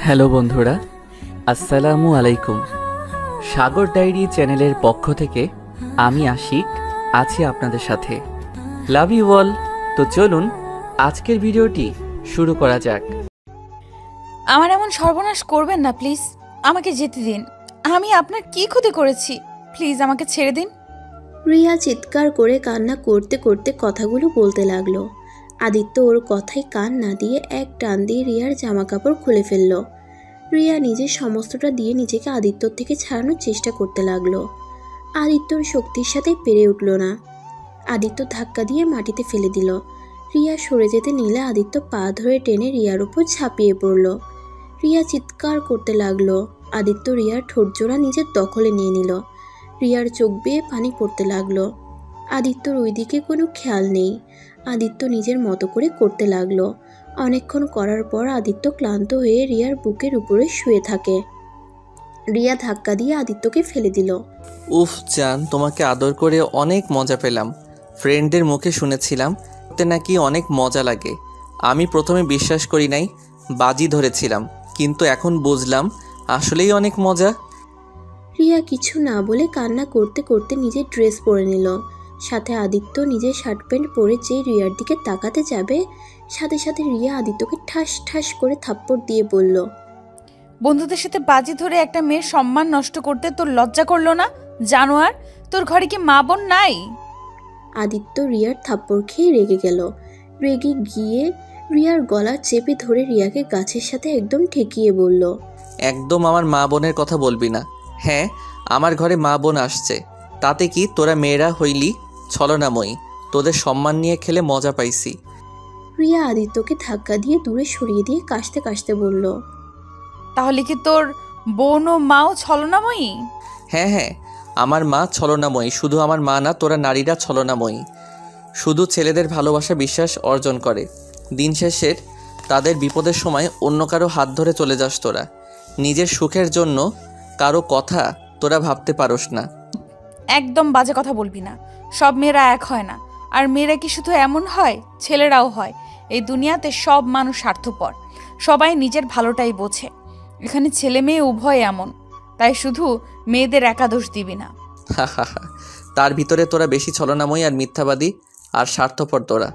Hello বন্ধুরা, আসসালামু আলাইকুম। সাগর ডায়েরি চ্যানেলের পক্ষ থেকে আমি আশিক আছি আপনাদের সাথে। Love you all. তো চলুন আজকের ভিডিওটি শুরু করা যাক। আমার এমন সর্বনাশ করবেন না প্লিজ, আমাকে যেতে দিন। আমি আপনার কি ক্ষতি করেছি? প্লিজ আমাকে ছেড়ে দিন। রিয়া চিৎকার করে কান্না করতে করতে কথাগুলো বলতে লাগলো। আদিত্য ওর কথায় কান না দিয়ে এক টান দিয়ে রিয়ার জামা কাপড় খুলে ফেলল। রিয়া নিজের সমস্তটা দিয়ে নিজেকে আদিত্যর থেকে ছাড়ানোর চেষ্টা করতে লাগলো। আদিত্যর শক্তির সাথে পেরে উঠল না। আদিত্য ধাক্কা দিয়ে মাটিতে ফেলে দিল। রিয়া সরে যেতে নিলে আদিত্য পা ধরে টেনে রিয়ার উপর ঝাঁপিয়ে পড়ল। রিয়া চিৎকার করতে লাগলো। আদিত্য রিয়ার ঠোঁটজোড়া নিজের দখলে নিয়ে নিল। রিয়ার চোখ বেয়ে পানি পড়তে লাগলো। আদিত্যর ওই দিকে কোনো খেয়াল নেই। আদিত্য নিজের মতো করে করতে লাগলো। অনেকক্ষণ করার পর আদিত্য ক্লান্ত হয়ে রিয়ার বুকের উপরে শুয়ে থাকে। রিয়া ধাক্কা দিয়ে আদিত্যকে ফেলে দিল। উফ জান, তোমাকে আদর করে অনেক মজা পেলাম। ফ্রেন্ডদের মুখে শুনেছিলাম এতে নাকি অনেক মজা লাগে। আমি প্রথমে বিশ্বাস করি নাই, বাজি ধরেছিলাম, কিন্তু এখন বুঝলাম আসলেই অনেক মজা। রিয়া কিছু না বলে কান্না করতে করতে নিজের ড্রেস পরে নিল। সাথে আদিত্য নিজের শার্ট প্যান্ট পরে যেই রিয়ার দিকে তাকাতে যাবে, সাথে সাথে রিয়া আদিত্যকে ঠাস ঠাস করে থাপ্পড় দিয়ে বলল, বন্ধুদের সাথে বাজি ধরে একটা মেয়ের সম্মান নষ্ট করতে তোর লজ্জা করলো না? জানোয়ার, তোর ঘরে কি মা বোন নাই? আদিত্য রিয়ার থাপ্পড় খেয়ে রেগে গেল। রেগে গিয়ে রিয়ার গলা চেপে ধরে রিয়াকে গাছের সাথে একদম ঠেকিয়ে বলল, একদম আমার মা বোনের কথা বলবি না। হ্যাঁ, আমার ঘরে মা বোন আসছে, তাতে কি? তোরা মেয়েরা হইলি ছলনাময়ী, তোদের সম্মান নিয়ে খেলে মজা পাইছি। রিয়া আদিত্যকে ধাক্কা দিয়ে দূরে সরিয়ে দিয়ে কাশতে কাশতে বলল, তাহলে কি তোর বোন ও মাও ছলনাময়ী? হ্যাঁ হ্যাঁ, আমার মা ছলনাময়ী। শুধু আমার মা না, তোরা নারীরা ছলনাময়ী। শুধু ছেলেদের ভালোবাসা বিশ্বাস অর্জন করে। দিন শেষের তাদের বিপদের সময় অন্য কারো হাত ধরে চলে যাস তোরা। নিজের সুখের জন্য কারো কথা তোরা ভাবতে পারোস না। একদম বাজে কথা বলবি না। সব মেয়েরা এক হয় না। আর মেয়েরা কি শুধু এমন হয়, ছেলেরাও হয়। এই দুনিয়াতে সব মানুষ স্বার্থপর, সবাই নিজের ভালোটাই বোঝে। এখানে ছেলে মেয়ে উভয় এমন, তাই শুধু মেয়েদের একা দোষ দিবি না। তার ভিতরে তোরা বেশি ছলনাময়ী আর মিথ্যাবাদী আর স্বার্থপর তোরা।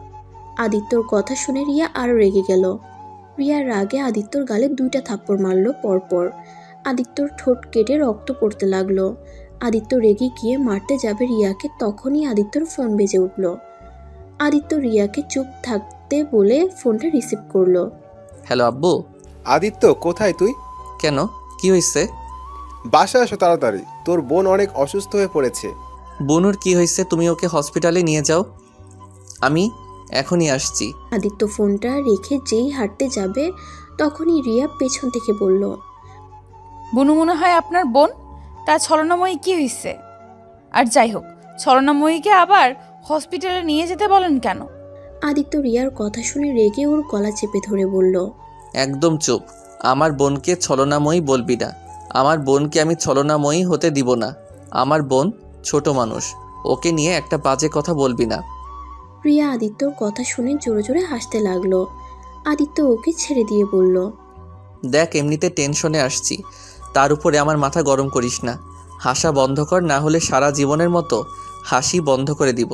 আদিত্যর কথা শুনে রিয়া আরও রেগে গেল। রিয়ার রাগে আদিত্যর গালে 2টা থাপ্পড় মারল পরপর। আদিত্যর ঠোঁট কেটে রক্ত পড়তে লাগলো। আদিত্য রেগে গিয়ে মারতে যাবে রিয়াকে, তখনই আদিত্যর ফোন বেজে উঠল। আদিত্য রিয়াকে চুপ থাকতে বলে ফোনটা রিসিভ করলো। হ্যালো আব্বু। আদিত্য, কোথায় তুই? কেন, কি হয়েছে? বাসা আসো তাড়াতাড়ি, তোর বোন অনেক অসুস্থ হয়ে পড়েছে। বোনুর কি হয়েছে? তুমি ওকে হসপিটালে নিয়ে যাও, আমি এখনই আসছি। আদিত্য ফোনটা রেখে যেই হাঁটতে যাবে, তখনই রিয়া পেছন থেকে বলল, বুনু মনে হয় আপনার বোন? তার ছলনাময়ী কি হয়েছে? আর যাই হোক, ছলনাময়ীকে আবার হসপিটালে নিয়ে যেতে বলেন কেন? আদিত্য রিয়ার কথা শুনে রেগে ওর গলা চেপে ধরে বলল, একদম চুপ। আমার বোনকে ছলনাময়ী বলবি না। আমার বোনকে আমি ছলনাময়ী হতে দিব না। আমার বোন ছোট মানুষ, ওকে নিয়ে একটা বাজে কথা বলবি না। রিয়া আদিত্যর কথা শুনে জোরে জোরে হাসতে লাগলো। আদিত্য ওকে ছেড়ে দিয়ে বলল, দেখ, এমনিতে টেনশনে আসছি, তার উপরে আমার মাথা গরম করিস না। হাসা বন্ধ কর, না হলে সারা জীবনের মতো হাসি বন্ধ করে দিব।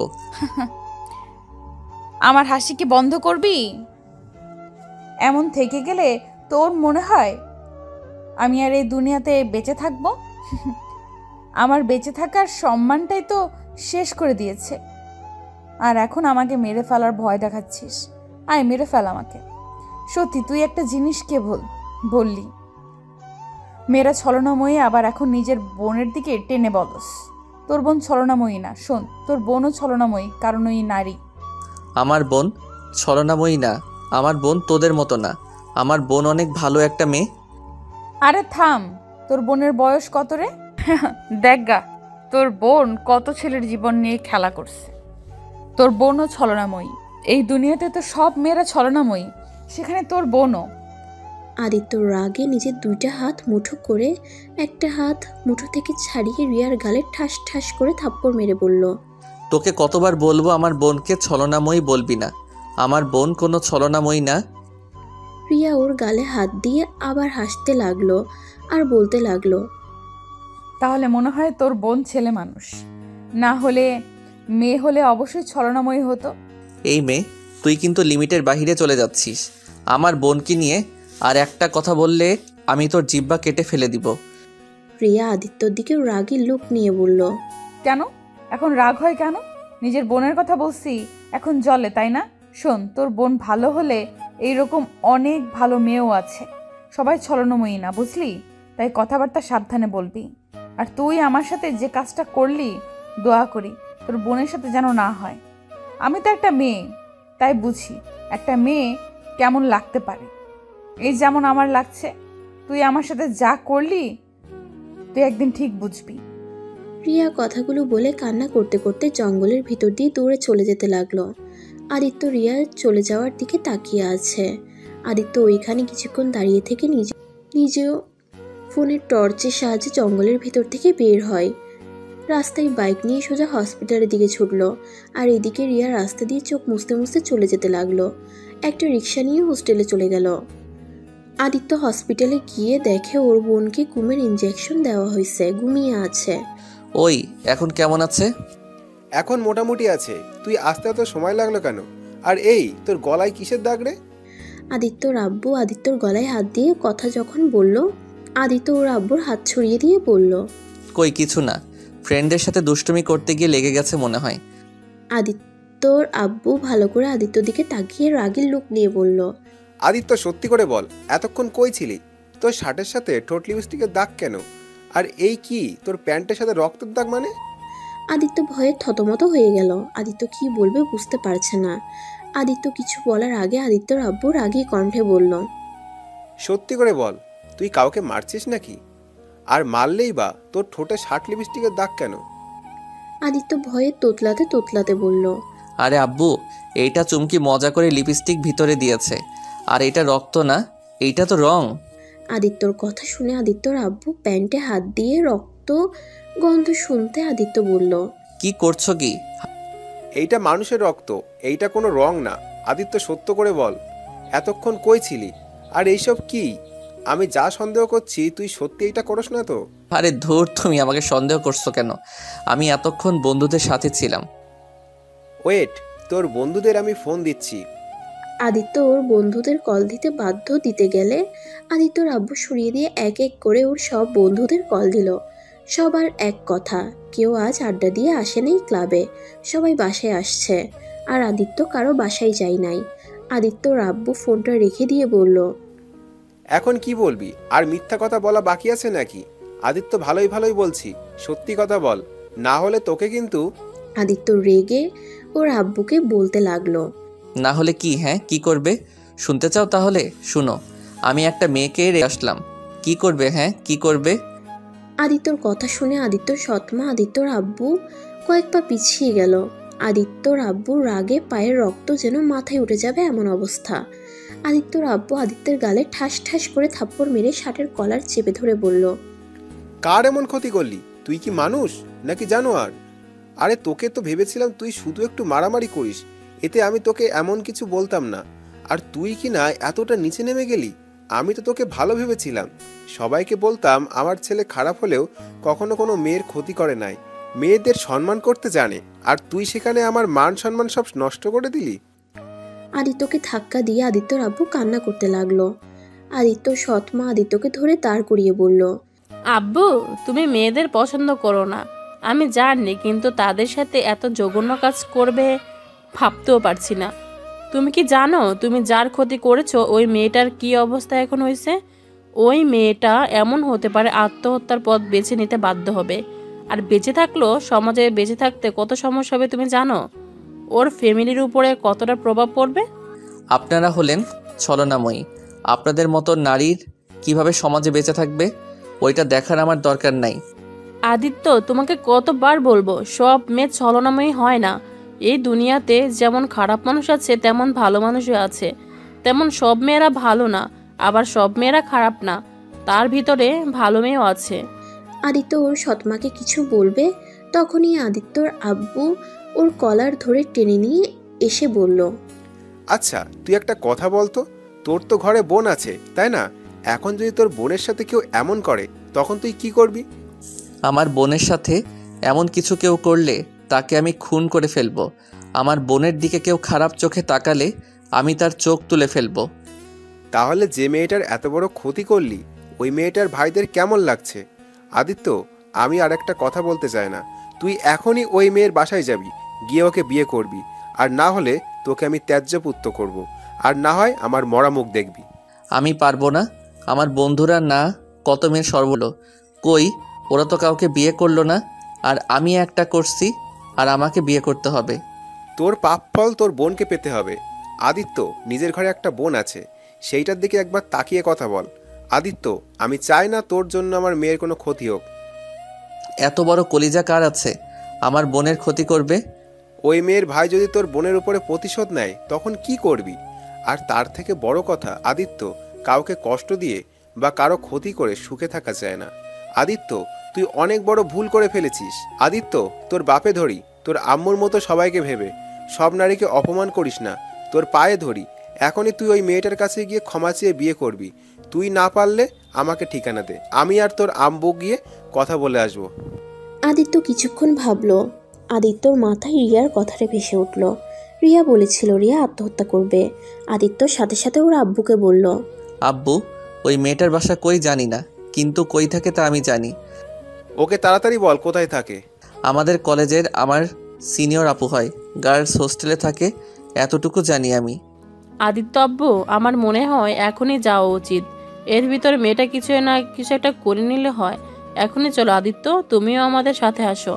আমার হাসি কি বন্ধ করবি? এমন থেকে গেলে তোর মনে হয় আমি আর এই দুনিয়াতে বেঁচে থাকবো? আমার বেঁচে থাকার সম্মানটাই তো শেষ করে দিয়েছে, আর এখন আমাকে মেরে ফেলার ভয় দেখাচ্ছিস। আয় মেরে ফেল আমাকে। সত্যি তুই একটা জিনিসকে বললি, মেয়েরা ছলনাময়ী, আবার এখন নিজের বোনের দিকে টেনে বলস। তোর বোন ছলনাময়ী না। শোন, তোর বোনও ছলনাময়ী, কারণ ওই নারী। আমার বোন ছলনাময়ী না, আমার বোন তোদের মতো না। আমার বোন অনেক ভালো একটা মেয়ে। আরে থাম, তোর বোনের বয়স কত রে? দেখ গা, তোর বোন কত ছেলের জীবন নিয়ে খেলা করছে। তোর বোনও ছলনাময়ী। এই দুনিয়াতে তো সব মেয়েরা ছলনাময়ী, সেখানে তোর বোনও। আদিত্য রাগে নিজের 2টা হাত মুঠো করে একটা হাত মুঠো থেকে ছাড়িয়ে রিয়ার গালে ঠাস ঠাস করে থাপ্পড় মেরে বলল, তোকে কতবার বলবো আমার বোনকে ছলনাময়ী বলবি না। আমার বোন কোনো ছলনাময়ী না। রিয়া ওর গালে হাত দিয়ে আবার হাসতে লাগলো আর বলতে লাগলো, তাহলে মনে হয় তোর বোন ছেলে মানুষ, না হলে মেয়ে হলে অবশ্যই ছলনাময়ী হতো। এই মেয়ে, তুই কিন্তু লিমিটের বাহিরে চলে যাচ্ছিস। আমার বোনকে নিয়ে আর একটা কথা বললে আমি তোর জিহ্বা কেটে ফেলে দিব। রিয়া আদিত্যর দিকে রাগী লুক নিয়ে বলল, কেন এখন রাগ হয় কেন? নিজের বোনের কথা বলছি, এখন জলে তাই না? শোন, তোর বোন ভালো হলে এইরকম অনেক ভালো মেয়েও আছে। সবাই ছলনাময়ী না, বুঝলি? তাই কথাবার্তা সাবধানে বলবি। আর তুই আমার সাথে যে কাজটা করলি, দোয়া করি তোর বোনের সাথে যেন না হয়। আমি তো একটা মেয়ে, তাই বুঝি একটা মেয়ে কেমন লাগতে পারে। এই যেমন আমার লাগছে, তুই আমার সাথে যা করলি তুই একদিন ঠিক বুঝবি। রিয়া কথাগুলো বলে কান্না করতে করতে জঙ্গলের ভিতর দিয়ে দৌড়ে চলে যেতে লাগলো। আদিত্য রিয়ার চলে যাওয়ার দিকে তাকিয়ে আছে। আদিত্য ওইখানে কিছুক্ষণ দাঁড়িয়ে থেকে নিজেও ফোনের টর্চের সাহায্যে জঙ্গলের ভিতর থেকে বের হয়। রাস্তায় বাইক নিয়ে সোজা হসপিটালের দিকে ছুটলো। আর এদিকে রিয়া রাস্তা দিয়ে চোখ মুছতে মুছতে চলে যেতে লাগলো। একটা রিক্সা নিয়ে হোস্টেলে চলে গেল। আদিত্য হসপিটালে গিয়ে দেখে ওর বোনকে ঘুমের ইঞ্জেকশন দেওয়া হয়েছে, ঘুমিয়ে আছে। ওই এখন কেমন আছে? এখন মোটামুটি আছে। তুই আসতে এত সময় লাগলো কেন? আর এই তোর গলায় কিসের দাগ রে? আদিত্যর আব্বু আদিত্যর গলায় হাত দিয়ে কথা যখন বলল, আদিত্য ওর আব্বুর হাত ছড়িয়ে দিয়ে বলল, কই কিছু না, ফ্রেন্ডের সাথে দুষ্টুমি করতে গিয়ে লেগে গেছে মনে হয়। আদিত্যর আব্বু ভালো করে আদিত্যর দিকে তাকিয়ে রাগীর লুক নিয়ে বলল, আদিত্য সত্যি করে বল, এতক্ষণ কই ছিলি? তোর শার্টের সাথে ঠোঁট লিপস্টিকের দাগ কেন? আর এই কি তোর প্যান্টের সাথে রক্তের দাগ মানে? আদিত্য ভয়ে থতমত হয়ে গেল। আদিত্য কি বলবে বুঝতে পারছে না। আদিত্য কিছু বলার আগে আদিত্যর আব্বু রাগী কণ্ঠে বলল, সত্যি করে বল, তুই কাউকে মারছিস নাকি? আর মারলেই বা তোর ঠোঁটে শার্ট লিপস্টিকের দাগ কেন? আদিত্য ভয়ে তোতলাতে তোতলাতে বলল, আরে আব্বু, এইটা চুমকি মজা করে লিপস্টিক ভিতরে দিয়েছে। আর এটা রক্ত না, এইটা তো রং। আদিত্যর কথা শুনে আদিত্যর আব্বু প্যান্টে হাত দিয়ে রক্ত গন্ধ শুনতে আদিত্য বলল, কি করছো কি? এইটা মানুষের রক্ত, এইটা কোনো রং না। আদিত্য সত্য করে বল, এতক্ষণ কই ছিলি? আর এইসব কি? আমি যা সন্দেহ করছি তুই সত্যি এইটা করস না তো? আরে ধুর, তুমি আমাকে সন্দেহ করছো কেন? আমি এতক্ষণ বন্ধুদের সাথে ছিলাম। ওয়েট, তোর বন্ধুদের আমি ফোন দিচ্ছি। আদিত্য ওর বন্ধুদের কল দিতে বাধ্য দিতে গেলে আদিত্যর আব্বু সরিয়ে দিয়ে এক এক করে ওর সব বন্ধুদের কল দিল। সবার এক কথা, কেউ আজ আড্ডা দিয়ে আসেনি ক্লাবে, সবাই বাসায় আসছে। আর আদিত্য কারো বাসায় যায় নাই। আদিত্যর আব্বু ফোনটা রেখে দিয়ে বলল, এখন কি বলবি? আর মিথ্যা কথা বলা বাকি আছে নাকি? আদিত্য ভালোই ভালোই বলছি, সত্যি কথা বল, না হলে তোকে কিন্তু। আদিত্য রেগে ওর আব্বুকে বলতে লাগলো, না হলে কি? হ্যাঁ, কি করবে? শুনতে চাও? তাহলে শুনো, আমি একটা মেয়েকে রেখে আসলাম। কি করবে? হ্যাঁ, কি করবে? আদিত্যর কথা শুনে আদিত্যর সৎমা আদিত্যর আব্বু কয়েক পা পিছিয়ে গেল। আদিত্যর আব্বুর রাগে পায়ের রক্ত যেন মাথায় উঠে যাবে এমন অবস্থা। আদিত্যর আব্বু আদিত্যের গালে ঠাস ঠাস করে থাপ্পড় মেরে শার্টের কলার চেপে ধরে বলল, কার এমন ক্ষতি করলি? তুই কি মানুষ নাকি জানোয়ার? আরে তোকে তো ভেবেছিলাম তুই শুধু একটু মারামারি করিস, এতে আমি তোকে এমন কিছু বলতাম না। আর তুই কি না এতটা নিচে নেমে গেলি? আমি তো তোকে ভালো ভেবেছিলাম। সবাইকে বলতাম আমার ছেলে খারাপ হলেও কখনো কোনো মেয়ের ক্ষতি করে নাই, মেয়েদের সম্মান করতে জানে। আর তুই সেখানে আমার মান সম্মান সব নষ্ট করে দিলি। আদিত্যকে ধাক্কা দিয়ে আদিত্যর আব্বু কান্না করতে লাগলো। আদিত্যর সৎমা আদিত্যকে ধরে দাঁড় করিয়ে বলল, আব্বু, তুমি মেয়েদের পছন্দ করো না আমি জানি, কিন্তু তাদের সাথে এত জঘন্য কাজ করবে ভাবতেও পারছি না। তুমি কি জানো তুমি যার ক্ষতি করেছো ওই মেয়েটার কি অবস্থা এখন হয়েছে? ওই মেয়েটা এমন হতে পারে আত্মহত্যার পথ বেছে নিতে বাধ্য হবে। আর বেঁচে থাকলেও সমাজে বেঁচে থাকতে কত সমস্যা হবে তুমি জানো? ওর ফ্যামিলির উপরে কতটা প্রভাব পড়বে। আপনারা হলেন ছলনাময়ী। আপনাদের মতো নারীর কিভাবে সমাজে বেঁচে থাকবে ওইটা দেখার আমার দরকার নাই। আদিত্য, তোমাকে কতবার বলবো, সব মেয়ে ছলনাময়ী হয় না। এই দুনিয়াতে যেমন খারাপ মানুষ আছে তেমন ভালো মানুষও আছে। তেমন সব মেয়েরা ভালো না, আবার সব মেয়েরা খারাপ না, তার ভিতরে ভালো মেয়েও আছে। আদিত্য ওর সৎমাকে কিছু বলবে, তখনই আদিত্যর আব্বু ওর কলার ধরে টেনে নিয়ে এসে বলল, আচ্ছা তুই একটা কথা বলতো, তোর তো ঘরে বোন আছে তাই না? এখন যদি তোর বোনের সাথে কেউ এমন করে তখন তুই কি করবি? আমার বোনের সাথে এমন কিছু কেউ করলে তাকে আমি খুন করে ফেলবো। আমার বোনের দিকে কেউ খারাপ চোখে তাকালে আমি তার চোখ তুলে ফেলবো। তাহলে যে মেয়েটার এত বড় ক্ষতি করলি ওই মেয়েটার ভাইদের কেমন লাগছে? আদিত্য, আমি আর একটা কথা বলতে চাই না। তুই এখনই ওই মেয়ের বাসায় যাবি, গিয়ে ওকে বিয়ে করবি। আর না হলে তোকে আমি ত্যায্যপুত্র করব। আর না হয় আমার মরা মুখ দেখবি। আমি পারবো না। আমার বন্ধুরা না কত মেয়ের সর্বলো, কই ওরা তো কাউকে বিয়ে করলো না, আর আমি একটা করছি, আর আমাকে বিয়ে করতে হবে। তোর পাপ ফল তোর বোনকে পেতে হবে। আদিত্য, নিজের ঘরে একটা বোন আছে, সেইটার দিকে একবার তাকিয়ে কথা বল। আদিত্য, আমি চাই না তোর জন্য আমার মেয়ের কোনো ক্ষতি হোক। এত বড় কলিজা কার আছে আমার বোনের ক্ষতি করবে? ওই মেয়ের ভাই যদি তোর বোনের উপরে প্রতিশোধ নেয় তখন কি করবি? আর তার থেকে বড় কথা আদিত্য, কাউকে কষ্ট দিয়ে বা কারো ক্ষতি করে সুখে থাকা যায় না। আদিত্য, তুই অনেক বড় ভুল করে ফেলেছিস। আদিত্য, তোর বাপে ধরি, তোর আম্মুর মতো সবাইকে ভেবে সব নারীকে অপমান করিস না। তোর পায়ে ধরি, এখনই তুই ওই মেয়েটার কাছে গিয়ে ক্ষমা চেয়ে বিয়ে করবি। তুই না পারলে আমাকে ঠিকানা দে, আমি আর তোর আম্মু গিয়ে কথা বলে আসবো। আদিত্য কিছুক্ষণ ভাবলো। আদিত্যর মাথায় রিয়ার কথাটা ভেসে উঠল। রিয়া বলেছিল রিয়া আত্মহত্যা করবে। আদিত্যর সাথে সাথে ওর আব্বুকে বলল, আব্বু, ওই মেয়েটার বাসা কই জানি না, কিন্তু কই থাকে তা আমি জানি। ওকে তাড়াতাড়ি বল কোথায় থাকে। আমাদের কলেজের আমার সিনিয়র আপু হয়, গার্লস হোস্টেলে থাকে, এতটুকু জানি আমি। আদিত্য আব্বু, আমার মনে হয় এখনই যাওয়া উচিত। এর ভিতরে মেয়েটা কিছু না কিছু একটা করে নিলে হয়। এখনই চলো আদিত্য, তুমিও আমাদের সাথে আসো।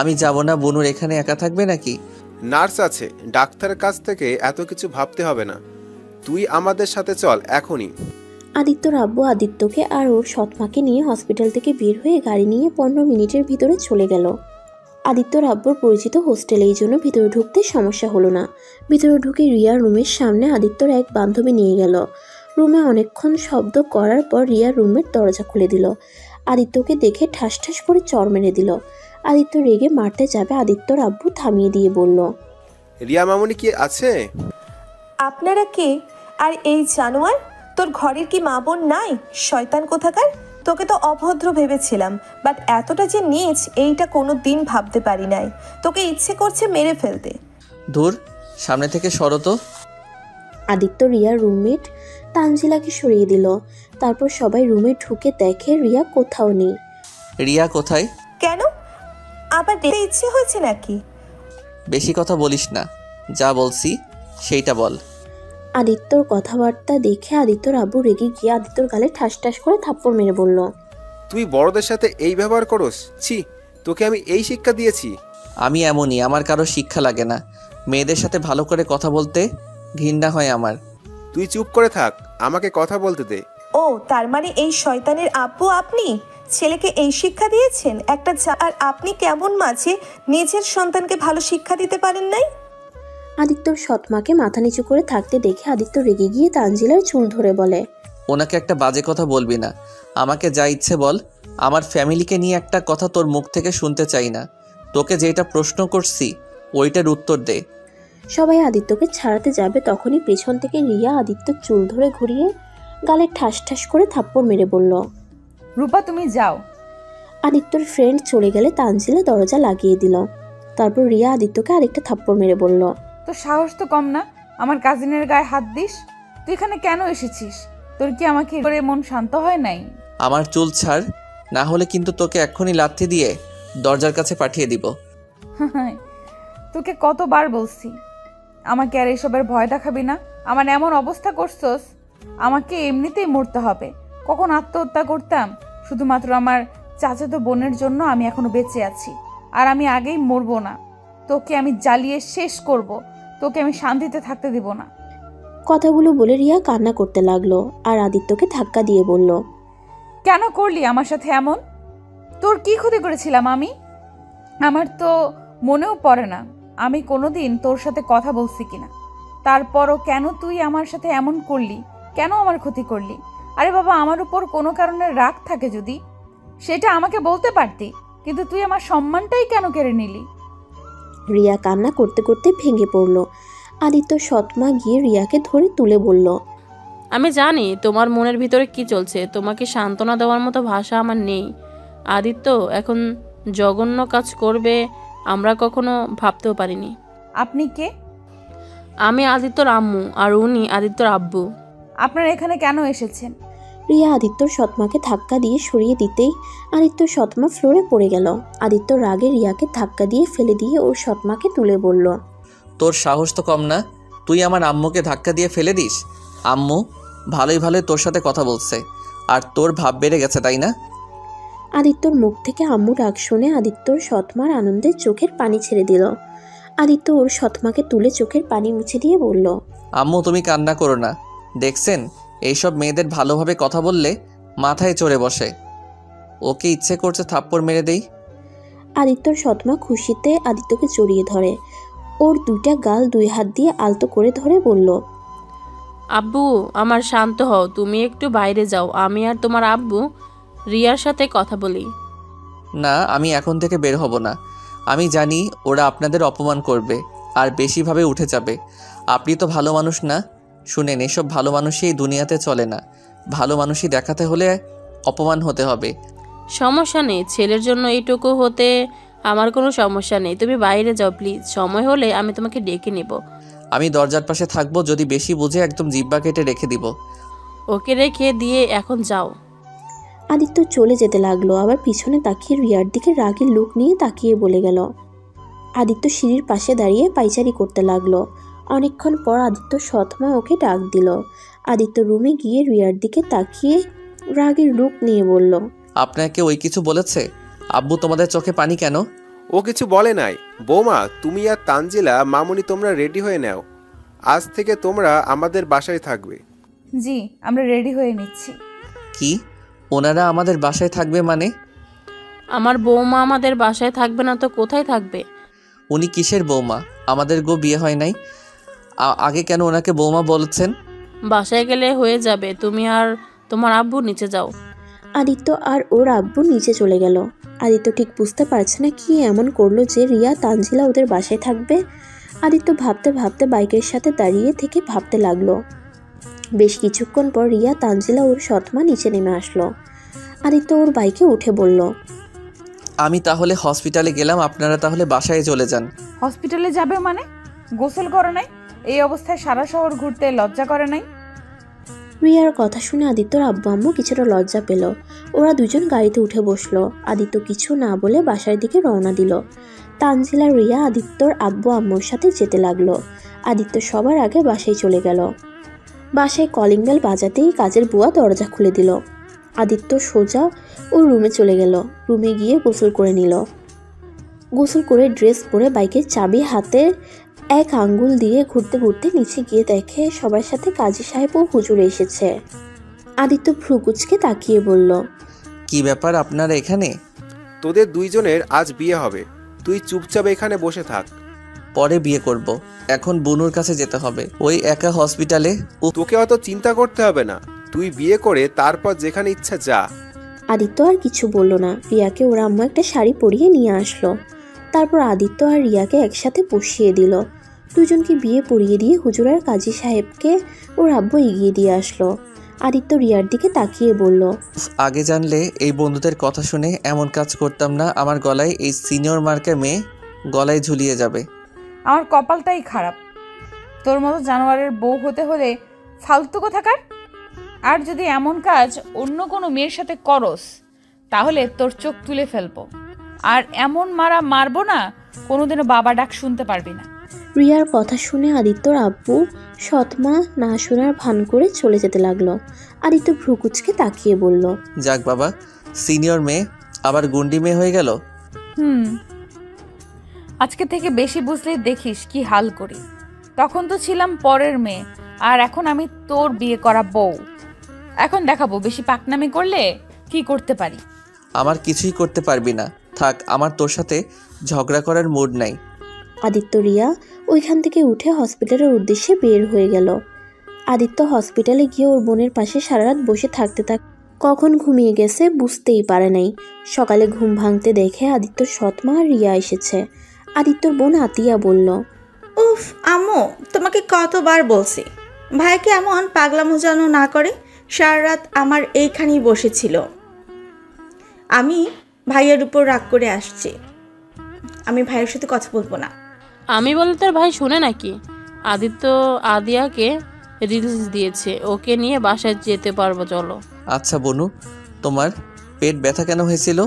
আমি যাব না। বনুর এখানে একা থাকবে নাকি? নার্স আছে, ডাক্তারের কাছ থেকে এত কিছু ভাবতে হবে না। তুই আমাদের সাথে চল এখনই। আদিত্যর আব্বু আদিত্যকে আর ওর সৎমাকে নিয়ে হসপিটাল থেকে বের হয়ে গাড়ি নিয়ে 15 মিনিটের ভিতরে চলে গেল। আদিত্যর আব্বুর পরিচিত হোস্টেলে, এই জন্য ভিতরে ঢুকতে সমস্যা হলো না। ভিতরে ঢুকে রিয়ার রুমের সামনে আদিত্যর এক বান্ধবী নিয়ে গেল। রুমে অনেকক্ষণ শব্দ করার পর রিয়ার রুমের দরজা খুলে দিল। আদিত্যকে দেখে ঠাস ঠাস করে চড় মেরে দিল। আদিত্য রেগে মারতে যাবে, আদিত্যর আব্বু থামিয়ে দিয়ে বলল, রিয়া মামুনি কি আছে? আপনারা কে? আর এই জানোয়ার, তোর ঘরের কি মা বোন নাই? শয়তান কোথাকার! তোকে তো অভদ্র ভেবেছিলাম, বাট এতটা যে নীচ এইটা কোনো দিন ভাবতে পারি নাই। তোকে ইচ্ছে করছে মেরে ফেলতে। ধুর, সামনে থেকে সরো তো। আদিত্য রিয়ার রুমমেট তানজিলাকে সরিয়ে দিল। তারপর সবাই রুমে ঢুকে দেখে রিয়া কোথাও নেই। রিয়া কোথায়? কেন, আবার দেখতে ইচ্ছে হয়েছে নাকি? বেশি কথা বলিস না, যা বলছি সেইটা বল। আদিত্যর কথাবার্তা দেখে আদিত্যর আব্বু রেগে গিয়ে আদিত্যর গালে ঠাস ঠাস করে থাপ্পড় মেরে বলল, তুই বড়দের সাথে এই ব্যবহার করস? ছি, তোকে আমি এই শিক্ষা দিয়েছি? আমি এমনই, আমার কারো শিক্ষা লাগে না। মেয়েদের সাথে ভালো করে কথা বলতে ঘৃণা হয় আমার। তুই চুপ করে থাক, আমাকে কথা বলতে দে। ও, তার মানে এই শয়তানের আব্বু আপনি? ছেলেকে এই শিক্ষা দিয়েছেন? আর আপনি কেমন মাঝে নিজের সন্তানকে ভালো শিক্ষা দিতে পারেন নাই? আদিত্যর সৎমাকে মাথা নিচু করে থাকতে দেখে আদিত্য রেগে গিয়ে তানজিলার চুল ধরে বলে, ওনাকে একটা বাজে কথা বলবি না। আমাকে যা ইচ্ছে বল। আমার ফ্যামিলিকে নিয়ে একটা কথা তোর মুখ থেকে শুনতে চাই না। তোকে যেটা প্রশ্ন করছি ওইটার উত্তর দে। সবাই আদিত্যকে ছাড়াতে যাবে, তখনই পেছন থেকে রিয়া আদিত্যর চুল ধরে ঘুরিয়ে গালে ঠাস ঠাস করে থাপ্পড় মেরে বলল, রূপা তুমি যাও। আদিত্যর ফ্রেন্ড চলে গেলে তানজিলা দরজা লাগিয়ে দিল। তারপর রিয়া আদিত্যকে আরেকটা থাপ্পড় মেরে বলল, তোর সাহস তো কম না, আমার কাজিনের গায়ে হাত দিস। তুই এখানে কেন এসেছিস? তোর কি আমাকে করে মন শান্ত হয় নাই? আমার চুল ছাড়, না হলে কিন্তু তোকে এক্ষুনি লাথি দিয়ে দরজার কাছে পাঠিয়ে দিব। তোকে কতবার বলছি আমাকে আর এসবের ভয় দেখাবি না। আমার এমন অবস্থা করছস, আমাকে এমনিতেই মরতে হবে। কখন আত্মহত্যা করতাম, শুধুমাত্র আমার চাচাতো বোনের জন্য আমি এখনো বেঁচে আছি। আর আমি আগেই মরবো না। তোকে আমি জ্বালিয়ে শেষ করব, তোকে আমি শান্তিতে থাকতে দিব না। কথাগুলো বলে রিয়া কান্না করতে লাগলো আর আদিত্যকে ধাক্কা দিয়ে বলল, কেন করলি আমার সাথে এমন? তোর কি ক্ষতি করেছিলাম আমি? আমার তো মনেও পড়ে না আমি কোনোদিন তোর সাথে কথা বলছি কিনা। তারপরও কেন তুই আমার সাথে এমন করলি? কেন আমার ক্ষতি করলি? আরে বাবা, আমার উপর কোনো কারণে রাগ থাকে যদি, সেটা আমাকে বলতে পারতি, কিন্তু তুই আমার সম্মানটাই কেন কেড়ে নিলি? রিয়া কান্না করতে করতে ভেঙে পড়ল। আদিত্য সৎমা গিয়ে রিয়াকে ধরে তুলে বলল, আমি জানি তোমার মনের ভিতরে কি চলছে। তোমাকে সান্ত্বনা দেওয়ার মতো ভাষা আমার নেই। আদিত্য এখন জঘন্য কাজ করবে আমরা কখনো ভাবতেও পারিনি। আপনি কে? আমি আদিত্যর আম্মু আর উনি আদিত্যর আব্বু। আপনারা এখানে কেন এসেছেন? রিয়া আদিত্যর সৎমাকে ধাক্কা দিয়ে সরিয়ে দিতেই আদিত্যর সৎমা ফ্লোরে পড়ে গেল। আদিত্য রাগে রিয়াকে ধাক্কা দিয়ে ফেলে দিয়ে ওর সৎমাকে তুলে বলল, তোর সাহস তো কম না, তুই আমার আম্মুকে ধাক্কা দিয়ে ফেলে দিস? আম্মু ভালোই ভালোই তোর সাথে কথা বলছে, আর তোর ভাব বেড়ে গেছে তাই না? আদিত্যর মুখ থেকে আম্মু ডাক শুনে আদিত্যর সৎমার আনন্দে চোখের পানি ছেড়ে দিল। আদিত্য ওর সৎমাকে তুলে চোখের পানি মুছে দিয়ে বলল, আম্মু তুমি কান্না করো না, দেখছেন এইসব মেয়েদের ভালোভাবে কথা বললে মাথায় চড়ে বসে। ওকে ইচ্ছে করছে থাপ্পড় মেরে দেই। আদিত্যর সৎমা খুশিতে আদিত্যকে জড়িয়ে ধরে ওর দুইটা গাল দুই হাত দিয়ে আলতো করে ধরে বলল, আব্বু আমার শান্ত হও, তুমি একটু বাইরে যাও, আমি আর তোমার আব্বু রিয়ার সাথে কথা বলি। না, আমি এখন থেকে বের হব না। আমি জানি ওরা আপনাদের অপমান করবে আর বেশিভাবে উঠে যাবে। আপনি তো ভালো মানুষ না। শুনেন, এসব ভালো মানুষই এই দুনিয়াতে চলে না। ভালো মানুষই দেখাতে হলে অপমান হতে হবে। সমস্যা নেই, ছেলের জন্য এইটুকু হতে আমার কোনো সমস্যা নেই। তুমি বাইরে যাও প্লিজ, সময় হলে আমি তোমাকে ডেকে নেব। আমি দরজার পাশে থাকবো, যদি বেশি বুঝে একদম জিব্বা কেটে রেখে দিব। ওকে রেখে দিয়ে এখন যাও। আদিত্য চলে যেতে লাগলো, আবার পিছনে তাকিয়ে রিয়ার দিকে রাগের লুক নিয়ে তাকিয়ে বলে গেল। আদিত্য সিঁড়ির পাশে দাঁড়িয়ে পাইচারি করতে লাগলো। অনেকক্ষণ পর আদিত্য সৎমা ওকে ডাক দিল। আদিত্য রুমে গিয়ে রিয়ার দিকে তাকিয়ে রাগের লুক নিয়ে বলল, আপনাকে ওই কিছু বলেছে? আব্বু তোমাদের চোখে পানি কেন? ও কিছু বলে নাই। বৌমা, তুমি আর তানজিলা মামুনি তোমরা রেডি হয়ে নাও। আজ থেকে তোমরা আমাদের বাসায় থাকবে। জি, আমরা রেডি হয়ে নিচ্ছি। কি ওনারা আমাদের বাসায় থাকবে মানে? আমার বৌমা আমাদের বাসায় থাকবে না তো কোথায় থাকবে? উনি কিসের বৌমা? আমাদের গো বিয়ে হয় নাই। আগে কেন ওনাকে বৌমা বলছেন? বাসায় গেলে হয়ে যাবে, তুমি আর তোমার আব্বু নিচে যাও। আদিত্য আর ওর আব্বু নিচে চলে গেল। আদিত্য ঠিক বুঝতে পারছে না কি এমন করলো যে রিয়া তানজিলা ওদের বাসায় থাকবে। আদিত্য ভাবতে ভাবতে বাইকের সাথে দাঁড়িয়ে থেকে ভাবতে লাগলো। বেশ কিছুক্ষণ পর রিয়া তানজিলা ওর সৎমা নিচে নেমে আসলো। আদিত্য ওর বাইকে উঠে বলল, আমি তাহলে হসপিটালে গেলাম, আপনারা তাহলে বাসায় চলে যান। হসপিটালে যাবে মানে? গোসল করে নাই? এই অবস্থায় সারা শহর ঘুরতে লজ্জা করে নাই? রিয়ার কথা শুনে আদিত্যর আব্বু আম্মু কিছুটা লজ্জা পেল। ওরা দুজন গাড়িতে উঠে বসলো। আদিত্য কিছু না বলে বাসার দিকে রওনা দিল। তানজিলা রিয়া আদিত্যর আব্বু আম্মুর সাথে যেতে লাগলো। আদিত্য সবার আগে বাসায় চলে গেল। বাসায় কলিং বেল বাজাতেই কাজের বুয়া দরজা খুলে দিল। আদিত্য সোজা ওর রুমে চলে গেল। রুমে গিয়ে গোসল করে নিল। গোসল করে ড্রেস পরে বাইকের চাবি হাতে এক আঙ্গুল দিয়ে ঘুরতে ঘুরতে নিচে গিয়ে দেখে সবার সাথে কাজী সাহেব ও হুজুর এসেছে। আদিত্য ভ্রুকুচকে তাকিয়ে বলল, কি ব্যাপার আপনারা এখানে? তোদের দুইজনের আজ বিয়ে হবে। তুই চুপচাপ এখানে বসে থাক। পরে বিয়ে করব, এখন বুনুর কাছে যেতে হবে। ওই একা হসপিটালে। তোকে অত চিন্তা করতে হবে না। তুই বিয়ে করে তারপর যেখানে ইচ্ছা যা। আদিত্য আর কিছু বলল না। রিয়াকে ওর আম্মু একটা শাড়ি পরিয়ে নিয়ে আসলো। তারপর আদিত্য আর রিয়াকে একসাথে বসিয়ে দিল। দুজনকে বিয়ে পরিয়ে দিয়ে হুজুর আর কাজী সাহেবকে ওর আব্বু এগিয়ে দিয়ে আসলো। আদিত্য রিয়ার দিকে তাকিয়ে বলল, আগে জানলে এই বন্ধুদের কথা শুনে এমন কাজ করতাম না। আমার গলায় এই সিনিয়র মার্কের মেয়ে গলায় ঝুলিয়ে যাবে। আমার কপালটাই খারাপ। তোর মতো জানোয়ারের বউ হতে হলে ফালতু কোথাকার। আর যদি এমন কাজ অন্য কোনো মেয়ের সাথে করস তাহলে তোর চোখ তুলে ফেলবো। আর এমন মারা মারবো না কোনোদিনও বাবা ডাক শুনতে পারবি না। রিয়ার কথা শুনে আদিত্যর আব্বু সৎমা না শোনার ভান করে চলে যেতে লাগলো। আদিত্য ভ্রুকুচকে তাকিয়ে বলল, যাক বাবা, সিনিয়র মেয়ে আবার গুন্ডি মেয়ে হয়ে গেল। আজকে থেকে বেশি বুঝলেই দেখিস কি হাল করি। তখন তো ছিলাম পরের মেয়ে, আর এখন আমি তোর বিয়ে করা বউ। এখন দেখাবো বেশি পাকনামি করলে কি করতে পারি। আমার কিছুই করতে পারবি না। থাক, আমার তোর সাথে ঝগড়া করার মুড নাই। আদিত্য রিয়া ওইখান থেকে উঠে হসপিটালের উদ্দেশ্যে বের হয়ে গেল। আদিত্য হসপিটালে গিয়ে ওর বোনের পাশে সারা রাত বসে থাকতে কখন ঘুমিয়ে গেছে বুঝতেই পারে নাই। সকালে ঘুম ভাঙতে দেখে আদিত্যর সৎমা আর রিয়া এসেছে। আদিত্যর বোন আতিয়া বলল, উফ আম্মু, তোমাকে কতবার বলছি ভাইকে এমন পাগলামো যেন না করে। সারা রাত আমার এইখানেই বসেছিল। আমি ভাইয়ের উপর রাগ করে আসছি। আমি ভাইয়ের সাথে কথা বলবো না। আমি বলে তোর ভাই শুনে নাকি? আদিত্য আদিয়াকে রিলিজ দিয়েছে, ওকে নিয়ে বাসায় যেতে পারবো, চলো। আচ্ছা বনু, তোমার পেট ব্যথা কেন হয়েছিল?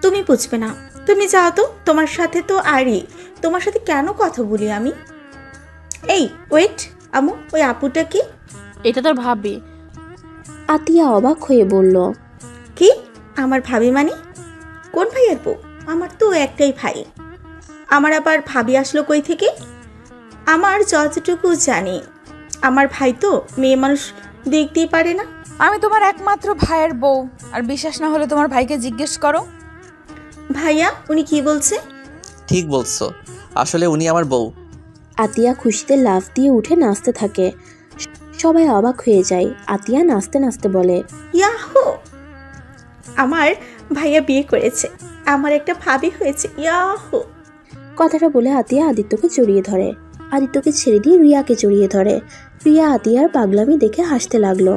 তুমি বুঝবে না, তুমি যাও তো। তোমার সাথে তো আরই, তোমার সাথে কেন কথা বলি আমি? এই ওয়েট আমু, ওই আপুটা কি? এটা তোর ভাবি। আতিয়া অবাক হয়ে বলল, কি আমার ভাবি মানে? কোন ভাইয়ের বউ? আমার তো একটাই ভাই। আমার আবার ভাবি আসলো কই থেকে? আমার যতটুকু জানি, আমার ভাই তো মেয়ে মানুষ দেখতেই পারে না। আমি তোমার একমাত্র ভাইয়ের বউ, আর বিশ্বাস না হলে তোমার ভাইকে জিজ্ঞেস করো। ভাইয়া উনি কি বলছে? ঠিক বলছো, আসলে উনি আমার বউ। আতিয়া খুশিতে লাফ দিয়ে উঠে নাচতে থাকে। সবাই অবাক হয়ে যায়। আতিয়া নাচতে নাচতে বলে, ইয়াহু, আমার ভাইয়া বিয়ে করেছে, আমার একটা ভাবি হয়েছে, ইয়াহু। কথাটা বলে আতিয়া আদিত্যকে জড়িয়ে ধরে। আদিত্যকে ছেড়ে দিয়ে রিয়াকে জড়িয়ে ধরে। রিয়া আতিয়ার পাগলামি দেখে হাসতে লাগলো।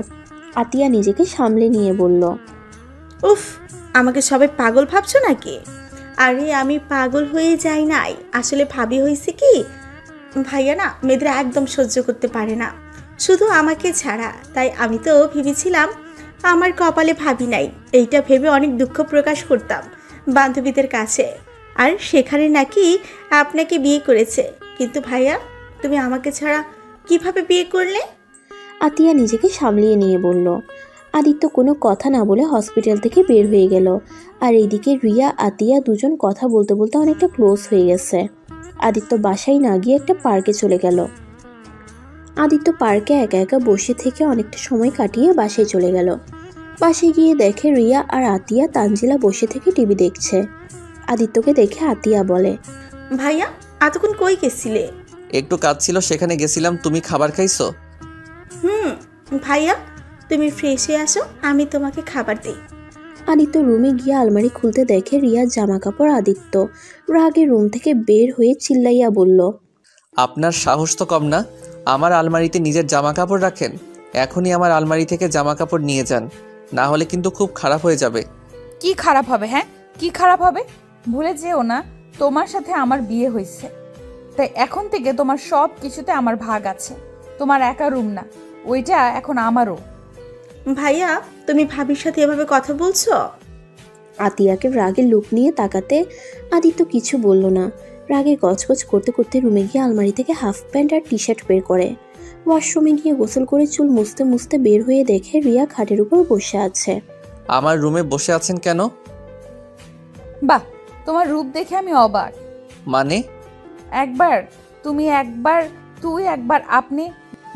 আতিয়া নিজেকে সামলে নিয়ে বলল, উফ, আমাকে সবাই পাগল ভাবছো নাকি? আরে আমি পাগল হয়ে যাই নাই, আসলে ভাবি হয়েছে কি, ভাইয়া না মেয়েদের একদম সহ্য করতে পারে না, শুধু আমাকে ছাড়া। তাই আমি তো ভেবেছিলাম আমার কপালে ভাবি নাই। এইটা ভেবে অনেক দুঃখ প্রকাশ করতাম বান্ধবীদের কাছে, আর সেখানে নাকি আপনাকে বিয়ে করেছে। কিন্তু ভাইয়া, তুমি আমাকে ছাড়া কিভাবে বিয়ে করলে? আতিয়া নিজেকে সামলিয়ে নিয়ে বলল। আদিত্য কোনো কথা না বলে হসপিটাল থেকে বের হয়ে গেল। আর এইদিকে রিয়া আতিয়া দুজন কথা বলতে বলতে অনেকটা ক্লোজ হয়ে গেছে। আদিত্য বাসায় না গিয়ে একটা পার্কে চলে গেল। আদিত্য পার্কে একা একা বসে থেকে অনেকটা সময় কাটিয়ে বাসায় চলে গেল। বাসায় গিয়ে দেখে রিয়া আর আতিয়া তানজিলা বসে থেকে টিভি দেখছে। আদিত্যকে দেখে আতিয়া বলে, ভাইয়া এতক্ষণ কই গেছিলে? একটু কাজ ছিল, সেখানে গেছিলাম। তুমি খাবার খাইছো? ভাইয়া তুমি ফ্রেশ হয়ে আসো, আমি তোমাকে খাবার দিই। আদিত্য রুমে গিয়ে আলমারি খুলতে দেখে রিয়ার জামা কাপড়। আদিত্য রাগে রুম থেকে বের হয়ে চিল্লাইয়া বলল, আপনার সাহস তো কম না, আমার আলমারিতে নিজের জামা কাপড় রাখেন। এখনই আমার আলমারি থেকে জামা কাপড় নিয়ে যান, না হলে কিন্তু খুব খারাপ হয়ে যাবে। কি খারাপ হবে? হ্যাঁ, কি খারাপ হবে? ভুলে যেও না তোমার সাথে আমার বিয়ে হয়েছে, তাই এখন থেকে তোমার সব কিছুতে আমার ভাগ আছে। তোমার একা রুম না, ওইটা এখন আমারও। ভাইয়া তুমি ভাবির সাথে এভাবে কথা বলছো? আতিয়াকে রাগের লুক নিয়ে তাকাতে আদিত্য কিছু বলল না। রাগে গজগজ করতে করতে রুমে গিয়ে আলমারি থেকে হাফ প্যান্ট আর টি শার্ট বের করে। ওয়াশরুমে গিয়ে গোসল করে চুল মুছতে মুছতে বের হয়ে দেখে রিয়া খাটের উপর বসে আছে। আমার রুমে বসে আছেন কেন? বাহ, তোমার রূপ দেখে আমি অবাক। মানে? একবার তুমি, একবার তুই, একবার আপনি।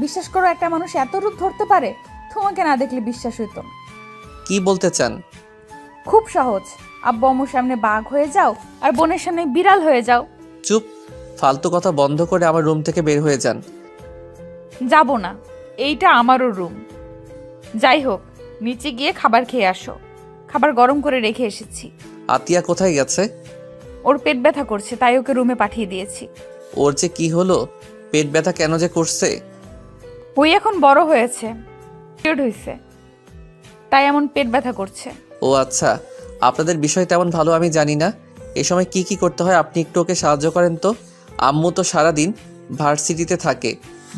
বিশ্বাস করো, একটা মানুষ এত রূপ ধরতে পারে? তোমাকে না দেখলে বিশ্বাস হইতো না। কি বলতে চান? খুব সহজ, আব্বু আম্মুর সামনে বাঘ হয়ে যাও, আর বোনের সামনে বিড়াল হয়ে যাও। চুপ, ফালতু কথা বন্ধ করে আমার রুম থেকে বের হয়ে যান। যাব না, এইটা আমারও রুম। যাই হোক, নিচে গিয়ে খাবার খেয়ে আসো। খাবার গরম করে রেখে এসেছি। আতিয়া কোথায় গেছে? ওর পেট ব্যথা করছে, তাই ওকে রুমে পাঠিয়ে দিয়েছি। ওর যে কি হলো, পেট ব্যথা কেন যে করছে? ওই এখন বড় হয়েছে, পিরিয়ড হয়েছে, তাই এমন পেট ব্যথা করছে। ও আচ্ছা, আপনাদের বিষয় তেমন ভালো আমি জানি না। এ সময় কি কি করতে হয় আপনি একটু ওকে সাহায্য করেন তো। আম্মু তো সারাদিন ভার্সিটিতে থাকে,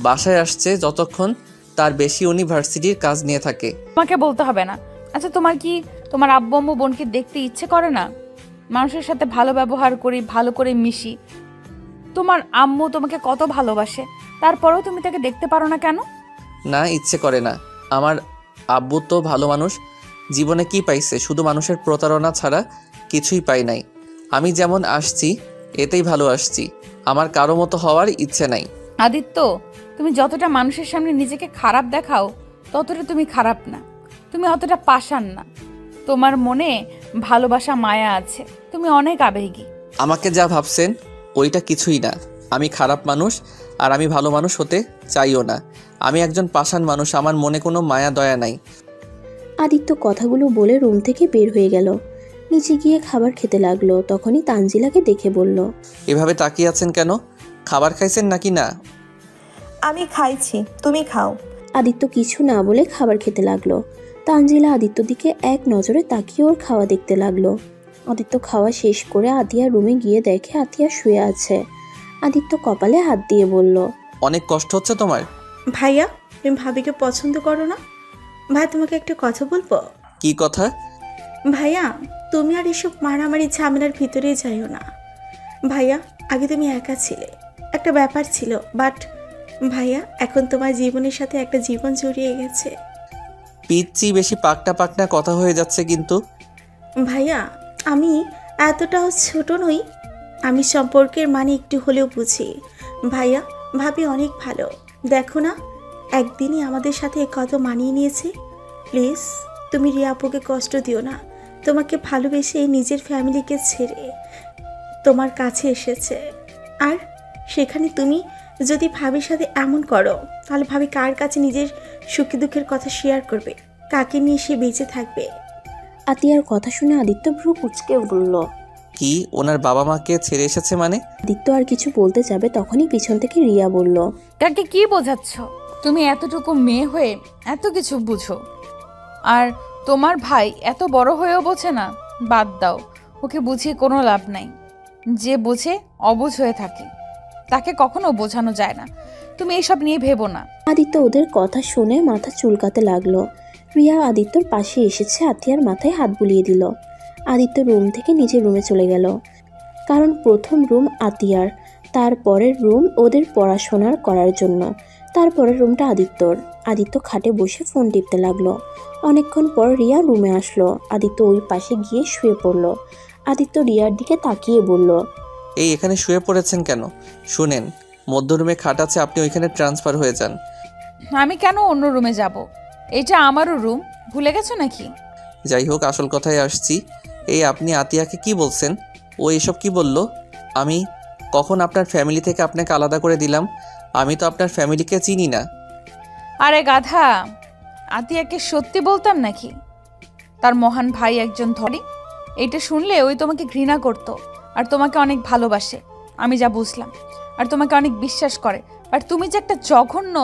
বাসায় আসছে যতক্ষণ তার বেশি উনি ভার্সিটির কাজ নিয়ে থাকে। তোমাকে বলতে হবে না। আচ্ছা, তোমার কি তোমার আব্বু আম্মু বোনকে দেখতে ইচ্ছে করে না? মানুষের সাথে ভালো ব্যবহার করি, ভালো করে মিশি। তোমার আম্মু তোমাকে কত ভালোবাসে, তারপরেও তুমি তাকে দেখতে পারো না কেন? না, ইচ্ছে করে না। আমার আব্বু তো ভালো মানুষ, জীবনে কি পাইছে? শুধু মানুষের প্রতারণা ছাড়া কিছুই পাই নাই। আমি যেমন আসছি এতেই ভালো আসছি, আমার কারো মতো হওয়ার ইচ্ছে নাই। আদিত্য, তুমি যতটা মানুষের সামনে নিজেকে খারাপ দেখাও, ততটা তুমি খারাপ না। তুমি অতটা পাষাণ না। তোমার মনে ভালোবাসা, মায়া আছে। তুমি অনেক আবেগী। আমাকে যা ভাবছেন ওইটা কিছুই না। আমি খারাপ মানুষ, আর আমি ভালো মানুষ হতে চাইও না। আমি একজন পাষাণ মানুষ, আমার মনে কোনো মায়া দয়া নাই। আদিত্য কথাগুলো বলে রুম থেকে বের হয়ে গেল। নিচে গিয়ে খাবার খেতে লাগলো। তখনই তানজিলাকে দেখে বলল, এভাবে তাকিয়ে আছেন কেন? খাবার খাইছেন নাকি না? আমি খাইছি, তুমি খাও। আদিত্য কিছু না বলে খাবার খেতে লাগলো। তানজিলা আদিত্যর দিকে এক নজরে তাকিয়ে ওর খাওয়া দেখতে লাগলো। আদিত্য খাওয়া শেষ করে আতিয়ার রুমে গিয়ে দেখে আতিয়া শুয়ে আছে। আদিত্য কপালে হাত দিয়ে বলল, অনেক কষ্ট হচ্ছে তোমার? ভাইয়া, তুমি ভাবিকে পছন্দ করো না? ভাই, তোমাকে একটা কথা বলবো? কি কথা? ভাইয়া, তুমি আর এসব মারামারি ঝামেলার ভিতরেই যাইও না। ভাইয়া, আগে তুমি একা ছিলে, একটা ব্যাপার ছিল, বাট ভাইয়া এখন তোমার জীবনের সাথে একটা জীবন জড়িয়ে গেছে। পিচ্ছি বেশি পাকনা পাকনা কথা হয়ে যাচ্ছে কিন্তু। ভাইয়া, আমি এতটাও ছোট নই, আমি সম্পর্কের মানে একটু হলেও বুঝি। ভাইয়া, ভাবি অনেক ভালো, দেখো না একদিনই আমাদের সাথে কত মানিয়ে নিয়েছে। প্লিজ তুমি রিয়া আপুকে কষ্ট দিও না। তোমাকে ভালোবেসে নিজের ফ্যামিলিকে ছেড়ে তোমার কাছে এসেছে, আর সেখানে তুমি যদি ভাবির সাথে এমন করো তাহলে ভাবি কার কাছে নিজের সুখী দুঃখের কথা শেয়ার করবে? কাকে নিয়ে সে বেঁচে থাকবে? আতিয়ার কথা শুনে আদিত্য ভ্রু কুঁচকে বলল, কি ওনার বাবা মাকে ছেড়ে এসেছে মানে? আদিত্য আর কিছু বলতে যাবে তখনই পিছন থেকে রিয়া বলল, কাকে কি বোঝাচ্ছ? তুমি এতটুকু মেয়ে হয়ে এত কিছু বুঝো, আর তোমার ভাই এত বড় হয়েও বোঝে না? বাদ দাও, ওকে বুঝিয়ে কোনো লাভ নাই। যে বোঝে অবুঝ হয়ে থাকে, তাকে কখনো বোঝানো যায় না। তুমি এইসব নিয়ে ভেবো না। আদিত্য ওদের কথা শুনে মাথা চুলকাতে লাগলো। রিয়া আদিত্যর পাশে এসেছে, আতিয়ার মাথায় হাত বুলিয়ে দিল। আদিত্য রুম থেকে নিজের রুমে চলে গেল, কারণ প্রথম রুম আতিয়ার, তারপরের রুম ওদের পড়াশোনার করার জন্য, তারপরের রুমটা আদিত্যর। আদিত্য খাটে বসে ফোন টিপতে লাগলো। অনেকক্ষণ পর রিয়া রুমে আসলো। আদিত্য ওই পাশে গিয়ে শুয়ে পড়লো। আদিত্য রিয়ার দিকে তাকিয়ে বলল, এই এখানে শুয়ে পড়েছেন কেন? শুনেন, মধ্য রুমে খাট আছে, আপনি ওইখানে ট্রান্সফার হয়ে যান। আমি কেন অন্য রুমে যাব? এটা আমারও রুম, ভুলে গেছো নাকি? যাই হোক, আসল কথায় আসছি। এই আপনি আতিয়াকে কি বলছেন? ও এসব কি বলল? আমি কখন আপনার ফ্যামিলি থেকে আপনাকে আলাদা করে দিলাম? আমি তো আপনার ফ্যামিলিকে চিনি না। আরে গাধা, আতিয়াকে সত্যি বলতাম নাকি? তার মহান ভাই একজন ধরে। এটা শুনলে ওই তোমাকে ঘৃণা করতো আর তোমাকে অনেক ভালোবাসে, আমি যা বুঝলাম, আর তোমাকে অনেক বিশ্বাস করে। আর তুমি যে একটা জঘন্য,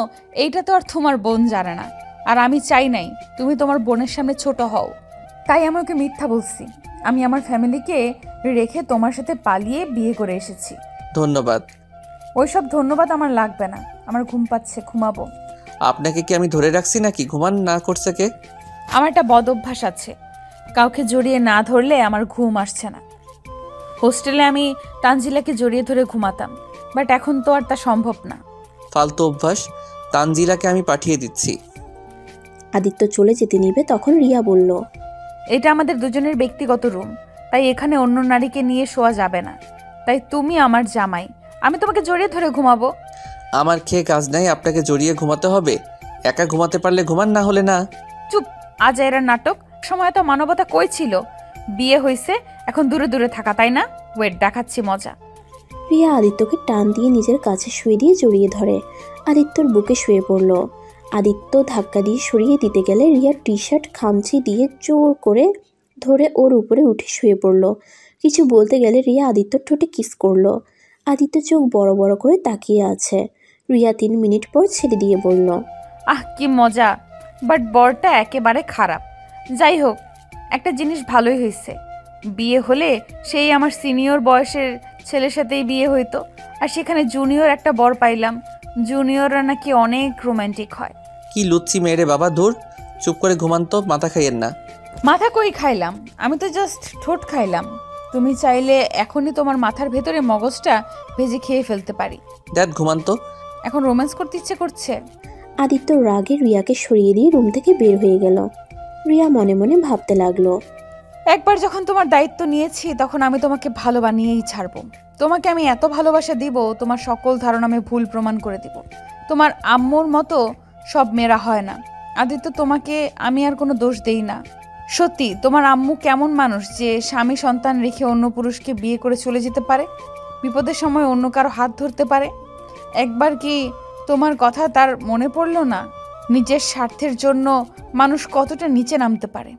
এইটা তো আর তোমার বোন জানে না। আর আমি চাই নাই তুমি তোমার বোনের সামনে ছোট হও, তাই আমি ওকে মিথ্যা বলছি। আমি আমার ফ্যামিলিকে রেখে তোমার সাথে পালিয়ে বিয়ে করে এসেছি। ধন্যবাদ। ওইসব ধন্যবাদ আমার লাগবে না, আমার ঘুম পাচ্ছে, ঘুমাবো। আপনাকে কি আমি ধরে রাখছি নাকি? ঘুমান না করছে কে? আমার একটা বদ অভ্যাস আছে, কাউকে জড়িয়ে না ধরলে আমার ঘুম আসছে না। হোস্টেলে আমি তানজিলাকে জড়িয়ে ধরে ঘুমাতাম, বাট এখন তো আর তা সম্ভব না। ফালতু অভ্যাস। তানজিলাকে আমি পাঠিয়ে দিচ্ছি। আদিত্য চলে যেতে নিবে তখন রিয়া বলল, এটা আমাদের দুজনের ব্যক্তিগত রুম, তাই এখানে অন্য নারীকে নিয়ে শোয়া যাবে না। তাই তুমি আমার জামাই, আমি তোমাকে জড়িয়ে ধরে ঘুমাবো? আমার খেয়ে কাজ নাই, আপনাকে জড়িয়ে ঘুমাতে হবে? একা ঘুমাতে পারলে ঘুমান, না হলে না। চুপ, আজ এরা নাটক। সময় তো মানবতা কই ছিল? বিয়ে হয়েছে, এখন দূরে দূরে থাকা, তাই না? ওয়েট, দেখাচ্ছি মজা। রিয়া আদিত্যকে টান দিয়ে নিজের কাছে শুয়ে দিয়ে জড়িয়ে ধরে। আদিত্যর বুকে শুয়ে পড়ল। আদিত্য ধাক্কা দিয়ে সরিয়ে দিতে গেলে রিয়ার টি শার্ট খামচি দিয়ে জোর করে ধরে ওর উপরে উঠে শুয়ে পড়ল। কিছু বলতে গেলে রিয়া আদিত্যর ঠোঁটে কিস করলো। আদিত্য চোখ বড় বড় করে তাকিয়ে আছে। রিয়া 3 মিনিট পর ছেড়ে দিয়ে বলল, আহ কি মজা, বাট বরটা একেবারে খারাপ। যাই হোক, একটা জিনিস ভালোই হয়েছে, বিয়ে হলে সেই আমার সিনিয়র বয়সের ছেলের সাথেই বিয়ে হইতো, আর সেখানে জুনিয়র একটা বর পাইলাম। জুনিয়ররা নাকি অনেক রোমান্টিক হয়। কি লুচ্ছি মেয়েরে বাবা, দূর। চুপ করে ঘুমান তো, মাথা খাইয়েন না। মাথা কই খাইলাম, আমি তো জাস্ট ঠোঁট খাইলাম। তুমি চাইলে এখনই তোমার মাথার ভেতরে মগজটা ভেজে খেয়ে ফেলতে পারি। দেখ ঘুমান তো। এখন রোম্যান্স করতে ইচ্ছে করছে। আদিত্য রাগে রিয়াকে সরিয়ে দিয়ে রুম থেকে বের হয়ে গেল। রিয়া মনে মনে ভাবতে লাগলো, একবার যখন তোমার দায়িত্ব নিয়েছি তখন আমি তোমাকে ভালো বানিয়েই ছাড়বো। তোমাকে আমি এত ভালোবাসা দিব, তোমার সকল ধারণা আমি ভুল প্রমাণ করে দিব। তোমার আম্মুর মতো সব মেয়েরা হয় না। আদিত্য, তোমাকে আমি আর কোনো দোষ দেই না। সত্যি, তোমার আম্মু কেমন মানুষ যে স্বামী সন্তান রেখে অন্য পুরুষকে বিয়ে করে চলে যেতে পারে, বিপদের সময় অন্য কারো হাত ধরতে পারে? একবার কি তোমার কথা তার মনে পড়লো না? নিজের স্বার্থের জন্য মানুষ কতটা নিচে নামতে পারে।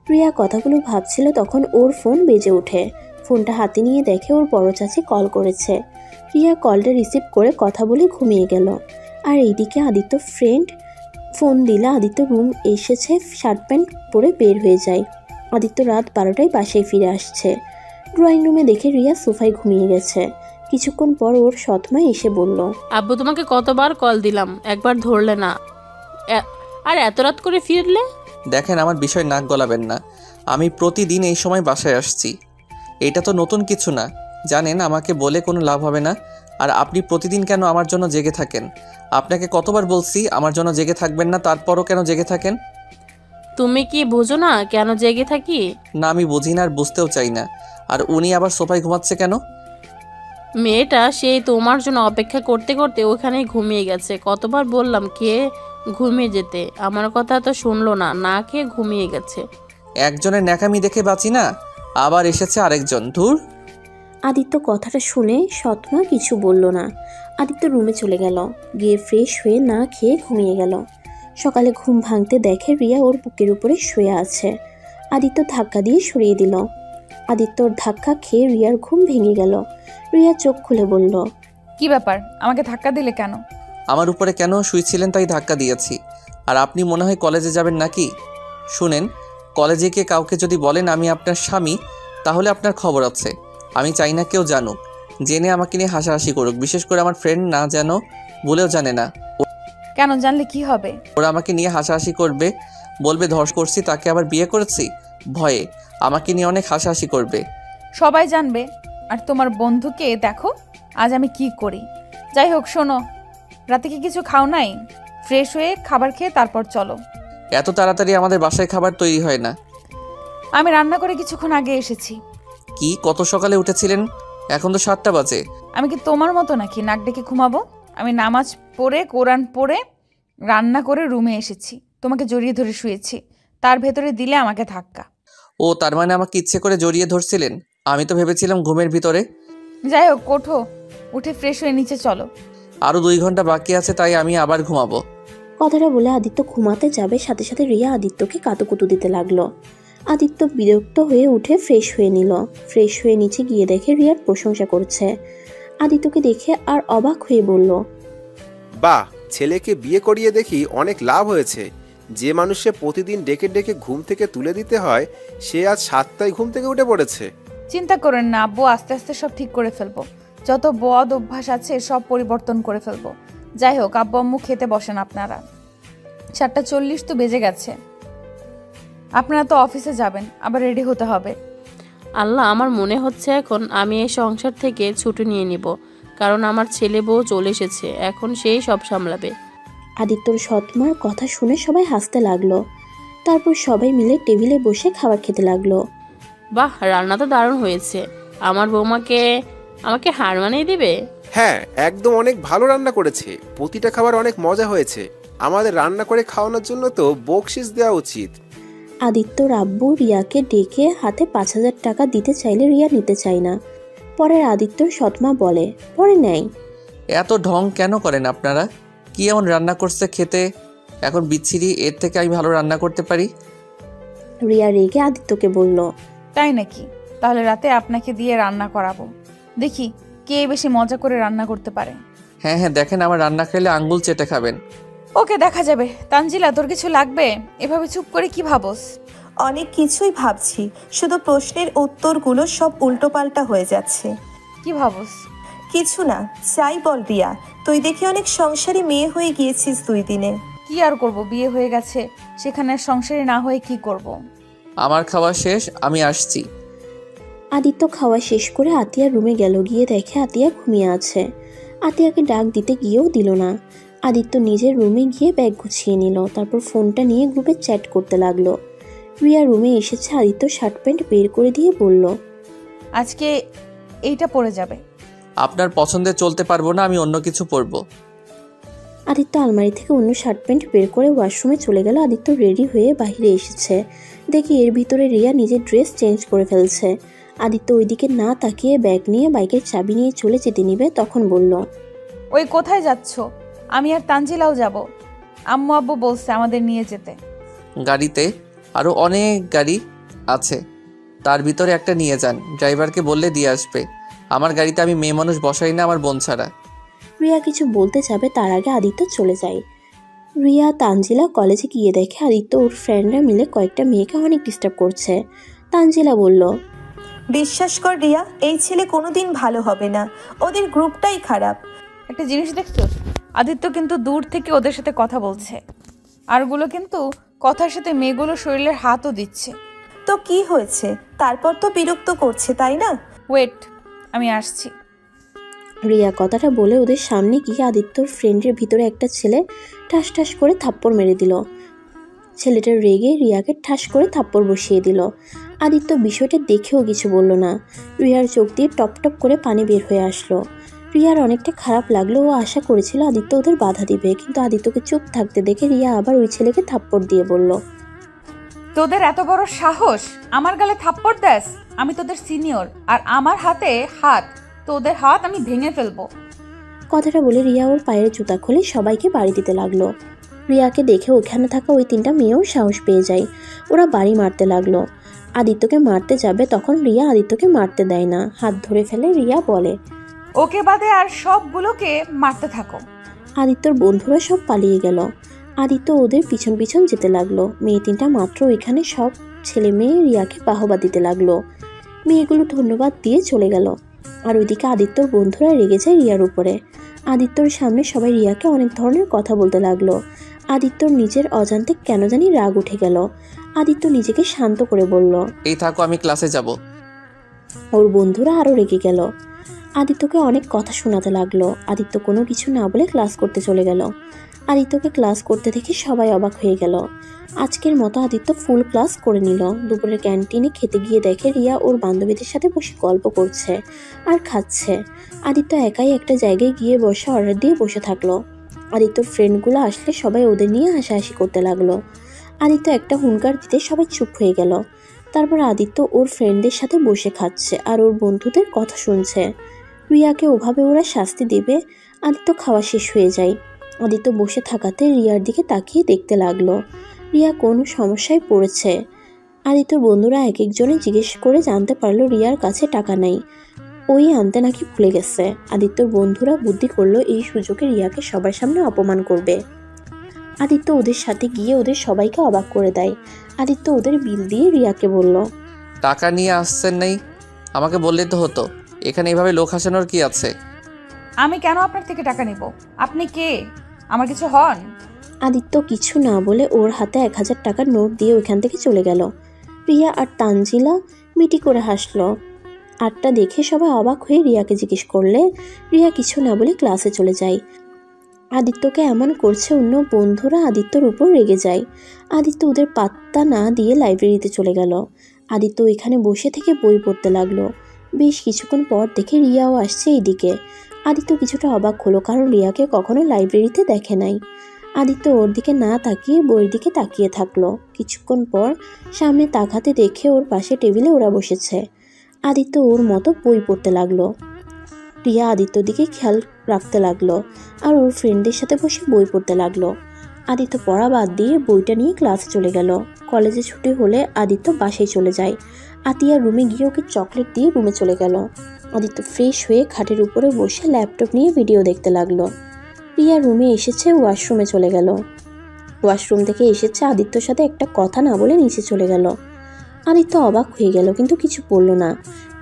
রিয়া কথাগুলো ভাবছিল তখন ওর ফোন বেজে ওঠে। ফোনটা হাতে নিয়ে দেখে ওর বড় চাচি কল করেছে। রিয়া কলটা রিসিভ করে কথা বলে ঘুমিয়ে গেল। আর এইদিকে আদিত্য ফ্রেন্ড ফোন দিলে আদিত্য রুম এসেছে, শার্ট প্যান্ট পরে বের হয়ে যায়। আদিত্য রাত 12টায় বাসায় ফিরে আসছে। ড্রয়িং রুমে দেখে রিয়া সোফায় ঘুমিয়ে গেছে। কিছুক্ষণ পর ওর সৎমা এসে বলল, আব্বু তোমাকে কতবার কল দিলাম, একবার ধরলে না, আর এত রাত করে ফিরলে। দেখেন, আমার বিষয় নাক গলাবেন না। আমি প্রতিদিন এই সময় বাসায় আসছি, এটা তো নতুন কিছু না। জানেন আমাকে বলে কোনো লাভ হবে না। আর আপনি প্রতিদিন কেন আমার জন্য জেগে থাকেন? আপনাকে কতবার বলছি আমার জন্য জেগে থাকবেন না, তারপরও কেন জেগে থাকেন? তুমি কি বুঝো না কেন জেগে থাকি? না, আমি বুঝি না আর বুঝতেও চাই না। আর উনি আবার সোফায় ঘুমাচ্ছে কেন? মেয়েটা সেই তোমার জন্য অপেক্ষা করতে করতে ওখানেই ঘুমিয়ে গেছে। কতবার বললাম খেয়ে ঘুমিয়ে যেতে, আমার কথা তো শুনলো না, না খেয়ে ঘুমিয়ে গেছে। একজনের ন্যাকামি দেখে বাঁচি না, আবার এসেছে আরেকজন। ধুর। আদিত্য কথাটা শুনে সৎমা কিছু বলল না। আদিত্য রুমে চলে গেল, গিয়ে ফ্রেশ হয়ে না খেয়ে ঘুমিয়ে গেল। সকালে ঘুম ভাঙতে দেখে রিয়া ওর বুকের উপরে শুয়ে আছে। আদিত্য ধাক্কা দিয়ে সরিয়ে দিল। আদিত্যর ধাক্কা খেয়ে রিয়ার ঘুম ভেঙে গেল। রিয়া চোখ খুলে বলল, কি ব্যাপার, আমাকে ধাক্কা দিলে কেন? আমার উপরে কেন শুয়েছিলেন তাই ধাক্কা দিয়েছি। আর আপনি মনে হয় কলেজে যাবেন নাকি? শুনেন, কলেজে গিয়ে কাউকে যদি বলেন আমি আপনার স্বামী, তাহলে আপনার খবর আছে। আমি চাই না কেউ জানুক, জেনে আমাকে নিয়ে হাসাহাসি করুক। বিশেষ করে আমার ফ্রেন্ড না যেন, বলেও জানে না। কেন, জানলে কি হবে? ওরা আমাকে নিয়ে হাসাহাসি করবে, বলবে ধর্ষ করছি, তাকে আবার বিয়ে করেছি। ভয়ে আমাকে নিয়ে অনেক হাসাহাসি করবে। সবাই জানবে। আর তোমার বন্ধুকে দেখো আজ আমি কি করি। যাই হোক, শোনো, রাতে কি কিছু খাও নাই? ফ্রেশ হয়ে খাবার খেয়ে তারপর চলো। এত তাড়াতাড়ি আমাদের বাসায় খাবার তৈরি হয় না। আমি রান্না করে কিছুক্ষণ আগে এসেছি। কি, কত সকালে উঠেছিলেন? এখন তো 7টা বাজে। আমি কি তোমার মতো নাকি নাক ডেকে ঘুমাবো? আমি নামাজ পড়ে, কোরআন পড়ে, রান্না করে রুমে এসেছি, তোমাকে জড়িয়ে ধরে শুয়েছি, তার ভেতরে দিলে আমাকে ধাক্কা। ও, তার মানে আমাকে ইচ্ছে করে জড়িয়ে ধরছিলেন? আমি তো ভেবেছিলাম ঘুমের ভিতরে। যাই হোক, ওঠো, উঠে ফ্রেশ হয়ে নিচে চলো। আরও 2 ঘন্টা বাকি আছে, তাই আমি আবার ঘুমাবো। কথাটা বলে আদিত্য ঘুমাতে যাবে, সাথে সাথে রিয়া আদিত্যকে কাতুকুতু দিতে লাগলো। আদিত্য বিরক্ত হয়ে উঠে ফ্রেশ হয়ে নিল। ফ্রেশ হয়ে নিচে গিয়ে দেখে রিয়ার প্রশংসা করছে। আদিত্যকে দেখে আর অবাক হয়ে বলল, বাহ, ছেলেকে বিয়ে করিয়ে দেখি অনেক লাভ হয়েছে। যে মানুষে প্রতিদিন ডেকে ডেকে ঘুম থেকে তুলে দিতে হয়, সে আজ 7টায় ঘুম থেকে উঠে পড়েছে। চিন্তা করেন না আব্বু, আস্তে আস্তে সব ঠিক করে ফেলবো। যত বদ অভ্যাস আছে সব পরিবর্তন করে ফেলবো। যাই হোক, আব্বু আম্মু খেতে বসেন আপনারা। 7:40 তো বেজে গেছে। আপনারা তো অফিসে যাবেন, আবার রেডি হতে হবে। আল্লাহ, আমার মনে হচ্ছে এখন আমি এই সংসার থেকে ছুটি নিয়ে নিব, কারণ আমার ছেলে বউ চলে এসেছে, এখন সেই সব সামলাবে। আদিত্যর সৎমার কথা শুনে সবাই হাসতে লাগলো। তারপর সবাই মিলে টেবিলে বসে খাবার খেতে লাগলো। বাহ, রান্না তো দারুণ হয়েছে। আমার বৌমাকে আমাকে হার মানিয়ে দিবে। হ্যাঁ, একদম অনেক ভালো রান্না করেছে। প্রতিটা খাবার অনেক মজা হয়েছে। আমাদের রান্না করে খাওয়ানোর জন্য তো বকশিস দেওয়া উচিত। আদিত্যর আব্বু রিয়াকে ডেকে হাতে 5,000 টাকা দিতে চাইলে রিয়া নিতে চায় না। পরে আদিত্যর সৎমা বলে, পরে নেয়। এত ঢং কেন করেন আপনারা? কি এমন রান্না করছে খেতে এখন বিচ্ছিরি? এর থেকে আমি ভালো রান্না করতে পারি। রিয়া রেগে আদিত্যকে বলল, তাই নাকি? তাহলে রাতে আপনাকে দিয়ে রান্না করাবো, দেখি কে বেশি মজা করে রান্না করতে পারে। হ্যাঁ হ্যাঁ, দেখেন আমার রান্না খেলে আঙ্গুল চেটে খাবেন। ওকে, দেখা যাবে। তানজিলা, তোর কিছু লাগবে? এভাবে চুপ করে কি ভাবস? অনেক কিছুই ভাবছি, শুধু প্রশ্নের উত্তরগুলো সব উল্টোপাল্টা হয়ে যাচ্ছে। কি ভাবস? কিছু না, চাই বল রিয়া, তুই দেখি অনেক সংসারী মেয়ে হয়ে গিয়েছিস 2 দিনে। কি আর করব, বিয়ে হয়ে গেছে, সেখানে সংসারী না হয়ে কি করব? আমার খাওয়া শেষ, আমি আসছি। আদিত্য খাওয়া শেষ করে আতিয়ার রুমে গেল। গিয়ে দেখে আতিয়া ঘুমিয়ে আছে। আতিয়াকে ডাক দিতে গিয়েও দিল না। আদিত্য নিজের রুমে গিয়ে ব্যাগ গুছিয়ে নিল। তারপর ফোনটা নিয়ে গ্রুপে চ্যাট করতে লাগলো। রিয়া রুমে এসেছে। আদিত্য শার্ট প্যান্ট বের করে দিয়ে বলল, আজকে এইটা পরে যাবে। আপনার পছন্দে চলতে পারবো না, আমি অন্য কিছু পরবো। আদিত্য আলমারি থেকে অন্য শার্ট প্যান্ট বের করে ওয়াশরুমে চলে গেল। আদিত্য রেডি হয়ে বাইরে এসেছে, দেখি এর ভিতরে রিয়া নিজের ড্রেস চেঞ্জ করে ফেলছে। আদিত্য ওইদিকে না তাকিয়ে ব্যাগ নিয়ে বাইকের চাবি নিয়ে চলে যেতে নিবে, তখন বলল, ওই কোথায় যাচ্ছ? আমি আর তানজিলাও যাব। আম্মু আব্বু বলছে আমাদের নিয়ে যেতে। গাড়িতে আরও অনেক গাড়ি আছে, তার ভিতরে একটা নিয়ে যান। ড্রাইভারকে বললে দিয়ে আসবে। আমার গাড়িতে আমি মেয়ে মানুষ বসাই না, আমার বোন ছাড়া। রিয়া কিছু বলতে যাবে তার আগে আদিত্য চলে যায়। রিয়া তানজিলা কলেজে গিয়ে দেখে আদিত্য ওর ফ্রেন্ডরা মিলে কয়েকটা মেয়েকে অনেক ডিস্টার্ব করছে। তানজিলা বলল, বিশ্বাস কর রিয়া, এই ছেলে কোনোদিন ভালো হবে না, ওদের গ্রুপটাই খারাপ। একটা জিনিস দেখছো, আদিত্য কিন্তু দূর থেকে ওদের সাথে কথা বলছে, আরগুলো কিন্তু কথার সাথে মেয়েগুলোর শরীরের হাতও দিচ্ছে। তো কি হয়েছে? তারপর তো বিরক্ত করছে, তাই না? ওয়েট, আমি আসছি। রিয়া কথাটা বলে ওদের সামনে গিয়ে আদিত্যর ফ্রেন্ডের ভিতরে একটা ছেলে ঠাস ঠাস করে থাপ্পড় মেরে দিল। ছেলেটা রেগে রিয়াকে ঠাস করে থাপ্পড় বসিয়ে দিল। আদিত্য বিষয়টা দেখেও কিছু বলল না। রিয়ার চোখ দিয়ে টপ টপ করে পানি বের হয়ে আসলো। রিয়ার অনেকটা খারাপ লাগলো। ও আশা করেছিল আদিত্য ওদের বাধা দিবে, কিন্তু আদিত্যকে চুপ থাকতে দেখে রিয়া আবার ওই ছেলেকে থাপ্পড় দিয়ে বলল, তোদের এত বড় সাহস আমার গালে থাপ্পড় দেস? আমি তোদের সিনিয়র, আর আমার হাতে হাত, তোদের হাত আমি ভেঙে ফেলবো। কথাটা বলে রিয়া ওর পায়ের জুতা খুলে সবাইকে বাড়ি দিতে লাগলো। রিয়াকে দেখে ওখানে থাকা ওই 3টা মেয়েও সাহস পেয়ে যায়। ওরা বাড়ি মারতে লাগলো। আদিত্যকে মারতে যাবে, তখন রিয়া আদিত্যকে মারতে দেয় না, হাত ধরে ফেলে। রিয়া বলে, ওকে বাদে আর সবগুলোকে মারতে থাকো। আদিত্যর বন্ধুরা সব পালিয়ে গেল। আদিত্য ওদের পিছন পিছন যেতে লাগলো। মেয়ে 3টা মাত্র ওইখানে সব ছেলে মেয়ে রিয়াকে বাহবা দিতে লাগলো। মেয়েগুলো ধন্যবাদ দিয়ে চলে গেল। আর ওইদিকে আদিত্যর বন্ধুরা রেগে যায় রিয়ার উপরে। আদিত্যর সামনে সবাই রিয়াকে অনেক ধরনের কথা বলতে লাগলো। আদিত্যর নিজের অজান্তে কেন জানি রাগ উঠে গেল। আদিত্য নিজেকে শান্ত করে বলল, এই থাকো, আমি ক্লাসে যাব। ওর বন্ধুরা আরও রেগে গেল। আদিত্যকে অনেক কথা শোনাতে লাগলো। আদিত্য কোনো কিছু না বলে ক্লাস করতে চলে গেল। আদিত্যকে ক্লাস করতে দেখে সবাই অবাক হয়ে গেল। আজকের মতো আদিত্য ফুল ক্লাস করে নিল। দুপুরের ক্যান্টিনে খেতে গিয়ে দেখে রিয়া ওর বান্ধবীদের সাথে বসে গল্প করছে আর খাচ্ছে। আদিত্য একাই একটা জায়গায় গিয়ে বসে অর্ডার দিয়ে বসে থাকলো। আদিত্যর ফ্রেন্ডগুলো আসলে সবাই ওদের নিয়ে হাসাহাসি করতে লাগলো। আদিত্য একটা হুঙ্কার দিতে সবাই চুপ হয়ে গেল। তারপর আদিত্য ওর ফ্রেন্ডদের সাথে বসে খাচ্ছে আর ওর বন্ধুদের কথা শুনছে। রিয়াকে ওভাবে ওরা শাস্তি দেবে। আদিত্য খাওয়া শেষ হয়ে যায়। আদিত্য বসে থাকাতে রিয়ার দিকে তাকিয়ে দেখতে লাগলো। রিয়া কোনো সমস্যায় পড়েছে। আদিত্যর বন্ধুরা এক একজনে জিজ্ঞেস করে জানতে পারলো রিয়ার কাছে টাকা নেই, ওই আনতে নাকি ভুলে গেছে। আদিত্যর বন্ধুরা বুদ্ধি করলো এই সুযোগে রিয়াকে সবার সামনে অপমান করবে। আদিত্য ওদের সাথে গিয়ে ওদের সবাইকে অবাক করে দেয়। আদিত্য ওদের বিল দিয়ে রিয়াকে বলল, টাকা নিয়ে আসছেন নাই, আমাকে বললে তো হতো। এখানে এভাবে লোক হাসানোর কি আছে? আমি কেন আপনার থেকে টাকা নিব? আপনি কে? আমার কিছু হন? আদিত্য কিছু না বলে ওর হাতে 1000 টাকার নোট দিয়ে ওইখান থেকে চলে গেল। রিয়া আর তানজিলা মিটি করে হাসলো। আরটা দেখে সবাই অবাক হয়ে রিয়াকে জিজ্ঞেস করলে রিয়া কিছু না বলে ক্লাসে চলে যায়। আদিত্যকে এমন করছে অন্য বন্ধুরা আদিত্যর উপর রেগে যায়। আদিত্য ওদের পাত্তা না দিয়ে লাইব্রেরিতে চলে গেল। আদিত্য ওইখানে বসে থেকে বই পড়তে লাগলো। বেশ কিছুক্ষণ পর দেখে রিয়াও আসছে এইদিকে। আদিত্য কিছুটা অবাক হলো, কারণ রিয়াকে কখনো লাইব্রেরিতে দেখে নাই। আদিত্য ওর দিকে না তাকিয়ে বইয়ের দিকে তাকিয়ে থাকলো। কিছুক্ষণ পর সামনে তাকাতে দেখে ওর পাশে টেবিলে ওরা বসেছে। আদিত্য ওর মতো বই পড়তে লাগলো। রিয়া আদিত্যর দিকে খেয়াল রাখতে লাগলো আর ওর ফ্রেন্ডদের সাথে বসে বই পড়তে লাগলো। আদিত্য পড়া বাদ দিয়ে বইটা নিয়ে ক্লাসে চলে গেল। কলেজে ছুটি হলে আদিত্য বাসায় চলে যায়। আতিয়া রুমে গিয়ে ওকে চকলেট দিয়ে রুমে চলে গেল। আদিত্য ফ্রেশ হয়ে খাটের উপরে বসে ল্যাপটপ নিয়ে ভিডিও দেখতে লাগলো। রিয়া রুমে এসেছে, ওয়াশরুমে চলে গেল। ওয়াশরুম থেকে এসেছে, আদিত্যর সাথে একটা কথা না বলে নিচে চলে গেল। আদিত্য অবাক হয়ে গেল, কিন্তু কিছু বলল না।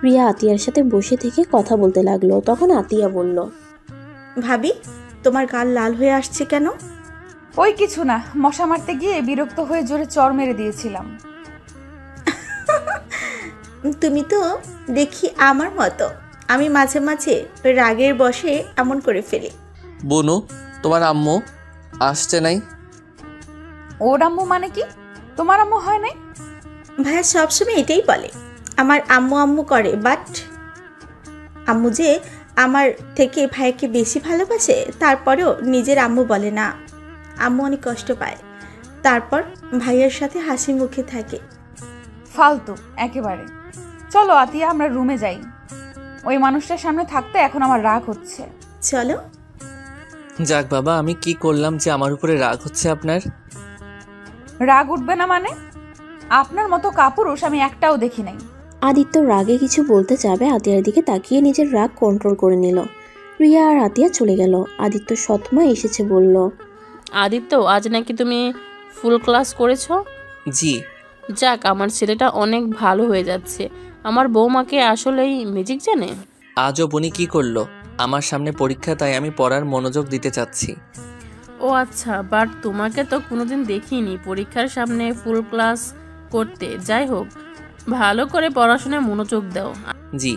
রিয়া আতিয়ার সাথে বসে থেকে কথা বলতে লাগলো। তখন আতিয়া বলল, ভাবি, তোমার গাল লাল হয়ে আসছে কেন? ওই কিছু না, মশা মারতে গিয়ে বিরক্ত হয়ে জোরে চর মেরে দিয়েছিলাম। তুমি তো দেখি আমার মতো। আমি মাঝে মাঝে রাগের বশে এমন করে ফেলি। বনু, তোমার আম্মু আসছে নাই? ওর আম্মু মানে কি? তোমার আম্মু হয় নাই? ভাইয়া সবসময় এটাই বলে, আমার আম্মু আম্মু করে, বাট আম্মু যে আমার থেকে ভাইয়াকে বেশি ভালোবাসে, তারপরেও নিজের আম্মু বলে না। আম্মু অনেক কষ্ট পায়, তারপর ভাইয়ার সাথে হাসি মুখে থাকে। ফালতু একেবারে। চলো আতিয়া, আমরা রুমে যাই। ওই মানুষটার সামনে থাকতে এখন আমার রাগ হচ্ছে। চলো। যাক বাবা, আমি কি করলাম যে আমার উপরে রাগ হচ্ছে আপনার? রাগ উঠবে না মানে? আপনার মতো কাপুরুষ আমি একটাও দেখি নাই। আদিত্য রাগে কিছু বলতে যাবে, আতিয়ার দিকে তাকিয়ে নিজের রাগ কন্ট্রোল করে নিল। রিয়া আর আতিয়া চলে গেল। আদিত্য সৎমা এসেছে বলল, আদিত্য, আজ নাকি তুমি ফুল ক্লাস করেছো? জি। যাক, আমার ছেলেটা অনেক ভালো হয়ে যাচ্ছে। আমার বৌমাকে আসলেই ম্যাজিক জানে। আজও বনি কি করলো? আমার সামনে পরীক্ষা, তাই আমি পড়ার মনোযোগ দিতে চাচ্ছি। ও আচ্ছা, বাট তোমাকে তো কোনোদিন দেখিনি পরীক্ষার সামনে ফুল ক্লাস করতে। যাই হোক, ভালো করে পড়াশোনায় মনোযোগ দাও। জি।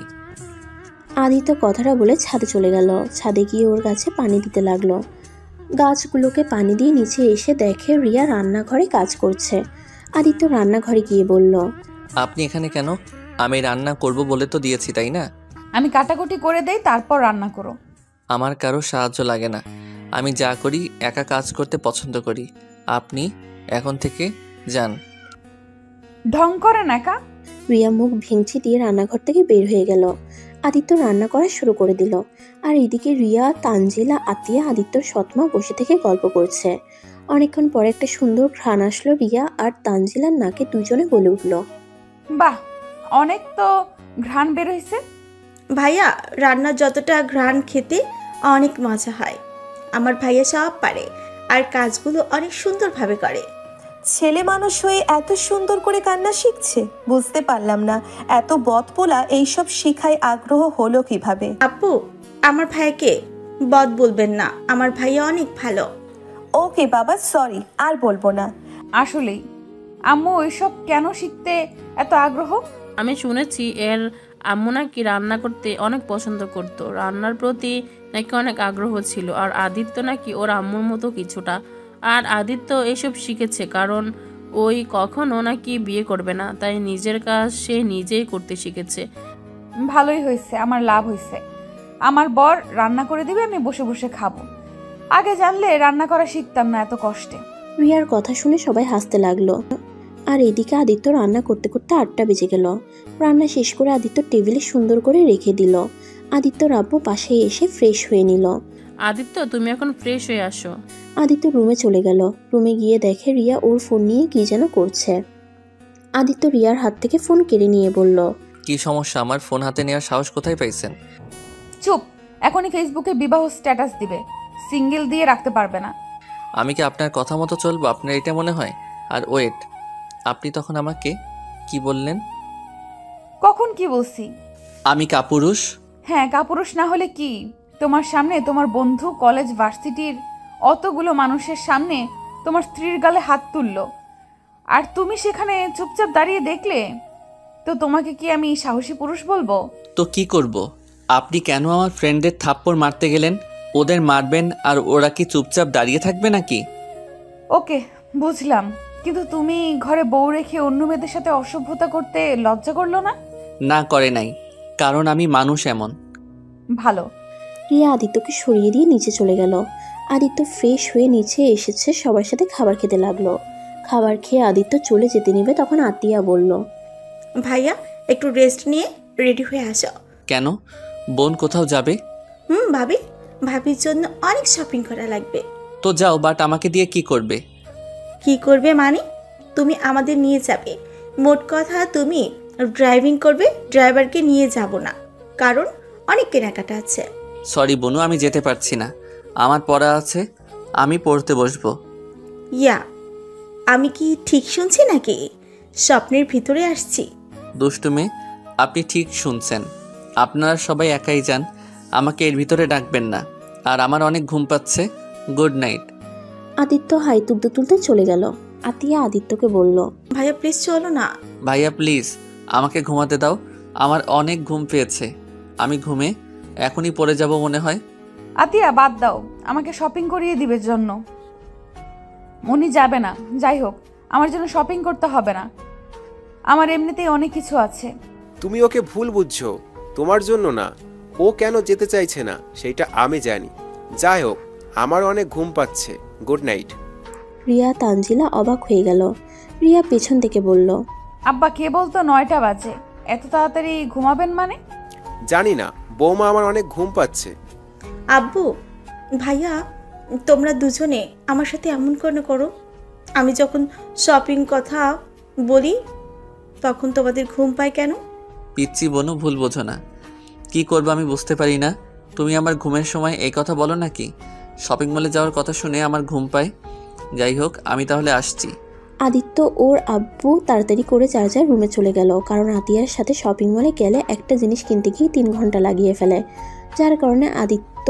আদিত্য কথাটা বলে ছাদে চলে গেল। ছাদে গিয়ে ওর গাছে পানি দিতে লাগলো। গাছগুলোকে পানি দিয়ে নিচে এসে দেখে রিয়া রান্নাঘরে কাজ করছে। আদিত্য রান্নাঘরে গিয়ে বলল, আপনি এখানে কেন? আমি রান্না করব বলে তো দিয়েছি, তাই না? আমি কাটাকুটি করে দেই, তারপর রান্না করো। আমার কারো সাহায্য লাগে না। আমি যা করি একা কাজ করতে পছন্দ করি। আপনি এখন থেকে যান। ঢং করেন একা। রিয়া মুখ ভেঙচি দিয়ে রান্নাঘর থেকে বের হয়ে গেল। আদিত্য রান্না করা শুরু করে দিল। আর এদিকে রিয়া, তানজিলা, আতিয়া, আদিত্যর সৎমা বসে থেকে গল্প করছে। অনেকক্ষণ পরে একটা সুন্দর ঘ্রাণ আসলো রিয়া আর তানজিলার নাকে। দুজনে বলে উঠল, বাহ, অনেক তো ঘ্রাণ বের হয়েছে। ভাইয়া, রান্নার যতটা ঘ্রাণ খেতে অনেক মজা হয়। আমার ভাইয়া সব পারে আর কাজগুলো অনেক সুন্দরভাবে করে। ছেলে মানুষ হয়ে এত সুন্দর করে কান্না শিখছে, বুঝতে পারলাম না এত বদপোলা এইসব শিখায় আগ্রহ হলো কিভাবে। আপু, আমার ভাইয়াকে বদ বলবেন না, আমার ভাইয়া অনেক ভালো। ওকে বাবা, সরি, আর বলবো না। আসলেই আম্মু ওইসব কেন শিখতে এত আগ্রহ? আমি শুনেছি এর আম্মু নাকি রান্না করতে অনেক পছন্দ করতো, রান্নার প্রতি নাকি অনেক আগ্রহ ছিল। আর আদিত্য নাকি ওর আম্মুর মতো কিছুটা। আর আদিত্য এসব শিখেছে কারণ ওই কখনো নাকি বিয়ে করবে না, তাই নিজের কাজ সে নিজেই করতে শিখেছে। ভালোই হয়েছে, আমার লাভ হয়েছে। আমার বর রান্না করে দিবে, আমি বসে বসে খাবো। আগে জানলে রান্না করা শিখতাম না এত কষ্টে। রিয়ার কথা শুনে সবাই হাসতে লাগলো। আর এদিকে আদিত্য রান্না করতে করতে 8টা বেজে গেল। রান্না শেষ করে আদিত্য টেবিলে সুন্দর করে রেখে দিল। আদিত্য আব্বু পাশে এসে ফ্রেশ হয়ে নিল। আদিত্য, তুমি এখন ফ্রেশ হয়ে আসো। আদিত্য রুমে চলে গেল। রুমে গিয়ে দেখে রিয়া ওর ফোন নিয়ে কি যেন করছে। আদিত্য রিয়ার হাত থেকে ফোন কেড়ে নিয়ে বলল, কি সমস্যা? আমার ফোন হাতে নেওয়ার সাহস কোথায় পাইছেন? চুপ, এখনই ফেসবুকে বিবাহ স্ট্যাটাস দিবে, সিঙ্গেল দিয়ে রাখতে পারবে না। আমি কি আপনার কথা মতো চলবো? আপনার এটা মনে হয়? আর ওয়েট, আপনি তখন আমাকে কি বললেন? কখন কি বলছি? আমি কাপুরুষ? হ্যাঁ, কাপুরুষ না হলে কি? তোমার সামনে তোমার বন্ধু কলেজ ভার্সিটির অতগুলো মানুষের সামনে তোমার স্ত্রীর গালে হাত তুললো, আর তুমি সেখানে চুপচাপ দাঁড়িয়ে দেখলে, তো তোমাকে কি আমি সাহসী পুরুষ বলবো? তো কি করব? আপনি কেন আমার ফ্রেন্ডদের থাপ্পড় মারতে গেলেন? ওদের মারবেন আর ওরা কি চুপচাপ দাঁড়িয়ে থাকবে নাকি? ওকে, বুঝলাম, কিন্তু তুমি ঘরে বউ রেখে অন্য মেয়েদের সাথে অসভ্যতা করতে লজ্জা করলো না? না, করে নাই, কারণ আমি মানুষ এমন। ভালো। রিয়া আদিত্যকে সরিয়ে দিয়ে নিচে চলে গেল। আদিত্য ফ্রেশ হয়ে নিচে এসেছে, সবার সাথে খাবার খেতে লাগলো। খাবার খেয়ে আদিত্য চলে যেতে নেবে, তখন আতিয়া বলল, ভাইয়া, একটু রেস্ট নিয়ে রেডি হয়ে আসো। কেন? বোন কোথাও যাবে? ভাবি, ভাবির জন্য অনেক শপিং করা লাগবে। তো যাও, বাট আমাকে দিয়ে কি করবে? কি করবে মানে? তুমি আমাদের নিয়ে যাবে। মোট কথা তুমি ড্রাইভিং করবে, ড্রাইভারকে নিয়ে যাব না, কারণ অনেক কেনাকাটা আছে। সরি বোনু, আমি যেতে পারছি না, আমার পড়া আছে, আমি পড়তে বসবো। ইয়া, আমি কি ঠিক শুনছি নাকি স্বপ্নের ভিতরে আসছি? দুষ্টু মেয়ে, আপনি ঠিক শুনছেন। আপনারা সবাই একাই যান, আমাকে এর ভিতরে ডাকবেন না। আর আমার অনেক ঘুম পাচ্ছে, গুড নাইট। আদিত্য হাই তুলতে তুলতে চলে গেল। আতিয়া আদিত্যকে বলল, ভাইয়া প্লিজ চলো না। ভাইয়া প্লিজ, আমাকে ঘুমাতে দাও, আমার অনেক ঘুম পেয়েছে। আমি ঘুমে এখনই পড়ে যাব মনে হয়। আতিয়া, বাদ দাও, আমাকে শপিং করিয়ে দিবে জন্য। উনি যাবে না। যাই হোক, আমার জন্য শপিং করতে হবে না, আমার এমনিতেই অনেক কিছু আছে। তুমি ওকে ভুল বুঝছো, তোমার জন্য না। ও কেন যেতে চাইছে না সেটা আমি জানি। যাই হোক, আমার অনেক ঘুম পাচ্ছে, গুড নাইট। রিয়া তানজিলা অবাক হয়ে গেল। রিয়া পেছন থেকে বলল, আব্বা কে বলতো 9টা বাজে, এত তাড়াতাড়ি ঘুমাবেন মানে? জানি না, বৌমা আমার অনেক ঘুম পাচ্ছে। আব্বু, ভাইয়া, তোমরা দুজনে আমার সাথে এমন করে করো। আমি যখন শপিং কথা বলি তখন তোমাদের ঘুম পায় কেন? পিচ্ছি বোনু, ভুল বোঝো না। কি করবো আমি বুঝতে পারি না। তুমি আমার ঘুমের সময় এই কথা বলো নাকি? শপিং মলে যাওয়ার কথা শুনে আমার ঘুম পায়। যাই হোক, আমি তাহলে আসছি। আদিত্য ওর আব্বু তাড়াতাড়ি করে যার যার রুমে চলে গেল, কারণ আতিয়ার সাথে শপিং মলে গেলে একটা জিনিস কিনতে গিয়ে 3 ঘন্টা লাগিয়ে ফেলে, যার কারণে আদিত্য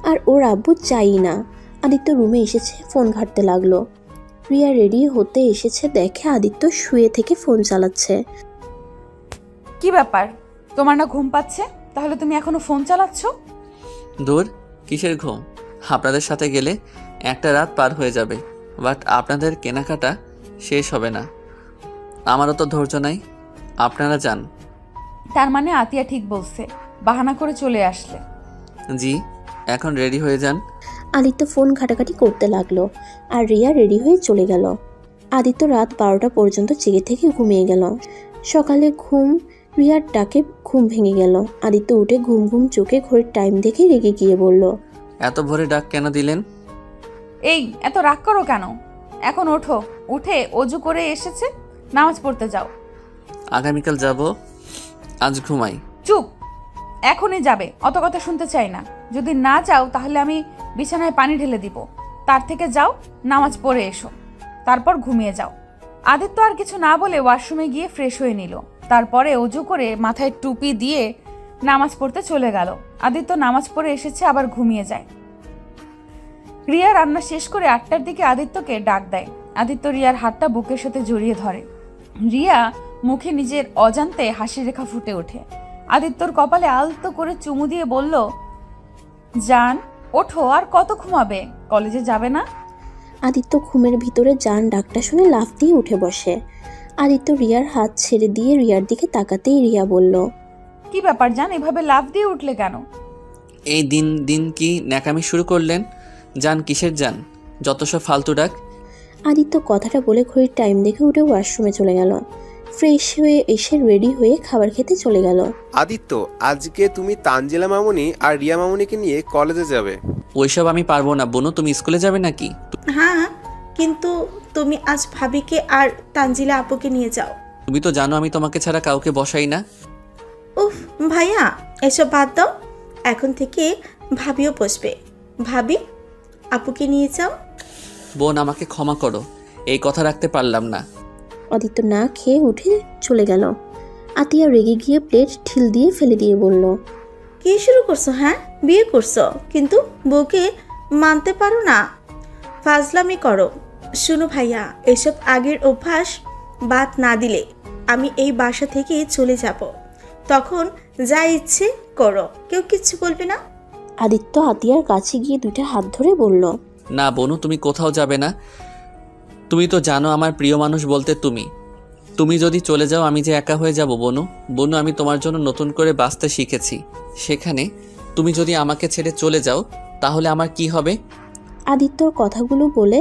আর ওর আব্বু চাই না। আদিত্য রুমে এসেছে, ফোন ঘাঁটতে লাগলো। রিয়া রেডি হতে এসেছে, দেখে আদিত্য শুয়ে থেকে ফোন চালাচ্ছে। কি ব্যাপার, তোমার না ঘুম পাচ্ছে? তাহলে তুমি এখনো ফোন চালাচ্ছ? দূর, কিসের ঘুম? আপনাদের সাথে গেলে একটা রাত পার হয়ে যাবে, বাট আপনাদের কেনাকাটা শেষ হবে না। আমারও তো ধৈর্য নাই, আপনারা যান। তার মানে আতিয়া ঠিক বলছে, বাহানা করে চলে আসলে। জি, এখন রেডি হয়ে যান। আদিত্য ফোন ঘাটাঘাটি করতে লাগলো, আর রিয়া রেডি হয়ে চলে গেল। আদিত্য রাত 12টা পর্যন্ত জেগে থেকে ঘুমিয়ে গেল। সকালে রিয়ার ডাকে ঘুম ভেঙে গেল। আদিত্য উঠে ঘুম ঘুম চোখে ঘড়ির টাইম দেখে রেগে গিয়ে বলল, এত ভোরে ডাক কেন দিলেন? এই এত রাগ করো কেন? এখন ওঠো, উঠে অজু করে এসেছে, নামাজ পড়তে যাও। আগামীকাল যাব, আজ ঘুমাই। চুপ, এখনই যাবে? অত কথা শুনতে চাই না। যদি না যাও তাহলে আমি বিছানায় পানি ঢেলে দিব। তার থেকে যাও, নামাজ পড়ে এসো, তারপর ঘুমিয়ে যাও। আদিত্য আর কিছু না বলে ওয়াশরুমে গিয়ে ফ্রেশ হয়ে নিল। তারপরে অজু করে মাথায় টুপি দিয়ে নামাজ পড়তে চলে গেল। আদিত্য নামাজ পড়ে এসেছে, আবার ঘুমিয়ে যায়। রিয়া রান্না শেষ করে 8টার দিকে আদিত্যকে ডাক দেয়। আদিত্য রিয়ার হাতটা বুকের সাথে জড়িয়ে ধরে। রিয়া মুখে নিজের অজান্তে হাসির রেখা ফুটে ওঠে। আদিত্যর কপালে আলতো করে চুমু দিয়ে বলল, জান ওঠো, আর কত ঘুমাবে? কলেজে যাবে না? আদিত্য ঘুমের ভিতরে জান ডাকটা শুনে লাফ দিয়ে উঠে বসে। আদিত্য রিয়ার হাত ছেড়ে দিয়ে রিয়ার দিকে তাকাতেই রিয়া বলল, কি ব্যাপার জান, এভাবে লাফ দিয়ে উঠলে কেন? এই দিন কি ন্যাকামি শুরু করলেন? যান কিসের যান? যত সব ফালতু ডাক। আদিত্য কথাটা বলে ঘড়ির টাইম দেখে উঠে ওয়াশরুমে চলে গেল। ফ্রেশ হয়ে এসে রেডি হয়ে খাবার খেতে চলে গেল। আদিত্য, আজকে তুমি তানজিলা মামুনি আর রিয়া মামুনিকে নিয়ে কলেজে যাবে। ওইসব আমি পারবো না। বোনু, তুমি স্কুলে যাবে নাকি? হ্যাঁ, কিন্তু তুমি আজ ভাবিকে আর তানজিলা আপুকে নিয়ে যাও। তুমি তো জানো আমি তোমাকে ছাড়া কাউকে বসাই না। উফ ভাইয়া, এসব বাদ দাও। এখন থেকে ভাবিও বসবে। ভাবি, আপুকে নিয়ে যাও। বোন, আমাকে ক্ষমা করো, এই কথা রাখতে পারলাম না। আদিত্য না খেয়ে উঠে চলে গেল। আতিয়া রেগে গিয়ে প্লেট ঢিল দিয়ে ফেলে দিয়ে বলল, কি শুরু করছো? হ্যাঁ, বিয়ে করছো কিন্তু বউকে মানতে পারো না, ফাজলামি করো। শুনো ভাইয়া, এসব আগের অভ্যাস বাদ না দিলে আমি এই বাসা থেকে চলে যাব। তখন যা ইচ্ছে করো, কেউ কিচ্ছু বলবে না। আদিত্য আতিয়ার কাছে গিয়ে 2টা হাত ধরে বলল, না বোনু, তুমি কোথাও যাবে না। তুমি তো জানো আমার প্রিয় মানুষ বলতে তুমি। তুমি যদি চলে যাও আমি যে একা হয়ে যাব বোনু। বোনু, আমি তোমার জন্য নতুন করে বাঁচতে শিখেছি। সেখানে তুমি যদি আমাকে ছেড়ে চলে যাও তাহলে আমার কি হবে? আদিত্যর কথাগুলো বলে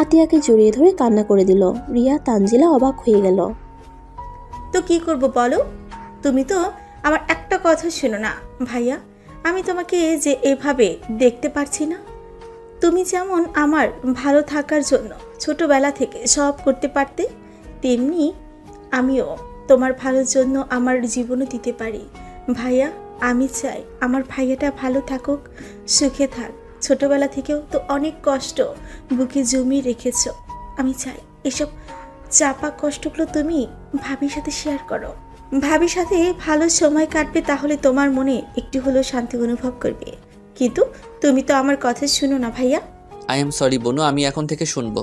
আতিয়াকে জড়িয়ে ধরে কান্না করে দিল। রিয়া তানজিলা অবাক হয়ে গেল। তো কি করব বলো? তুমি তো আমার একটা কথা শোনো না ভাইয়া। আমি তোমাকে যে এভাবে দেখতে পারছি না, তুমি যেমন আমার ভালো থাকার জন্য ছোটবেলা থেকে সব করতে পারতে, তেমনি আমিও তোমার ভালোর জন্য আমার জীবনও দিতে পারি। ভাইয়া, আমি চাই আমার ভাইয়াটা ভালো থাকুক, সুখে থাক। ছোটবেলা থেকেও তো অনেক কষ্ট বুকে জমিয়ে রেখেছ। আমি চাই এসব চাপা কষ্টগুলো তুমি ভাবির সাথে শেয়ার করো। ভাবির সাথে ভালো সময় কাটবে, তাহলে তোমার মনে একটু হলেও শান্তি অনুভব করবে। কিন্তু তুমি তো আমার কথা শুনো না ভাইয়া। আই এম সরি বোনু, আমি এখন থেকে শুনবো।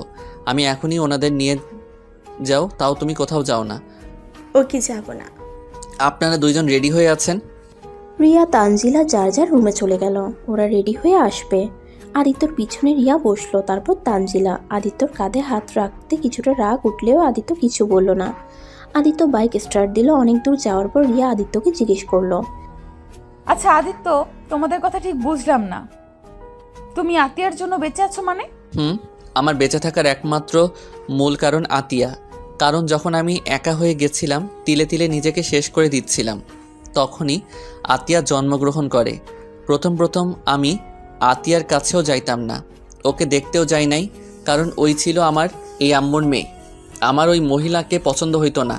আমি এখনই ওনাদের নিয়ে যাও, তাও তুমি কোথাও যাও না। ওকে, যাব না। আপনারা দুইজন রেডি হয়ে আছেন? রিয়া তানজিলা যার যার রুমে চলে গেল। ওরা রেডি হয়ে আসবে। আদিত্যর পিছনে রিয়া বসলো, তারপর তানজিলা। আদিত্যর কাঁধে হাত রাখতে কিছুটা রাগ উঠলেও আদিত্য কিছু বলল না। আদিত্য বাইক স্টার্ট দিল। অনেক দূর যাওয়ার পর রিয়া আদিত্যকে জিজ্ঞেস করলো, আচ্ছা আদিত্য, তোমাদের কথা ঠিক বুঝলাম না। তুমি আতিয়ার জন্য বেঁচে আছো মানে? আমার বেঁচে থাকার একমাত্র মূল কারণ আতিয়া। কারণ যখন আমি একা হয়ে গেছিলাম, তিলে তিলে নিজেকে শেষ করে দিচ্ছিলাম, তখনই আতিয়া জন্মগ্রহণ করে। প্রথম আমি আতিয়ার কাছেও যাইতাম না, ওকে দেখতেও যাই নাই, কারণ ওই ছিল আমার এই আম্মুর মেয়ে। আমার ওই মহিলাকে পছন্দ হইতো না।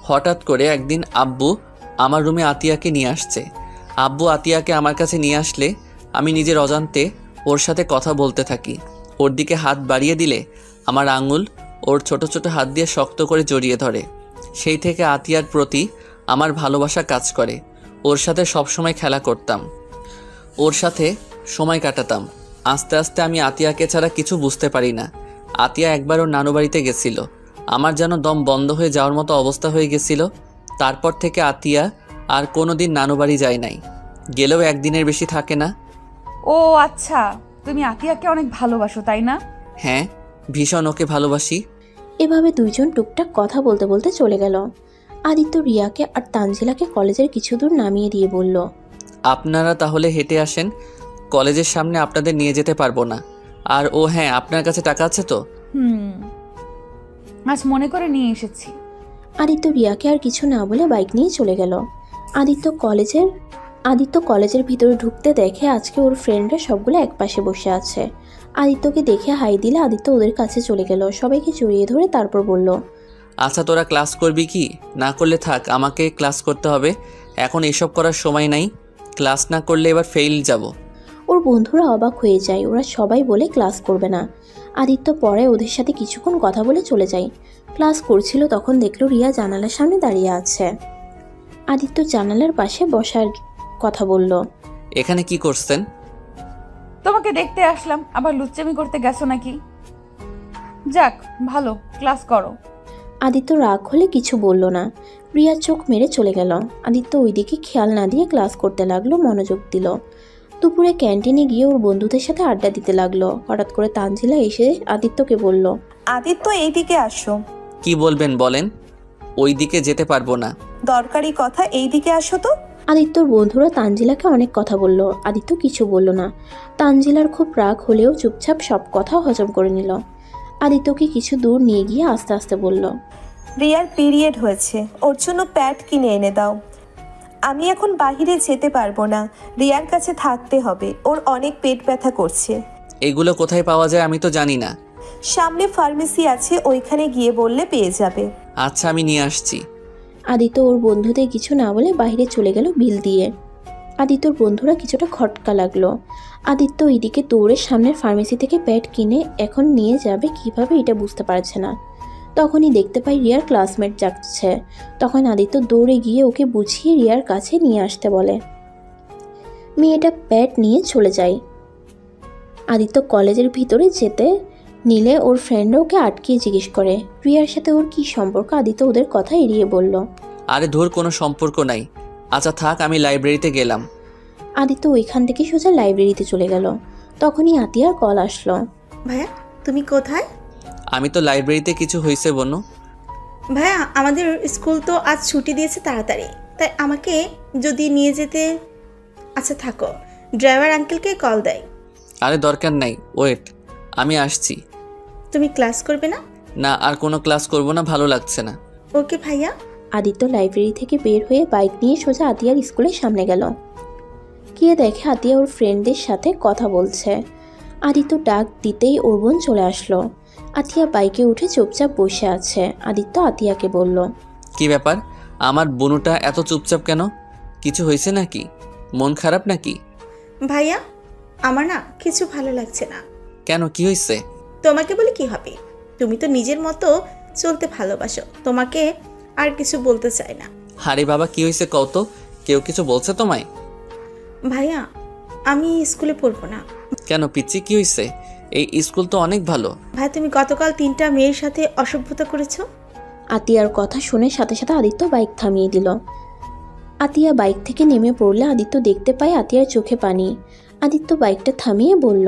হঠাৎ করে একদিন আব্বু আমার রুমে আতিয়াকে নিয়ে আসছে। আব্বু আতিয়াকে আমার কাছে নিয়ে আসলে আমি নিজের অজান্তে ওর সাথে কথা বলতে থাকি। ওর দিকে হাত বাড়িয়ে দিলে আমার আঙুল ওর ছোট ছোট হাত দিয়ে শক্ত করে জড়িয়ে ধরে। সেই থেকে আতিয়ার প্রতি আমার ভালোবাসা কাজ করে। ওর সাথে সবসময় খেলা করতাম, ওর সাথে সময় কাটাতাম। আস্তে আস্তে আমি আতিয়াকে ছাড়া কিছু বুঝতে পারি না। আতিয়া একবার ওর নানু বাড়িতে গেছিল। আমার যেন দম বন্ধ হয়ে যাওয়ার মতো অবস্থা হয়ে গেছিল। তারপর থেকে আতিয়া আর কোনো দিন নানু বাড়ি যায় নাই, গেলেও একদিনের বেশি থাকে না। ও আচ্ছা, তুমি আতিয়াকে অনেক ভালোবাসো তাই না? হ্যাঁ, ভীষণ ওকে ভালোবাসি। এভাবে দুইজন টুকটাক কথা বলতে বলতে চলে গেল। আদিত্য রিয়াকে আর তানজিলাকে কলেজের কিছু দূর নামিয়ে দিয়ে বলল, আপনারা তাহলে হেঁটে আসেন, কলেজের সামনে আপনাদের নিয়ে যেতে পারবো না। আর ও হ্যাঁ, আপনার কাছে টাকা আছে তো? আজ মনে করে নিয়ে এসেছি। আদিত্য রিয়াকে আর কিছু না বলে বাইক নিয়ে চলে গেল। আদিত্য কলেজের ভিতরে ঢুকতে দেখে আজকে ওর ফ্রেন্ডরা সবগুলো একপাশে বসে আছে। আদিত্যকে দেখে হাই দিলে আদিত্য ওদের কাছে চলে গেল, সবাইকে জড়িয়ে ধরে তারপর বলল, আচ্ছা তোরা ক্লাস করবি কি? না করলে থাক, আমাকে ক্লাস করতে হবে। এখন এসব করার সময় নাই, ক্লাস না করলে এবার ফেল যাব। ওর বন্ধুরা অবাক হয়ে যায়। ওরা সবাই বলে ক্লাস করবে না। আদিত্য পরে ওদের সাথে কিছুক্ষণ কথা বলে চলে যায়। ক্লাস করছিল তখন দেখলো রিয়া জানালার সামনে দাঁড়িয়ে আছে। আদিত্য জানালার পাশে বসার কথা বলল, এখানে কি করছেন? তোমাকে দেখতে আসলাম, আবার লুচ্চামি করতে গেছো নাকি? যাক ভালো, ক্লাস করো। আদিত্য রাগ হলে কিছু বলল না। রিয়া চোখ মেরে চলে গেল। আদিত্য ওইদিকে খেয়াল না দিয়ে ক্লাস করতে লাগলো, মনোযোগ দিল। দুপুরে ক্যান্টিনে গিয়ে ওর বন্ধুদের সাথে আড্ডা দিতে লাগলো। হঠাৎ করে তানজিলা এসে আদিত্যকে বলল, আদিত্য এইদিকে আসো। কি বলবেন বলেন। ওই দিকে যেতে পারবো না। দরকারি কথা, এইদিকে আসো তো। আদিত্যর বন্ধুরা তানজিলাকে অনেক কথা বলল। আদিত্য কিছু বলল না। তানজিলার খুব রাগ হলেও চুপচাপ সব কথা হজম করে নিল। আদিত্যকে কিছু দূর নিয়ে গিয়ে আস্তে আস্তে বলল, রিয়ার পিরিয়ড হয়েছে, ওর জন্য প্যাড কিনে এনে দাও। আমি এখন বাহিরে যেতে পারবো না, রিয়ার কাছে থাকতে হবে, ওর অনেক পেট ব্যথা করছে। এগুলো কোথায় পাওয়া যায় আমি তো জানি না। সামনে ফার্মেসি আছে, ওইখানে গিয়ে বললে পেয়ে যাবে। আচ্ছা আমি নিয়ে আসছি। আদিত্য ওর বন্ধুদের কিছু না বলে বাইরে চলে গেল বিল দিয়ে। আদিত্যর বন্ধুরা কিছুটা খটকা লাগলো। আদিত্য এইদিকে দৌড়ে সামনের ফার্মেসি থেকে প্যাড কিনে এখন নিয়ে যাবে কিভাবে এটা বুঝতে পারছে না। তখনই দেখতে পাই রিয়ার ক্লাসমেট যাচ্ছে। তখন আদিত্য দৌড়ে গিয়ে ওকে বুঝিয়ে রিয়ার কাছে নিয়ে আসতে বলে। মেয়েটা প্যাড নিয়ে চলে যায়। আদিত্য কলেজের ভিতরে যেতে নিলে ওর ফ্রেন্ড ওকে আটকিয়ে জিজ্ঞেস করে রিয়ার সাথে ওর কি সম্পর্ক। আদিত্য ওদের কথা এড়িয়ে বলল, আরে ধর, কোনো সম্পর্ক নাই। আচ্ছা থাক, আমি লাইব্রেরিতে গেলাম। আদিত্য ওইখান থেকে সোজা লাইব্রেরিতে চলে গেল। তখনই আতিয়ার কল আসলো। ভাইয়া তুমি কোথায়? আমি তো লাইব্রেরিতে। কিছু হয়েছে বনু? ভাইয়া আমাদের স্কুল তো আজ ছুটি দিয়েছে তাড়াতাড়ি, তাই আমাকে যদি নিয়ে যেতে। আচ্ছা থাকো, ড্রাইভার আঙ্কেলকে কল দেয়। আরে দরকার নাই, ওয়েট, আমি আসছি। তুমি ক্লাস করবে না? না, আর কোনো ক্লাস করব না, ভালো লাগছে না। ওকে ভাইয়া। আদিত্য লাইব্রেরি থেকে বের হয়ে বাইক নিয়ে সোজা আতিয়ার স্কুলের সামনে গেল। গিয়ে দেখে আতিয়া ওর ফ্রেন্ডদের সাথে কথা বলছে। আদিত্য ডাক দিতেই ওর বোন চলে আসলো। আতিয়া বাইকে উঠে চুপচাপ বসে আছে। আদিত্য আতিয়াকে বলল, কি ব্যাপার, আমার বনুটা এত চুপচাপ কেন? কিছু হয়েছে নাকি? মন খারাপ নাকি? ভাইয়া আমার না কিছু ভালো লাগছে না। কেন, কি হয়েছে? তোমাকে বলে কি হবে, তুমি তো নিজের মতো চলতে ভালোবাসো, তোমাকে আর কিছু বলতে চাই না। আরে বাবা, কি হয়েছে কত? কেউ কিছু বলছে তোমায়? ভাইয়া আমি স্কুলে পড়বো না। কেন পিচ্ছি, কি হয়েছে? এই স্কুল তো অনেক ভালো। ভাই তুমি গতকাল 3টা মেয়ের সাথে অসভ্যতা করেছো। আতিয়ার কথা শুনে সাথে সাথে আদিত্য বাইক থামিয়ে দিল। আতিয়া বাইক থেকে নেমে পড়লে আদিত্য দেখতে পায় আতিয়ার চোখে পানি। আদিত্য বাইকটা থামিয়ে বলল,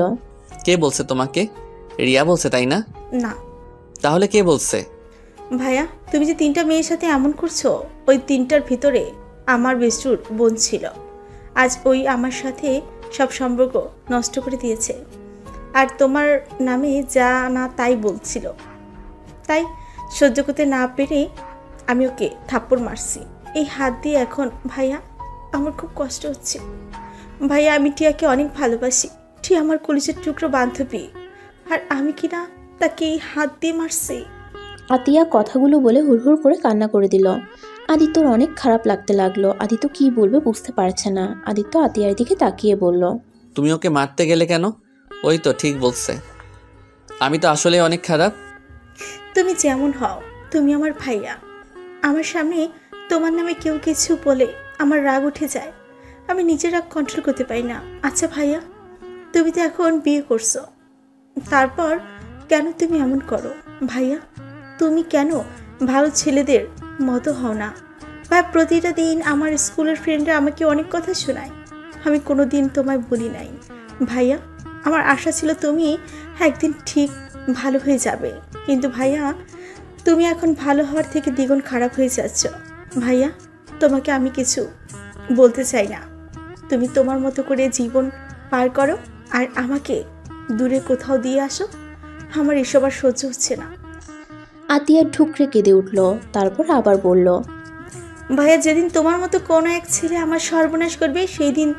কে বলছে তোমাকে? রিয়া বলছে তাই না? না। তাহলে কে বলছে? ভাইয়া তুমি যে 3টা মেয়ের সাথে এমন করছো, ওই 3টার ভিতরে আমার বেস্টুর বোন ছিল। আজ ওই আমার সাথে সব সম্পর্ক নষ্ট করে দিয়েছে, আর তোমার নামে যা না তাই বলছিল। তাই সহ্য করতে না পেরে আমি ওকে থাপ্পড় মারছি এই হাত দিয়ে। এখন ভাইয়া আমার খুব কষ্ট হচ্ছে। ভাইয়া আমি টিয়াকে অনেক ভালোবাসি, টিয়া আমার কলিজার টুকরো বান্ধবী, আর আমি কিনা তাকে এই হাত দিয়ে মারছি। আতিয়া কথাগুলো বলে হুড়হুড় করে কান্না করে দিল। আদিত্যর অনেক খারাপ লাগতে লাগলো। আদিত্য কি বলবে বুঝতে পারছে না। আদিত্য আতিয়ার দিকে তাকিয়ে বলল, তুমি ওকে মারতে গেলে কেন? ওই তো ঠিক বলছে। আমি তো আসলে অনেক খারাপ। তুমি যেমন হও, তুমি আমার ভাইয়া। আমার সামনে তোমার নামে কেউ কিছু বলে আমার রাগ উঠে যায়। আমি নিজের রাগ কন্ট্রোল করতে পারি না। আচ্ছা ভাইয়া, তুমি তো এখন বিয়ে করছো, তারপর কেন তুমি এমন করো? ভাইয়া, তুমি কেন ভালো ছেলেদের মতো হও না? বা প্রতিটা দিন আমার স্কুলের ফ্রেন্ডরা আমাকে অনেক কথা শোনায়, আমি কোনো দিন তোমায় বলি নাই। ভাইয়া, আমার আশা ছিল তুমি একদিন ঠিক ভালো হয়ে যাবে, কিন্তু ভাইয়া তুমি এখন ভালো হওয়ার থেকে দ্বিগুণ খারাপ হয়ে যাচ্ছ। ভাইয়া, তোমাকে আমি কিছু বলতে চাই না। তুমি তোমার মতো করে জীবন পার করো আর আমাকে দূরে কোথাও দিয়ে আসো। আমার এসব আর সহ্য হচ্ছে না। আতিয়া ঠুকরে কেঁদে উঠল, তারপর আবার বলল, ভাইয়া, যেদিন তোমার মতো কোনো এক ছেলে আমার সর্বনাশ করবে সেই দিন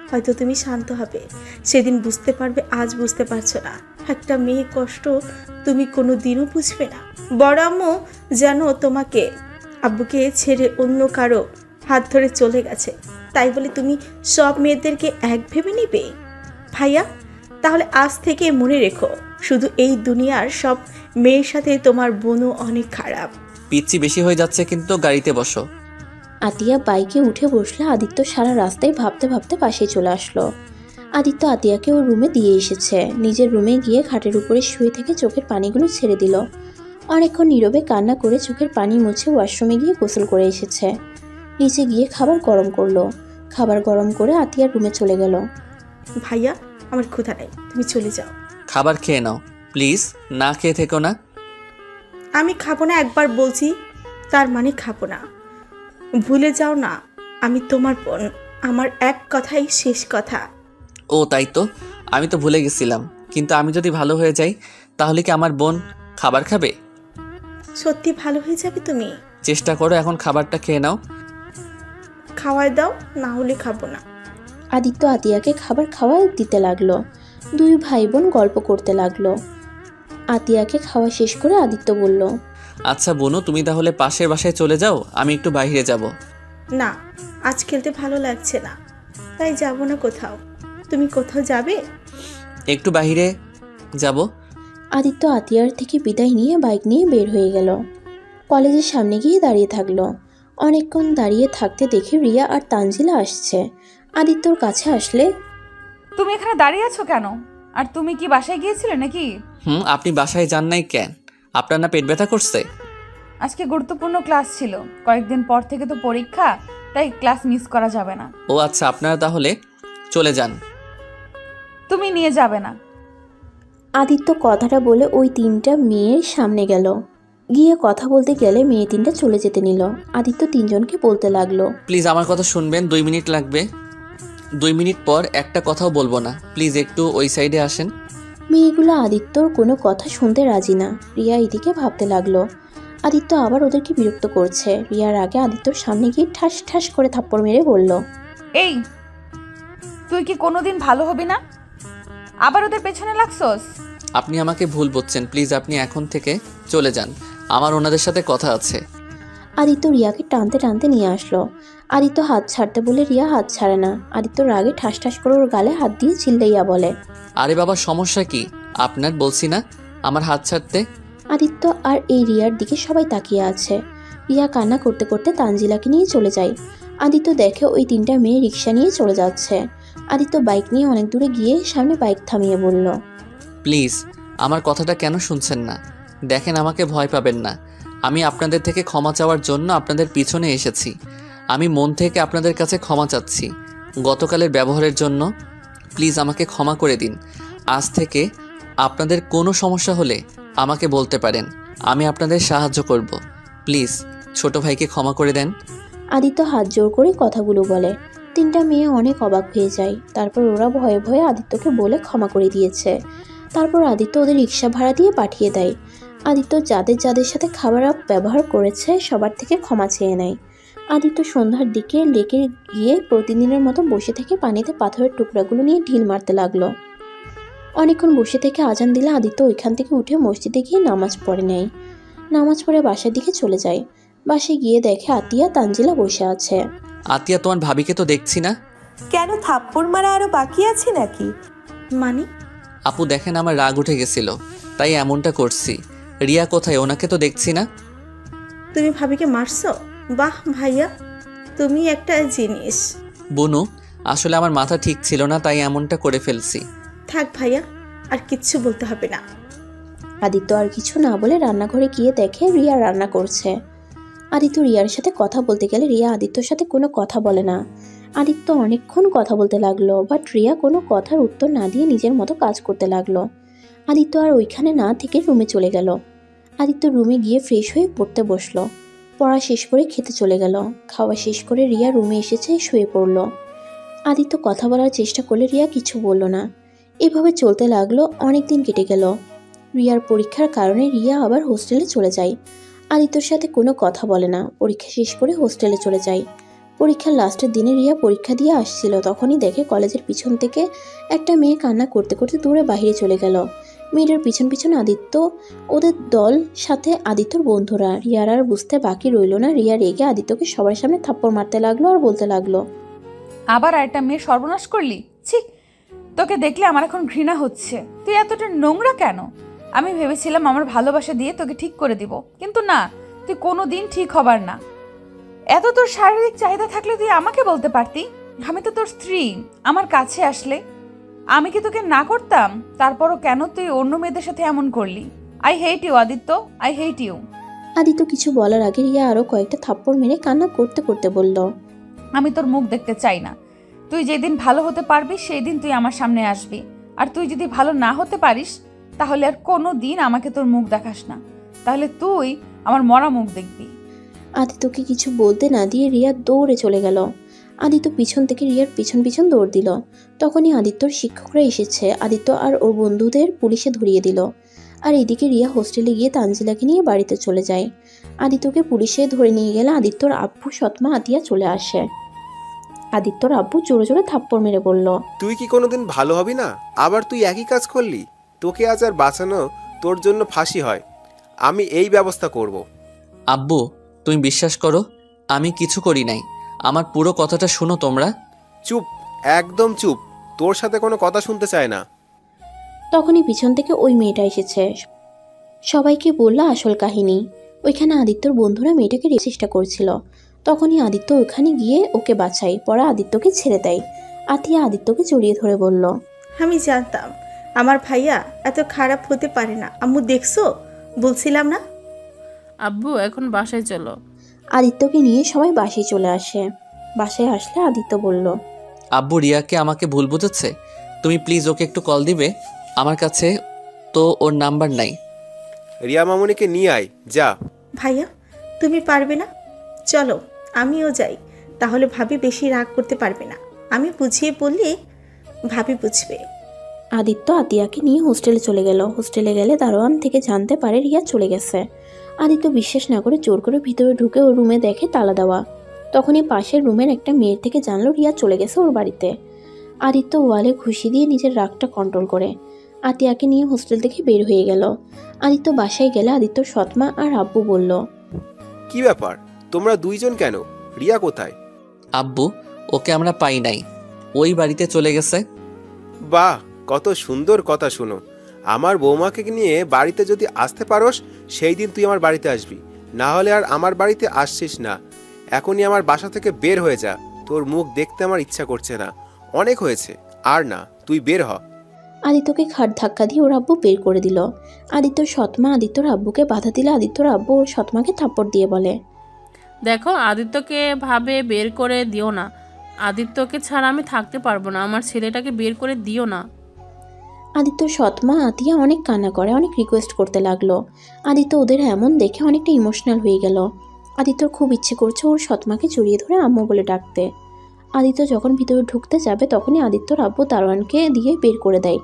হয়তো তুমি শান্ত হবে। সেদিন বুঝতে পারবে আজ বুঝতে পারছো না। একটা মেয়ে কষ্ট তুমি কোনো দিনও বুঝবে না। বড় আম্মু যেন তোমাকে আব্বুকে ছেড়ে অন্য কারো হাত ধরে চলে গেছে, তাই বলে তুমি সব মেয়েদেরকে এক ভেবে নিবে? ভাইয়া, তাহলে আজ থেকে মনে রেখো, শুধু এই দুনিয়ার সব মেয়ের সাথে তোমার বোনও অনেক খারাপ। পিচ্ছি বেশি হয়ে যাচ্ছে কিন্তু, গাড়িতে বসো। আতিয়া বাইকে উঠে বসলে আদিত্য সারা রাস্তায় ভাবতে ভাবতে পাশে চলে আসলো। আদিত্য আতিয়াকে ওর রুমে দিয়ে এসেছে। নিজের রুমে গিয়ে খাটের উপরে শুয়ে থেকে চোখের পানিগুলো ছেড়ে দিল। অনেকক্ষণ নীরবে কান্না করে চোখের পানি মুছে ওয়াশরুমে গিয়ে গোসল করে এসেছে। নিচে গিয়ে খাবার গরম করলো। খাবার গরম করে আতিয়ার রুমে চলে গেল। ভাইয়া, আমার ক্ষুধা নাই, তুমি চলে যাও। খাবার খেয়ে নাও প্লিজ, না খেয়ে থেকো না। আমি খাবো না, একবার বলছি, তার মানে খাবো না। ভুলে যাও না, আমি তোমার বোন। আমার এক কথাই শেষ কথা। ও তাই তো, আমি তো ভুলে গেছিলাম। কিন্তু আমি যদি ভালো হয়ে যাই তাহলে কি আমার বোন খাবার খাবে? সত্যি ভালো হয়ে যাবে তুমি? চেষ্টা করো, এখন খাবারটা খেয়ে নাও। খাওয়াই দাও, না হলে খাবো না। আদিত্য আতিয়াকে খাবার খাওয়া দিতে লাগলো। দুই ভাই বোন গল্প করতে লাগলো। আতিয়াকে খাওয়া শেষ করে আদিত্য বলল, আচ্ছা বোনু, তুমি তাহলে পাশের বাসায় চলে যাও, আমি একটু বাইরে যাব। না, আজ খেলতে ভালো লাগছে না, তাই যাব না কোথাও। তুমি কোথাও যাবে? একটু বাইরে যাব। আদিত্য আতিয়ার থেকে বিদায় নিয়ে বাইক নিয়ে বের হয়ে গেল। কলেজের সামনে গিয়ে দাঁড়িয়ে থাকলো। অনেকক্ষণ দাঁড়িয়ে থাকতে দেখে রিয়া আর তানজিলা আসছে। আদিত্যর কাছে আসলে, তুমি এখানে দাঁড়িয়ে আছো কেন? আর তুমি কি বাসায় গিয়েছিলে নাকি? আপনি বাসায় যান নাই কেন? আপনার না পেট ব্যথা করছে? আজকে গুরুত্বপূর্ণ ক্লাস ছিল, কয়েকদিন পর থেকে তো পরীক্ষা, তাই ক্লাস মিস করা যাবে না। ও আচ্ছা, আপনারা তাহলে চলে যান। তুমি নিয়ে যাবে না। আদিত্য কথাটা বলে ওই তিনটা মেয়ের সামনে গেল। গিয়ে কথা বলতে গেলে মেয়ে তিনটা চলে যেতে নিল। আদিত্য তিনজনকে বলতে লাগলো, প্লিজ আমার কথা শুনবেন, 2 মিনিট লাগবে। 2 মিনিট পর একটা কথাও বলবো না, প্লিজ একটু ওই সাইডে আসেন। মেয়েগুলো আদিত্যর কোনো কথা শুনতে রাজি না। রিয়া এদিকে ভাবতে লাগলো, আদিত্য আবার ওদেরকে বিরক্ত করছে। রিয়ার আগে আদিত্যর সামনে গিয়ে ঠাস ঠাস করে থাপ্পড় মেরে বলল, এই, তুই কি কোনোদিন ভালো হবি না? আবার ওদের পেছনে লাগছস? আপনি আমাকে ভুল বুঝছেন, প্লিজ আপনি এখন থেকে চলে যান, আমার ওনাদের সাথে কথা আছে। আদিত্য রিয়াকে টানতে টানতে নিয়ে আসলো। আদিত্য হাত ছাড়তে বলে রিয়া হাত ছাড়ে না। আদিত্য রাগে ঠাস ঠাস করে ওর গালে হাত দিয়ে চিল্লাইয়া বলে, আরে বাবা, সমস্যা কি আপনার? বলছি না আমার হাত ছাড়তে। আদিত্য আর এই রিয়ার দিকে সবাই তাকিয়ে আছে। রিয়া কান্না করতে করতে তানজিলাকে নিয়ে চলে যায়। আদিত্য দেখে ওই তিনটা মেয়ে রিক্সা নিয়ে চলে যাচ্ছে। আদিত্য বাইক নিয়ে অনেক দূরে গিয়ে সামনে বাইক থামিয়ে বলল, প্লিজ আমার কথাটা কেন শুনছেন না? দেখেন, আমাকে ভয় পাবেন না। আমি আপনাদের থেকে ক্ষমা চাওয়ার জন্য আপনাদের পিছনে এসেছি। আমি মন থেকে আপনাদের কাছে ক্ষমা চাচ্ছি গতকালের ব্যবহারের জন্য। প্লিজ আমাকে ক্ষমা করে দিন। আজ থেকে আপনাদের কোনো সমস্যা হলে আমাকে বলতে পারেন, আমি আপনাদের সাহায্য করব। প্লিজ ছোট ভাইকে ক্ষমা করে দেন। আদিত্য হাত জোর করে কথাগুলো বলে। তিনটা মেয়ে অনেক অবাক হয়ে যায়। তারপর ওরা ভয়ে ভয়ে আদিত্যকে বলে ক্ষমা করে দিয়েছে। তারপর আদিত্য ওদের রিক্সা ভাড়া দিয়ে পাঠিয়ে দেয়। আদিত্য যাদের যাদের সাথে খারাপ ব্যবহার করেছে সবার থেকে ক্ষমা চেয়ে নেয়। আদিত্য সন্ধ্যার দিকে লেকে গিয়ে প্রতিদিনের মতো বসে থেকে পানিতে পাথরের টুকরাগুলো নিয়ে ঢিল মারতে লাগলো। অনেকক্ষণ বসে থেকে আজান দিলে আদিত্য ওইখান থেকে উঠে মসজিদে গিয়ে নামাজ পড়ে নেয়। নামাজ পড়ে বাসার দিকে চলে যায়। বাসায় গিয়ে দেখে আতিয়া তানজিলা বসে আছে। আতিয়া, তোমার ভাবিকে তো দেখছি না। কেন থাপ্পড় মারা আরো বাকি আছে নাকি? মানে? আপু দেখেন আমার রাগ উঠে গেছিল, তাই এমনটা করছি। রিয়া কোথায়? ওনাকে তো দেখছি না। তুমি ভাবিকে মারছো? বাহ ভাইয়া, তুমি একটা জিনিস। বনু, আসলে আমার মাথা ঠিক ছিল না, তাই এমনটা করে ফেলছি। থাক ভাইয়া, আর কিচ্ছু বলতে হবে না। আদিত্য আর কিছু না বলে রান্নাঘরে গিয়ে দেখে রিয়া রান্না করছে। আদিত্য রিয়ার সাথে কথা বলতে গেলে রিয়া আদিত্যর সাথে কোনো কথা বলে না। আদিত্য অনেকক্ষণ কথা বলতে লাগলো, বাট রিয়া কোনো কথার উত্তর না দিয়ে নিজের মতো কাজ করতে লাগলো। আদিত্য আর ওইখানে না থেকে রুমে চলে গেল। আদিত্য রুমে গিয়ে ফ্রেশ হয়ে পড়তে বসলো। পড়া শেষ করে খেতে চলে গেল। খাওয়া শেষ করে রিয়া রুমে এসেছে, শুয়ে পড়ল। আদিত্য কথা বলার চেষ্টা করলে রিয়া কিছু বলল না। এভাবে চলতে লাগলো, অনেক দিন কেটে গেল। রিয়ার পরীক্ষার কারণে রিয়া আবার হোস্টেলে চলে যায়। আদিত্যর সাথে কোনো কথা বলে না। পরীক্ষা শেষ করে হোস্টেলে চলে যায়। পরীক্ষার লাস্টের দিনে রিয়া পরীক্ষা দিয়ে আসছিল, তখনই দেখে কলেজের পিছন থেকে একটা মেয়ে কান্না করতে করতে দূরে বাইরে চলে গেল। মেয়েটার পিছন পিছন আদিত্য, ওদের দল সাথে আদিত্যর বন্ধুরা। রিয়ার আর বুঝতে বাকি রইল না। রিয়া রেগে আদিত্যকে সবার সামনে থাপ্পড় মারতে লাগলো আর বলতে লাগলো, আবার একটা মেয়ে সর্বনাশ করলি? ছি, তোকে দেখলে আমার এখন ঘৃণা হচ্ছে। তুই এতটা নোংরা কেন? আমি ভেবেছিলাম আমার ভালোবাসা দিয়ে তোকে ঠিক করে দিব, কিন্তু না, তুই কোনো দিন ঠিক হবার না। এত তোর শারীরিক চাহিদা থাকলে তুই আমাকে বলতে পারতি। আমি তো তোর স্ত্রী। আমার কাছে আসলে আমি কি তোকে না করতাম? তারপরও কেন তুই অন্য মেয়েদের সাথে এমন করলি? I hate you Aditya, I hate you. Aditya কিছু বলার আগে রিয়া আরো কয়েকটা থাপ্পড় মেরে কান্না করতে করতে বলল, আমি তোর মুখ দেখতে চাই না। তুই যেদিন ভালো হতে পারবি সেই দিন তুই আমার সামনে আসবি। আর তুই যদি ভালো না হতে পারিস তাহলে আর কোনো দিন আমাকে তোর মুখ দেখাস না। তাহলে তুই আমার মরা মুখ দেখবি। আদিত্যকে কিছু বলতে না দিয়ে রিয়া দৌড়ে চলে গেল। আদিত্য পিছন থেকে রিয়ার পিছন পিছন দৌড় দিল। তখনই আদিত্যর শিক্ষকরা এসেছে। আদিত্য আর ওর বন্ধুদের পুলিশে ধরিয়ে দিল। আর এদিকে রিয়া হোস্টেলে গিয়ে তানজিলাকে নিয়ে বাড়িতে চলে যায়। আদিত্যকে পুলিশে ধরে নিয়ে গেলে আদিত্যর আব্বু সৎমা আতিয়া চলে আসে। আদিত্যর আব্বু জোরে জোরে থাপ্পড় মেরে বলল, তুই কি কোনোদিন ভালো হবি না? আবার তুই একই কাজ করলি। তোকে আজ আর বাঁচানো তোর জন্য ফাঁসি হয়। আমি এই ব্যবস্থা করব। আব্বু, তুমি বিশ্বাস করো, আমি কিছু করি নাই। আমার পুরো কথাটা শুনো তোমরা। চুপ, একদম চুপ। তোর সাথে কোনো কথা শুনতে চায় না। তখনই পিছন থেকে ওই মেয়েটা এসেছে। সবাইকে বলল আসল কাহিনী। ওইখানে আদিত্যর বন্ধুরা মেয়েটাকে চেষ্টা করছিল। তখনই আদিত্য ওখানে গিয়ে ওকে বাঁচায়। পরে আদিত্যকে ছেড়ে দেয়। আতিয়া আদিত্যকে জড়িয়ে ধরে বলল, আমি জানতাম আমার ভাইয়া এত খারাপ হতে পারে না। আম্মু দেখছো, বলছিলাম না? আব্বু এখন বাসায় চলো। আদিত্যকে নিয়ে সবাই বাসায় চলে আসে। বাসায় আসলে আদিত্য বলল, আব্বু রিয়াকে আমাকে ভুল বুঝেছে। তুমি প্লিজ ওকে একটু কল দিবে? আমার কাছে তো ওর নাম্বার নাই। রিয়া মামুনিকে নিয়ে আয়, যা। ভাইয়া তুমি পারবে না? চলো আমিও যাই, তাহলে ভাবি বেশি রাগ করতে পারবে না। আমি বুঝিয়ে বললে ভাবি বুঝবে। আদিত্য আতিয়াকে নিয়ে হোস্টেলে চলে গেল। হোস্টেলে গেলে দারোয়ান থেকে জানতে পারে রিয়া চলে গেছে। আদিত্য বিশ্বাস না করে জোর করে ভিতরে ঢুকে ওর রুমে দেখে তালা দেওয়া। তখনই পাশের রুমের একটা মেয়ের থেকে জানলো রিয়া চলে গেছে ওর বাড়িতে। আদিত্য ওয়ালে ঘুষি দিয়ে নিজের রাগটা কন্ট্রোল করে আতিয়াকে নিয়ে হোস্টেল থেকে বের হয়ে গেল। আদিত্য বাসায় গেলে আদিত্যর সৎমা আর আব্বু বলল, কি ব্যাপার, তোমরা দুইজন কেন? রিয়া কোথায়? আব্বু, ওকে আমরা পাই নাই, ওই বাড়িতে চলে গেছে। বাহ, কত সুন্দর কথা। শুনো, আমার বৌমাকে নিয়ে বাড়িতে যদি আসতে পারোস সেই দিন তুই আমার বাড়িতে আসবি, না হলে আর আমার বাড়িতে আসছিস না। এখনই আমার বাসা থেকে বের হয়ে যা। তোর মুখ দেখতে আমার ইচ্ছা করছে না। অনেক হয়েছে, আর না, তুই বের হ। আদিত্যকে খাট ধাক্কা দিয়ে ওর আব্বু বের করে দিল। আদিত্যর সৎমা আদিত্যর আব্বুকে বাধা দিলে আদিত্যর আব্বু ওর সৎমাকে থাপ্পড় দিয়ে বলে, দেখো, আদিত্যকে ভাবে বের করে দিও না। আদিত্যকে ছাড়া আমি থাকতে পারবো না। আমার ছেলেটাকে বের করে দিও না। আদিত্যর সৎমা আতিয়া অনেক কান্না করে, অনেক রিকোয়েস্ট করতে লাগলো। আদিত্য ওদের এমন দেখে অনেকটা ইমোশনাল হয়ে গেল। আদিত্যর খুব ইচ্ছে করছে ওর সৎমাকে জড়িয়ে ধরে আম্মু বলে ডাকতে। আদিত্য যখন ভিতরে ঢুকতে যাবে তখনই আদিত্যর আব্বু দারোয়ানকে দিয়ে বের করে দেয়।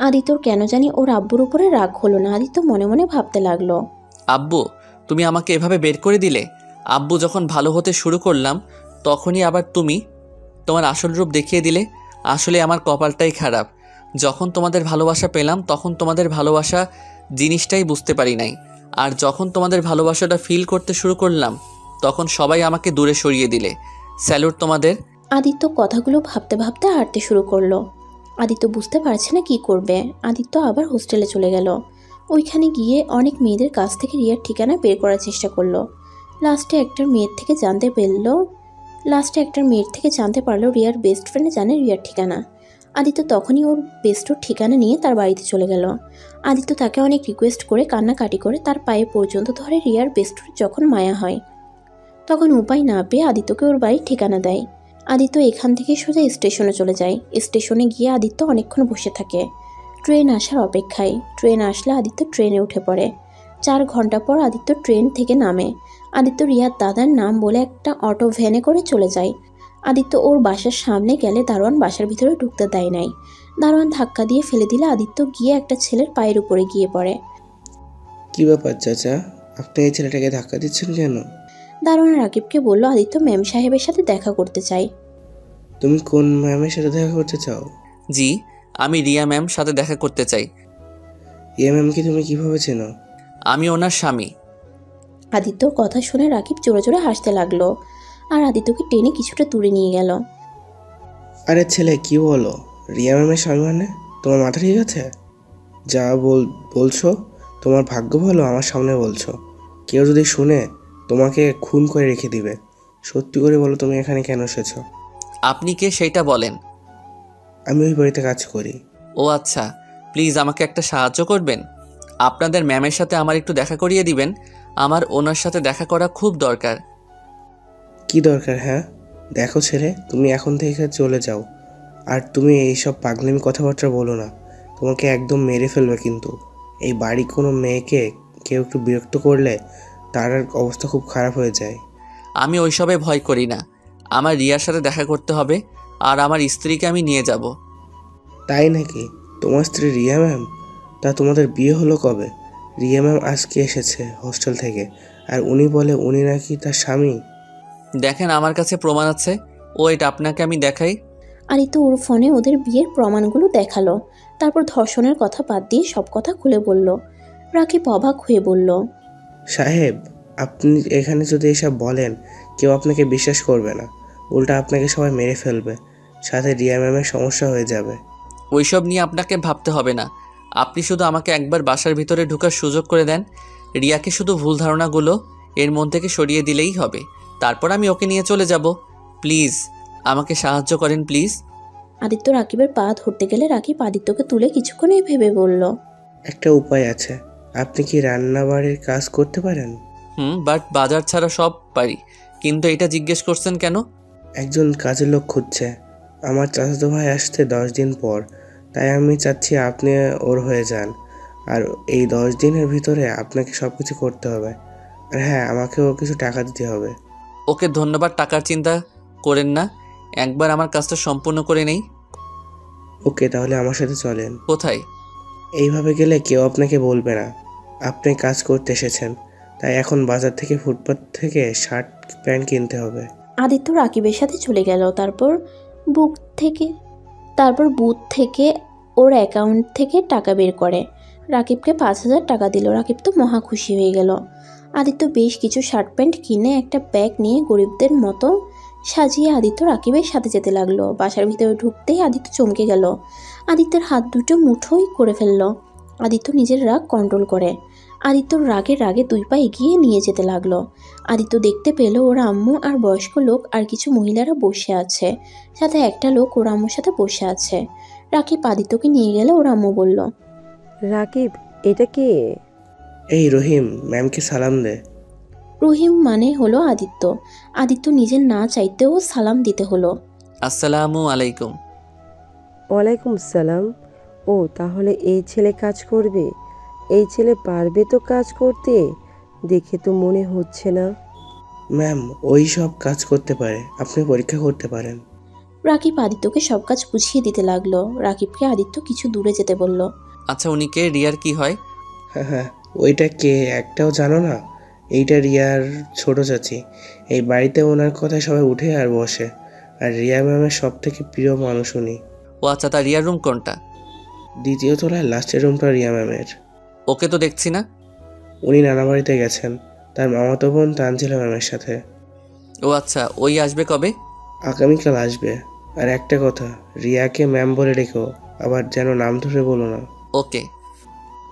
আদিত্যর কেন জানি ওর আব্বুর উপরে রাগ হলো না। আদিত্য মনে মনে ভাবতে লাগলো, আব্বু, তুমি আমাকে এভাবে বের করে দিলে। আব্বু যখন ভালো হতে শুরু করলাম তখনই আবার তুমি তোমার আসল রূপ দেখিয়ে দিলে। আসলে আমার কপালটাই খারাপ। যখন তোমাদের ভালোবাসা পেলাম তখন তোমাদের ভালোবাসা জিনিসটাই বুঝতে পারি নাই। আর যখন তোমাদের ভালোবাসাটা ফিল করতে শুরু করলাম তখন সবাই আমাকে দূরে সরিয়ে দিলে। স্যালুট তোমাদের। আদিত্য কথাগুলো ভাবতে ভাবতে হাঁটতে শুরু করলো। আদিত্য বুঝতে পারছে না কি করবে। আদিত্য আবার হোস্টেলে চলে গেল। ওইখানে গিয়ে অনেক মেয়েদের কাছ থেকে রিয়ার ঠিকানা বের করার চেষ্টা করলো। লাস্টে একটা মেয়ের থেকে জানতে পারলো রিয়ার বেস্ট ফ্রেন্ড জানে রিয়ার ঠিকানা। আদিত্য তখনই ওর বেস্টর ঠিকানা নিয়ে তার বাড়িতে চলে গেল। আদিত্য তাকে অনেক রিকোয়েস্ট করে কান্নাকাটি করে তার পায়ে পর্যন্ত ধরে রিয়ার বেস্টর যখন মায়া হয় তখন উপায় না পেয়ে আদিত্যকে ওর বাড়ির ঠিকানা দেয়। আদিত্য এখান থেকে সোজা স্টেশনে চলে যায়। স্টেশনে গিয়ে আদিত্য অনেকক্ষণ বসে থাকে ট্রেন আসার অপেক্ষায়। ট্রেন আসলে আদিত্য ট্রেনে উঠে পড়ে। 4 ঘন্টা পর আদিত্য ট্রেন থেকে নামে। আদিত্য রিয়ার দাদার নাম বলে একটা অটো ভ্যানে করে চলে যায়। আদিত্য ওর বাসার সামনে গেলে দারোয়ান বাসার ভিতরে ঢুকতে দেয় নাই। দারোয়ান ধাক্কা দিয়ে ফেলে দিলে আদিত্য গিয়ে একটা ছেলের পায়ের উপরে গিয়ে পড়ে। কি ব্যাপার চাচা, আপনি এই ছেলেটাকে ধাক্কা দিচ্ছেন কেন? দারোয়ান রাকিবকে বলল আদিত্য ম্যাম সাহেবের সাথে দেখা করতে চাই। তুমি কোন ম্যামের সাথে দেখা করতে চাও? জি, আমি রিয়া ম্যাম সাথে দেখা করতে চাই। রিয়া ম্যামকে তুমি কিভাবে চেনো? আমি ওনার স্বামী। আদিত্যর কথা শুনে রাকিব জোরে জোরে হাসতে লাগলো আর আদিত্যকে টেনে কিছুটা দূরে নিয়ে গেল। আরে ছেলে, কি বলো? রিয়া ম্যামের স্বামী মানে? তোমার মাথা ঠিক আছে? যা বলছো তোমার ভাগ্য ভালো আমার সামনে বলছো। কেউ যদি শুনে তোমাকে খুন করে রেখে দিবে। সত্যি করে বলো, তুমি এখানে কেন এসেছো? আপনি কে সেইটা বলেন। আমি ওই বাড়িতে কাজ করি। ও আচ্ছা, প্লিজ আমাকে একটা সাহায্য করবেন। আপনাদের ম্যামের সাথে আমার একটু দেখা করিয়ে দিবেন। আমার ওনার সাথে দেখা করা খুব দরকার। কি দরকার? হ্যাঁ দেখো ছেলে, তুমি এখন থেকে চলে যাও। আর তুমি এইসব পাগলামি কথাবার্তা বলো না, তোমাকে একদম মেরে ফেলবে কিন্তু। এই বাড়ি কোনো মেয়েকে কেউ একটু বিরক্ত করলে তার অবস্থা খুব খারাপ হয়ে যায়। আমি ওইসবে ভয় করি না। আমার রিয়ার সাথে দেখা করতে হবে আর আমার স্ত্রীকে আমি নিয়ে যাব। তাই নাকি? তোমার স্ত্রী রিয়া ম্যাম? তা তোমাদের বিয়ে হলো কবে? রিয়া ম্যাম আজকে এসেছে হোস্টেল থেকে, আর উনি বলে উনি নাকি তার স্বামী। দেখেন আমার কাছে প্রমাণ আছে। এটা আপনাকে আমি দেখাই। আদিত্য ওর ফোনে ওদের বিয়ের প্রমাণগুলো দেখালো। তারপর ধর্ষণের কথা বাদ দিয়ে সব কথা খুলে বলল। রাকিব অবাক হয়ে বলল, সাহেব, আপনি এখানে যদি এসব বলেন কেউ আপনাকে বিশ্বাস করবে না, উল্টা আপনাকে সবাই মেরে ফেলবে, সাথে রিয়া ম্যামের সমস্যা হয়ে যাবে। ওইসব নিয়ে আপনাকে ভাবতে হবে না। আপনি শুধু আমাকে একবার বাসার ভিতরে ঢোকার সুযোগ করে দেন। রিয়াকে শুধু ভুল ধারণাগুলো এর মন থেকে সরিয়ে দিলেই হবে। তারপর আমি ওকে নিয়ে চলে যাব। প্লিজ আমাকে সাহায্য করেন প্লিজ। আদিত্য রাকিবের পা ধরতে গেলে রাকিব আদিত্যকে তুলে কিছুক্ষণই ভেবে বলল, একটা উপায় আছে। আপনি কি রান্নাবাড়ির কাজ করতে পারেন? বাট বাজার ছাড়া সব পারি। কিন্তু এটা জিজ্ঞেস করছেন কেন? একজন কাজের লোক খুঁজছে। আমার চাচাতো ভাই আসতে 10 দিন পর, তাই আমি চাচ্ছি আপনি ওর হয়ে যান। আর এই 10 দিনের ভিতরে আপনাকে সব কিছু করতে হবে। আর হ্যাঁ, আমাকেও কিছু টাকা দিতে হবে। ওকে ধন্যবাদ, টাকার চিন্তা করেন না। একবার আমার কাজটা সম্পূর্ণ করে নেই। ওকে, তাহলে আমার সাথে চলেন। কোথায়? এইভাবে গেলে কেউ আপনাকে বলবে না আপনি কাজ করতে এসেছেন। তাই এখন বাজার থেকে ফুটপাত থেকে শার্ট প্যান্ট কিনতে হবে। আদিত্য রাকিবের সাথে চলে গেল। তারপর বুথ থেকে ওর অ্যাকাউন্ট থেকে টাকা বের করে রাকিবকে 5,000 টাকা দিল। রাকিব তো মহা খুশি হয়ে গেল। আদিত্য বেশ কিছু শার্ট প্যান্ট কিনে একটা ব্যাগ নিয়ে গরিবদের মতো সাজিয়ে আদিত্য রাকিবের সাথে যেতে লাগলো। বাসার ভিতরে ঢুকতেই আদিত্য চমকে গেল। আদিত্যের হাত দুটো মুঠোই করে ফেলল। আদিত্য নিজের রাগ কন্ট্রোল করে। আদিত্যর রাগে 2 পা এগিয়ে নিয়ে যেতে লাগলো। আদিত্য দেখতে পেল ওর আম্মু আর বয়স্ক লোক আর কিছু মহিলারা বসে আছে, সাথে একটা লোক ওর আম্মুর সাথে বসে আছে। রাকিব আদিত্যকে নিয়ে গেলে ওর আম্মু বলল, রাকিব, এটা কে? এই রহিম, ম্যামকে সালাম দে। রহিম মানে হলো আদিত্য। আদিত্য নিজের না চাইতেও সালাম দিতে হলো। আসসালামু আলাইকুম। ওয়ালাইকুম সালাম। ও তাহলে এই ছেলে কাজ করবে? এই ছেলে পারবে তো কাজ করতে? দেখে তো মনে হচ্ছে না। ম্যাম, ওই সব কাজ করতে পারে, আপনি পরীক্ষা করতে পারেন। রাকিব আদিত্যকে সব কাজ বুঝিয়ে দিতে লাগলো। রাকিবকে আদিত্য কিছু দূরে যেতে বলল। আচ্ছা, উনি কে? রিয়ার কি হয়? হ্যাঁ, ওইটা কে একটাও জানো না? এইটা রিয়ার ছোট চাচি। এই বাড়িতে ওনার কথায় সবাই উঠে আর বসে। আর রিয়া ম্যামের সব থেকে প্রিয় মানুষ উনি। ও আচ্ছা, তার রিয়ার রুম কোনটা? 2য় তলায় লাস্টের রুমটা রিয়া ম্যামের। ওকে তো দেখছি না। উনি নানা বাড়িতে গেছেন, তার মামাতো বোন তানজিলা ম্যামের সাথে। ও আচ্ছা, ওই আসবে কবে? আগামীকাল আসবে। আর একটা কথা, রিয়াকে ম্যাম বলে রেখো, আবার যেন নাম ধরে বলো না। ওকে।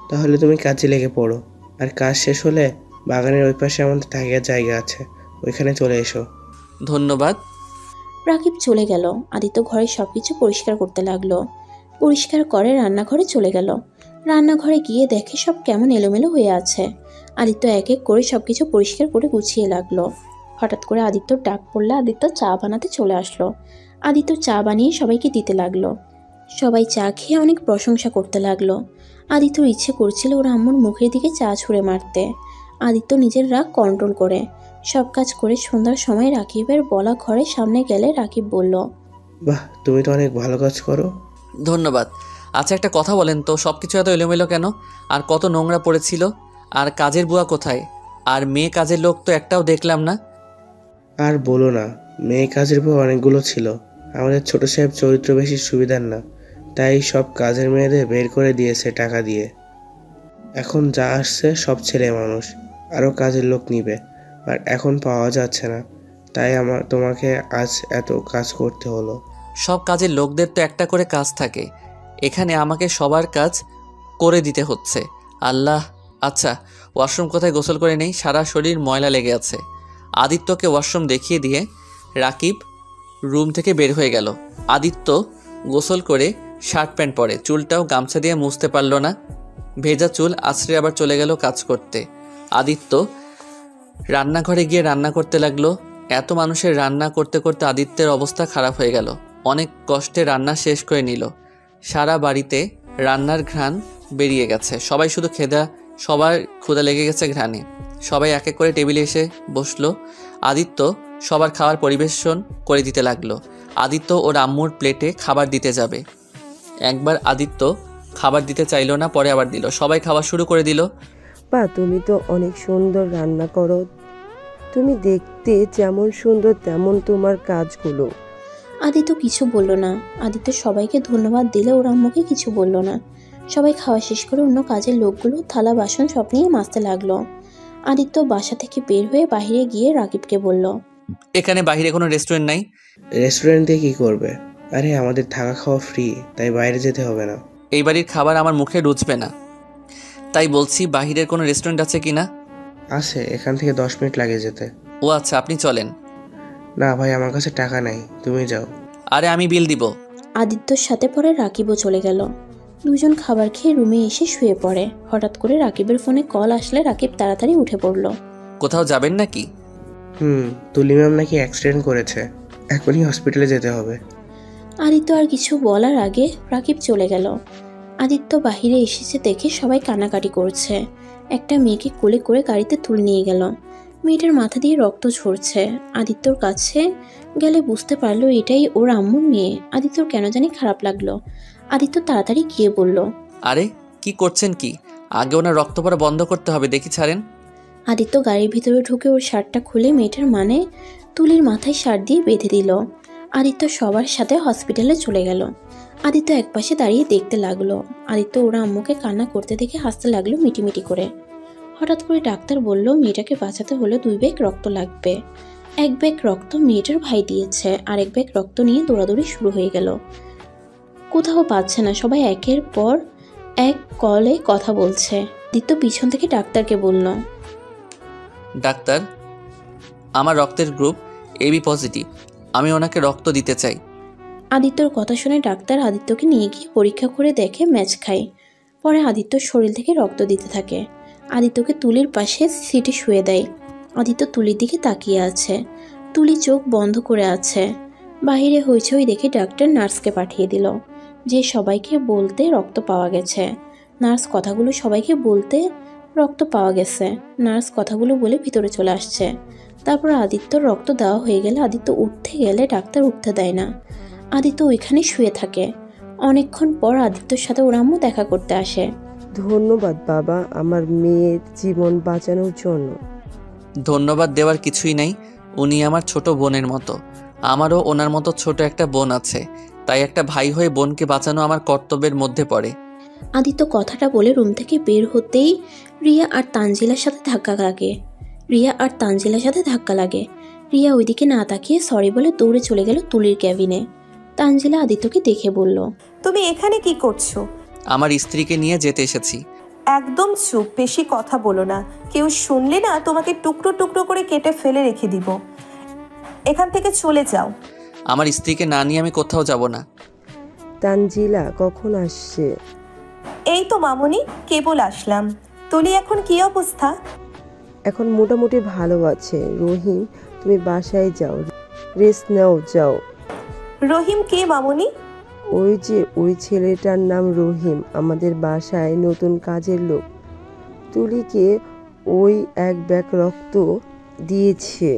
তাহলে তুমি কাজে লেগে পড়ো, আর কাজ শেষ হলে বাগানের ওই পাশে আমাদের থাকার জায়গা আছে, ওইখানে চলে এসো। ধন্যবাদ। রাকিব চলে গেল। আদিত্য ঘরের সব কিছু পরিষ্কার করতে লাগলো। পরিষ্কার করে রান্নাঘরে চলে গেল। রান্নাঘরে গিয়ে দেখে সব কেমন এলোমেলো হয়ে আছে। আদিত্য এক এক করে সব কিছু পরিষ্কার করে গুছিয়ে লাগলো। হঠাৎ করে আদিত্যর ডাক পড়লে আদিত্য চা বানাতে চলে আসলো। আদিত্য চা বানিয়ে সবাইকে দিতে লাগলো। সবাই চা খেয়ে অনেক প্রশংসা করতে লাগলো। আদিত্যর ইচ্ছে করছিল ওর আম্মুর মুখের দিকে চা ছুঁড়ে মারতে। আদিত্য নিজের রাগ কন্ট্রোল করে সব কাজ করে সন্ধ্যার সময় রাকিবের বলা ঘরের সামনে গেলে রাকিব বলল, বাহ, তুমি তো অনেক ভালো কাজ করো। ধন্যবাদ। আচ্ছা, একটা কথা বলেন তো, সব কিছু এত এলোমেলো কেন? আর কত নোংরা পড়েছিল? আর কাজের বুয়া কোথায়? আর মেয়ে কাজের লোক তো একটাও দেখলাম না। আর বলো না, মেয়ে কাজের পর অনেকগুলো ছিল। আমাদের ছোট সাহেব চরিত্র বেশি সুবিধার না, তাই সব কাজের মেয়েদের বের করে দিয়েছে টাকা দিয়ে। এখন যা আসছে সব ছেলে মানুষ, আরও কাজের লোক নিবে, আর এখন পাওয়া যাচ্ছে না, তাই তোমাকে আজ এত কাজ করতে হলো। সব কাজের লোকদের তো একটা করে কাজ থাকে, এখানে আমাকে সবার কাজ করে দিতে হচ্ছে। আল্লাহ। আচ্ছা, ওয়াশরুম কোথায়? গোসল করে নেই, সারা শরীর ময়লা লেগে আছে। আদিত্যকে ওয়াশরুম দেখিয়ে দিয়ে রাকিব রুম থেকে বের হয়ে গেল। আদিত্য গোসল করে শার্ট প্যান্ট পরে, চুলটাও গামছা দিয়ে মুছতে পারল না। ভেজা চুল আছড়ে আবার চলে গেল কাজ করতে। আদিত্য রান্নাঘরে গিয়ে রান্না করতে লাগলো। এত মানুষের রান্না করতে করতে আদিত্যের অবস্থা খারাপ হয়ে গেল। অনেক কষ্টে রান্না শেষ করে নিল। সারা বাড়িতে রান্নার ঘ্রাণ বেরিয়ে গেছে। সবাই শুধু সবার ক্ষুধা লেগে গেছে ঘ্রাণে। সবাই এক এক করে টেবিলে এসে বসলো। আদিত্য সবার খাবার পরিবেশন করে দিতে লাগলো। আদিত্য ওর আম্মুর প্লেটে খাবার দিতে যাবে। একবার আদিত্য খাবার দিতে চাইলো না, পরে আবার দিল। সবাই খাওয়া শুরু করে দিল। বা তুমি তো অনেক সুন্দর রান্না করো, তুমি দেখতে যেমন সুন্দর তেমন তোমার কাজগুলো। আদিত্য কিছু বলল না। আদিত্য সবাইকে ধন্যবাদ দিলে ওর আম্মুকে কিছু বলল না। সবাই খাওয়া শেষ করে অন্য কাজের লোকগুলো থালা বাসন সব নিয়ে মাজতে লাগলো। আদিত্য বাসা থেকে বের হয়ে বাইরে গিয়ে রাকিবকে বলল, এখানে বাইরে কোনো রেস্টুরেন্ট নাই? রেস্টুরেন্ট দিয়ে কী করবে? আরে আমাদের থাকা খাওয়া ফ্রি, তাই বাইরে যেতে হবে না। এই বাড়ির খাবার আমার মুখে রুচবে না, তাই বলছি বাহিরের কোনো রেস্টুরেন্ট আছে কি না? আছে, এখান থেকে 10 মিনিট লাগে যেতে। ও আচ্ছা, আপনি চলেন। না ভাই, আমার কাছে টাকা নাই, তুমি যাও। আরে আমি বিল দিব। আদিত্যর সাথে পরে রাকিবও চলে গেল। দুজন খাবার খেয়ে রুমে এসে শুয়ে পড়ে। হঠাৎ করে রাকিবের ফোনে কল আসলে রাকিব তাড়াতাড়ি উঠে পড়ল। কোথাও যাবেন নাকি? তুলি ম্যাম নাকি অ্যাক্সিডেন্ট করেছে, এখনই হসপিটালে যেতে হবে। আদিত্য আর কিছু বলার আগে রাকিব চলে গেল। আদিত্য বাহিরে এসেছে দেখে সবাই কান্নাকাটি করছে। একটা মেয়েকে কোলে করে গাড়িতে তুলে নিয়ে গেল। মেয়েটার মাথা দিয়ে রক্ত ঝরছে। আদিত্যর কাছে গেলে বুঝতে পারলো এটাই ওর আম্মুর মেয়ে। আদিত্যর কেন জানি খারাপ লাগলো। আদিত্য তাড়াতাড়ি গিয়ে বলল, আরে কি করছেন কি? আগে ওনার রক্ত পড়া বন্ধ করতে হবে, দেখি ছাড়েন। আদিত্য গাড়ির ভিতরে ঢুকে ওর শার্টটা খুলে মেয়েটার মানে তুলির মাথায় শার্ট দিয়ে বেঁধে দিল। আদিত্য সবার সাথে হসপিটালে চলে গেল। আদিত্য একপাশে দাঁড়িয়ে দেখতে লাগলো। আদিত্য ওরা আম্মুকে কান্না করতে দেখে হাসতে লাগলো মিটিমিটি করে। হঠাৎ করে ডাক্তার বলল মেয়েটাকে বাঁচাতে হলে 2 ব্যাগ রক্ত লাগবে। 1 ব্যাগ রক্ত মেয়েটার ভাই দিয়েছে, আর 1 ব্যাগ রক্ত নিয়ে দৌড়াদৌড়ি শুরু হয়ে গেল। কোথাও পাচ্ছে না, সবাই একের পর এক কলে কথা বলছে। আদিত্য পিছন থেকে ডাক্তারকে বলল, ডাক্তার, আমার রক্তের গ্রুপ এবি পজিটিভ, আমি ওনাকে রক্ত দিতে চাই। আদিত্যর কথা শুনে ডাক্তার আদিত্যকে নিয়ে গিয়ে পরীক্ষা করে দেখে ম্যাচ খায়। পরে আদিত্যর শরীর থেকে রক্ত দিতে থাকে। আদিত্যকে তুলির পাশে সিটে শুয়ে দেয়। আদিত্য তুলির দিকে তাকিয়ে আছে। তুলি চোখ বন্ধ করে আছে। বাহিরে হইচই দেখে ডাক্তার নার্সকে পাঠিয়ে দিল যে সবাইকে বলতে রক্ত পাওয়া গেছে। নার্স কথাগুলো সবাইকে বলতে রক্ত পাওয়া গেছে। নার্স কথাগুলো বলে ভিতরে চলে আসছে। তারপর আদিত্যর রক্ত দেওয়া হয়ে গেলে আদিত্য উঠতে গেলে ডাক্তার উঠতে দেয় না। আদিত্য ওইখানে শুয়ে থাকে। অনেকক্ষণ পর আদিত্যর সাথে ওর আম্মু দেখা করতে আসে। ধন্যবাদ বাবা, আমার মেয়ের জীবন বাঁচানোর জন্য। ধন্যবাদ দেওয়ার কিছুই নাই, উনি আমার ছোট বোনের মতো। আমারও ওনার মতো ছোট একটা বোন আছে, তাই একটা ভাই হয়ে বোনকে বাঁচানো আমার কর্তব্যের মধ্যে পড়ে। আদিত্য কথাটা বলে রুম থেকে বের হতেই রিয়া আর তানজিলার সাথে ধাক্কা লাগে। রিয়া আর তানজিলার সাথে ধাক্কা লাগে। রিয়া ওইদিকে না তাকিয়ে সরি বলে দৌড়ে চলে গেল তুলির ক্যাবিনে। তানজিলা আদিত্যকে দেখে বলল, তুমি এখানে কি করছো? আমার স্ত্রীকে নিয়ে যেতে এসেছি। একদম চুপ, বেশি কথা বলো না। কেউ শুনলে না তোমাকে টুকরো টুকরো করে কেটে ফেলে রেখে দিব। এখান থেকে চলে যাও। আমার স্ত্রীকে না নিয়ে আমি কোথাও যাব না। তানজিলা কখন আসছে? এই তো মামুনি, কেবল আসলাম। তুলি এখন কি অবস্থা? এখন মোটামুটি ভালো আছে। রহিম, তুমি বাসায় যাও, রেস্ট নাও, যাও। রহিম কে মামুনি? ওই যে ওই ছেলেটার নাম রহিম, আমাদের বাসায় নতুন কাজের লোক। তুলিকে ওই এক ব্যাগ রক্ত দিয়েছে।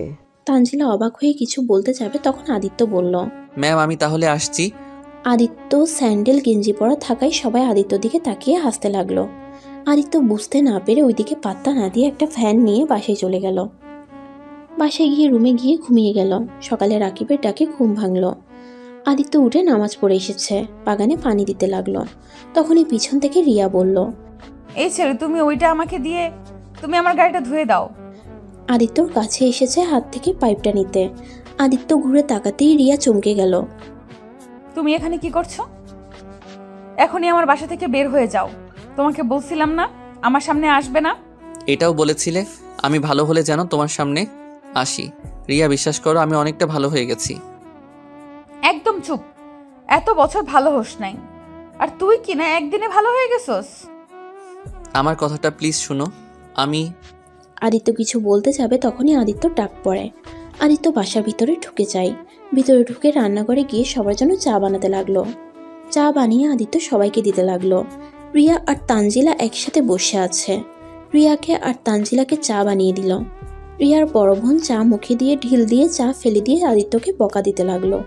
তানজিলা অবাক হয়ে কিছু বলতে যাবে, তখন আদিত্য বলল, ম্যাম আমি তাহলে আসছি। আদিত্য স্যান্ডেল গেঞ্জি পরা থাকায় সবাই আদিত্যর দিকে তাকিয়ে হাসতে লাগলো। আদিত্য বুঝতে না পেরে ওইদিকে পাত্তা না দিয়ে একটা ফ্যান নিয়ে বাসায় চলে গেল। বাসায় গিয়ে রুমে গিয়ে ঘুমিয়ে গেল। সকালে রাকিবের ডাকে ঘুম ভাঙল। আদিত্য উঠে নামাজ পড়ে এসেছে, বাগানে পানি দিতে লাগলো। তখনই পিছন থেকে রিয়া বলল, এই ছেলে, তুমি ওইটা আমাকে দিয়ে তুমি আমার গাড়িটা ধুয়ে দাও। আদিত্যর কাছে এসেছে হাত থেকে পাইপটা নিতে। আদিত্য ঘুরে তাকাতেই রিয়া চমকে গেল। তুমি এখানে কি করছো? এখনই আমার বাসা থেকে বের হয়ে যাও। তোমাকে বলছিলাম না আমার সামনে আসবে না? এটাও বলেছিলে আমি ভালো হলে যেন তোমার সামনে আসি। রিয়া বিশ্বাস করো, আমি অনেকটা ভালো হয়ে গেছি। একদম চুপ। এত বছর ভালো হোস নাই, আর তুই কি না একদিনে ভালো হয়ে গেছস? আমার কথাটা প্লিজ শুনো। আদিত্য কিছু বলতে যাবে, তখনই আদিত্য ডাক পড়ে। আদিত্য বাসার ভিতরে ঢুকে যায়। ভিতরে ঢুকে রান্নাঘরে গিয়ে সবার জন্য চা বানাতে লাগলো। চা বানিয়ে আদিত্য সবাইকে দিতে লাগলো। রিয়া আর তানজিলা একসাথে বসে আছে। রিয়াকে আর তানজিলাকে চা বানিয়ে দিল। রিয়ার বড় বোন চা মুখে দিয়ে ঢিল দিয়ে চা ফেলে দিয়ে আদিত্যকে বকা দিতে লাগলো।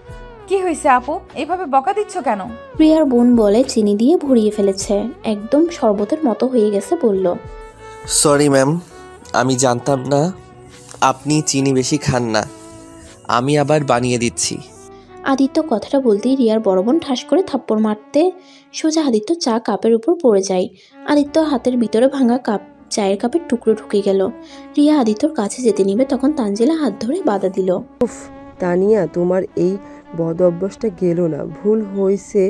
কি হয়েছে আপু, এইভাবে বকা দিচ্ছ কেন? রিয়ার বোন বলে চিনি দিয়ে ভরিয়ে ফেলেছে, একদম শরবতের মতো হয়ে গেছে। বলল, সরি ম্যাম, আমি জানতাম না আপনি চিনি বেশি খান না, আমি আবার বানিয়ে দিচ্ছি। আদিত্য কথাটা বলতেই রিয়ার বড় বোন ঠাস করে থাপ্পড় মারতে সোজা আদিত্য চা কাপের উপর পড়ে যায়। আদিত্য হাতের ভিতরে ভাঙা কাপ, চায়ের কাপের টুকরো ঢুকে গেল। রিয়া আদিত্যর কাছে যেতে নিবে, তখন তানজিলা হাত ধরে বাধা দিল। উফ তানিয়া, তোমার এই বদ অভ্যাসটা গেল না। ভুল হয়েছে,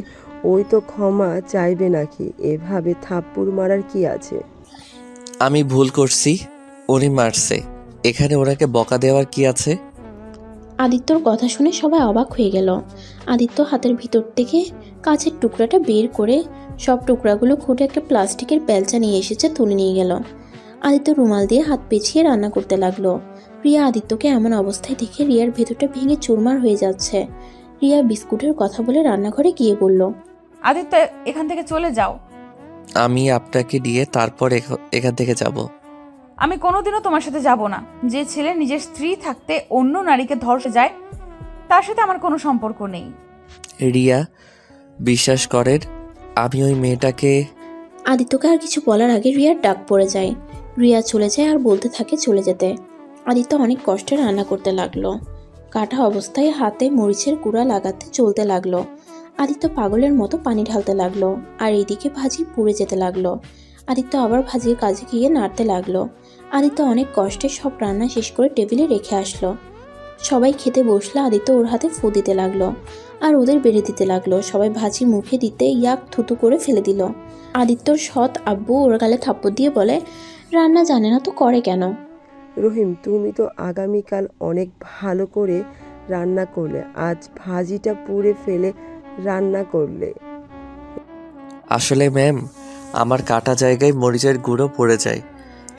ওই তো ক্ষমা চাইবে নাকি? এভাবে থাপ্পড় মারার কি আছে? আমি ভুল করছি, উনি মারছে, এখানে ওনাকে বকা দেওয়ার কি আছে? আদিত্যর কথা শুনে সবাই অবাক হয়ে গেল। আদিত্য হাতের ভিতর থেকে কাচের টুকরাটা বের করে সব টুকরাগুলো খুঁটে একটা প্লাস্টিকের বেলচা নিয়ে এসেছে, তুলে নিয়ে গেল। আদিত্য রুমাল দিয়ে হাত পেঁচিয়ে রান্না করতে লাগলো। রিয়া আদিত্যকে এমন অবস্থায় দেখে রিয়ার ভেতরটা ভেঙে চুরমার হয়ে যাচ্ছে। রিয়া বিস্কুটের কথা বলে রান্নাঘরে গিয়ে বলল, আদিত্য এখান থেকে চলে যাও। আমি আপনাকে দিয়ে তারপর এখান থেকে যাব। আমি কোনোদিনও তোমার সাথে যাব না। যে ছেলে নিজের স্ত্রী থাকতে অন্য নারীকে ধর্ষে যায়, তার সাথে আমার কোনো সম্পর্ক নেই। রিয়া বিশ্বাস করেন, আমি ওই মেয়েটাকে। আদিত্যকে আর কিছু বলার আগে রিয়ার ডাক পড়ে যায়। রিয়া চলে যায় আর বলতে থাকে চলে যেতে। আদিত্য অনেক কষ্টে রান্না করতে লাগলো। কাটা অবস্থায় হাতে মরিচের গুঁড়া লাগাতে চলতে লাগলো। আদিত্য পাগলের মতো পানি ঢালতে লাগলো, আর এইদিকে ভাজি পুড়ে যেতে লাগলো। আদিত্য আবার ভাজির কাজে গিয়ে নাড়তে লাগলো। আদিত্য অনেক কষ্টে সব রান্না শেষ করে টেবিলে রেখে আসলো। সবাই খেতে বসলে আদিত্য ওর হাতে ফু দিতে লাগলো আর ওদের বেড়ে দিতে লাগলো। সবাই ভাজি মুখে দিতে ইয়াক থুতু করে ফেলে দিল। আদিত্যর সৎ আব্বু ওর গালে থাপ্পড় দিয়ে বলে, রান্না জানে না তো করে কেন? রহিম, তুমি তো আগামীকাল অনেক ভালো করে রান্না করলে, আজ ভাজিটা পুড়ে ফেলে রান্না করলে। আসলে ম্যাম, আমার কাটা জায়গায় মরিচের গুঁড়ো পড়ে যায়,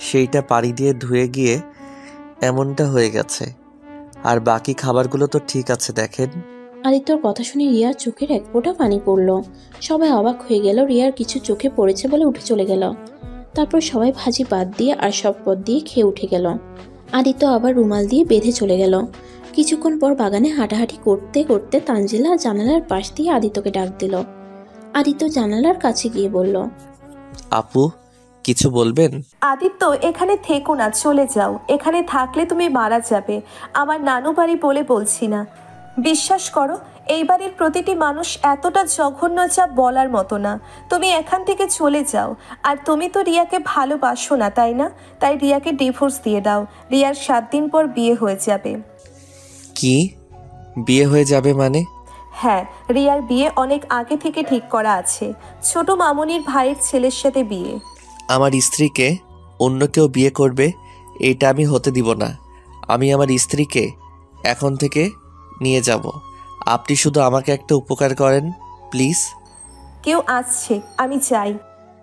সেইটা পানি দিয়ে ধুয়ে গিয়ে এমনটা হয়ে গেছে। আর বাকি খাবারগুলো তো ঠিক আছে দেখেন। আদিত্যর কথা শুনে রিয়ার চোখের এক ফোঁটা পানি পড়ল। সবাই অবাক হয়ে গেল। রিয়ার কিছু চোখে পড়েছে বলে উঠে চলে গেল। তারপর সবাই ভাজি বাদ দিয়ে আর সব পদ দিয়ে খেয়ে উঠে গেল। আদিত্য আবার রুমাল দিয়ে বেঁধে চলে গেল। কিছুক্ষণ পর বাগানে হাঁটাহাঁটি করতে করতে তানজিলা জানালার পাশ দিয়ে আদিত্যকে ডাক দিল। আদিত্য জানালার কাছে গিয়ে বলল, আপু কিছু বলবেন? আদিত্য এখানে থেকো না, চলে যাও। এখানে থাকলে তুমি মারা যাবে। আমার নানু বাড়ি বলে বলছি না, বিশ্বাস করো এই বাড়ির প্রতিটি মানুষ এতটা জঘন্য যা বলার মতো না। তুমি এখান থেকে চলে যাও। আর তুমি তো রিয়াকে ভালোবাসো না, তাই না? তাই রিয়াকে ডিভোর্স দিয়ে দাও। রিয়ার 7 দিন পর বিয়ে হয়ে যাবে। কি বিয়ে হয়ে যাবে মানে? হ্যাঁ, রিয়ার বিয়ে অনেক আগে থেকে ঠিক করা আছে। ছোট মামুনির ভাইয়ের ছেলের সাথে বিয়ে। আমার স্ত্রীকে অন্য কেউ বিয়ে করবে এটা আমি হতে দিব না। আমি আমার স্ত্রীকে এখন থেকে নিয়ে যাব। আপনি শুধু আমাকে একটা উপকার করেন প্লিজ। কেউ আসছে, আমি যাই।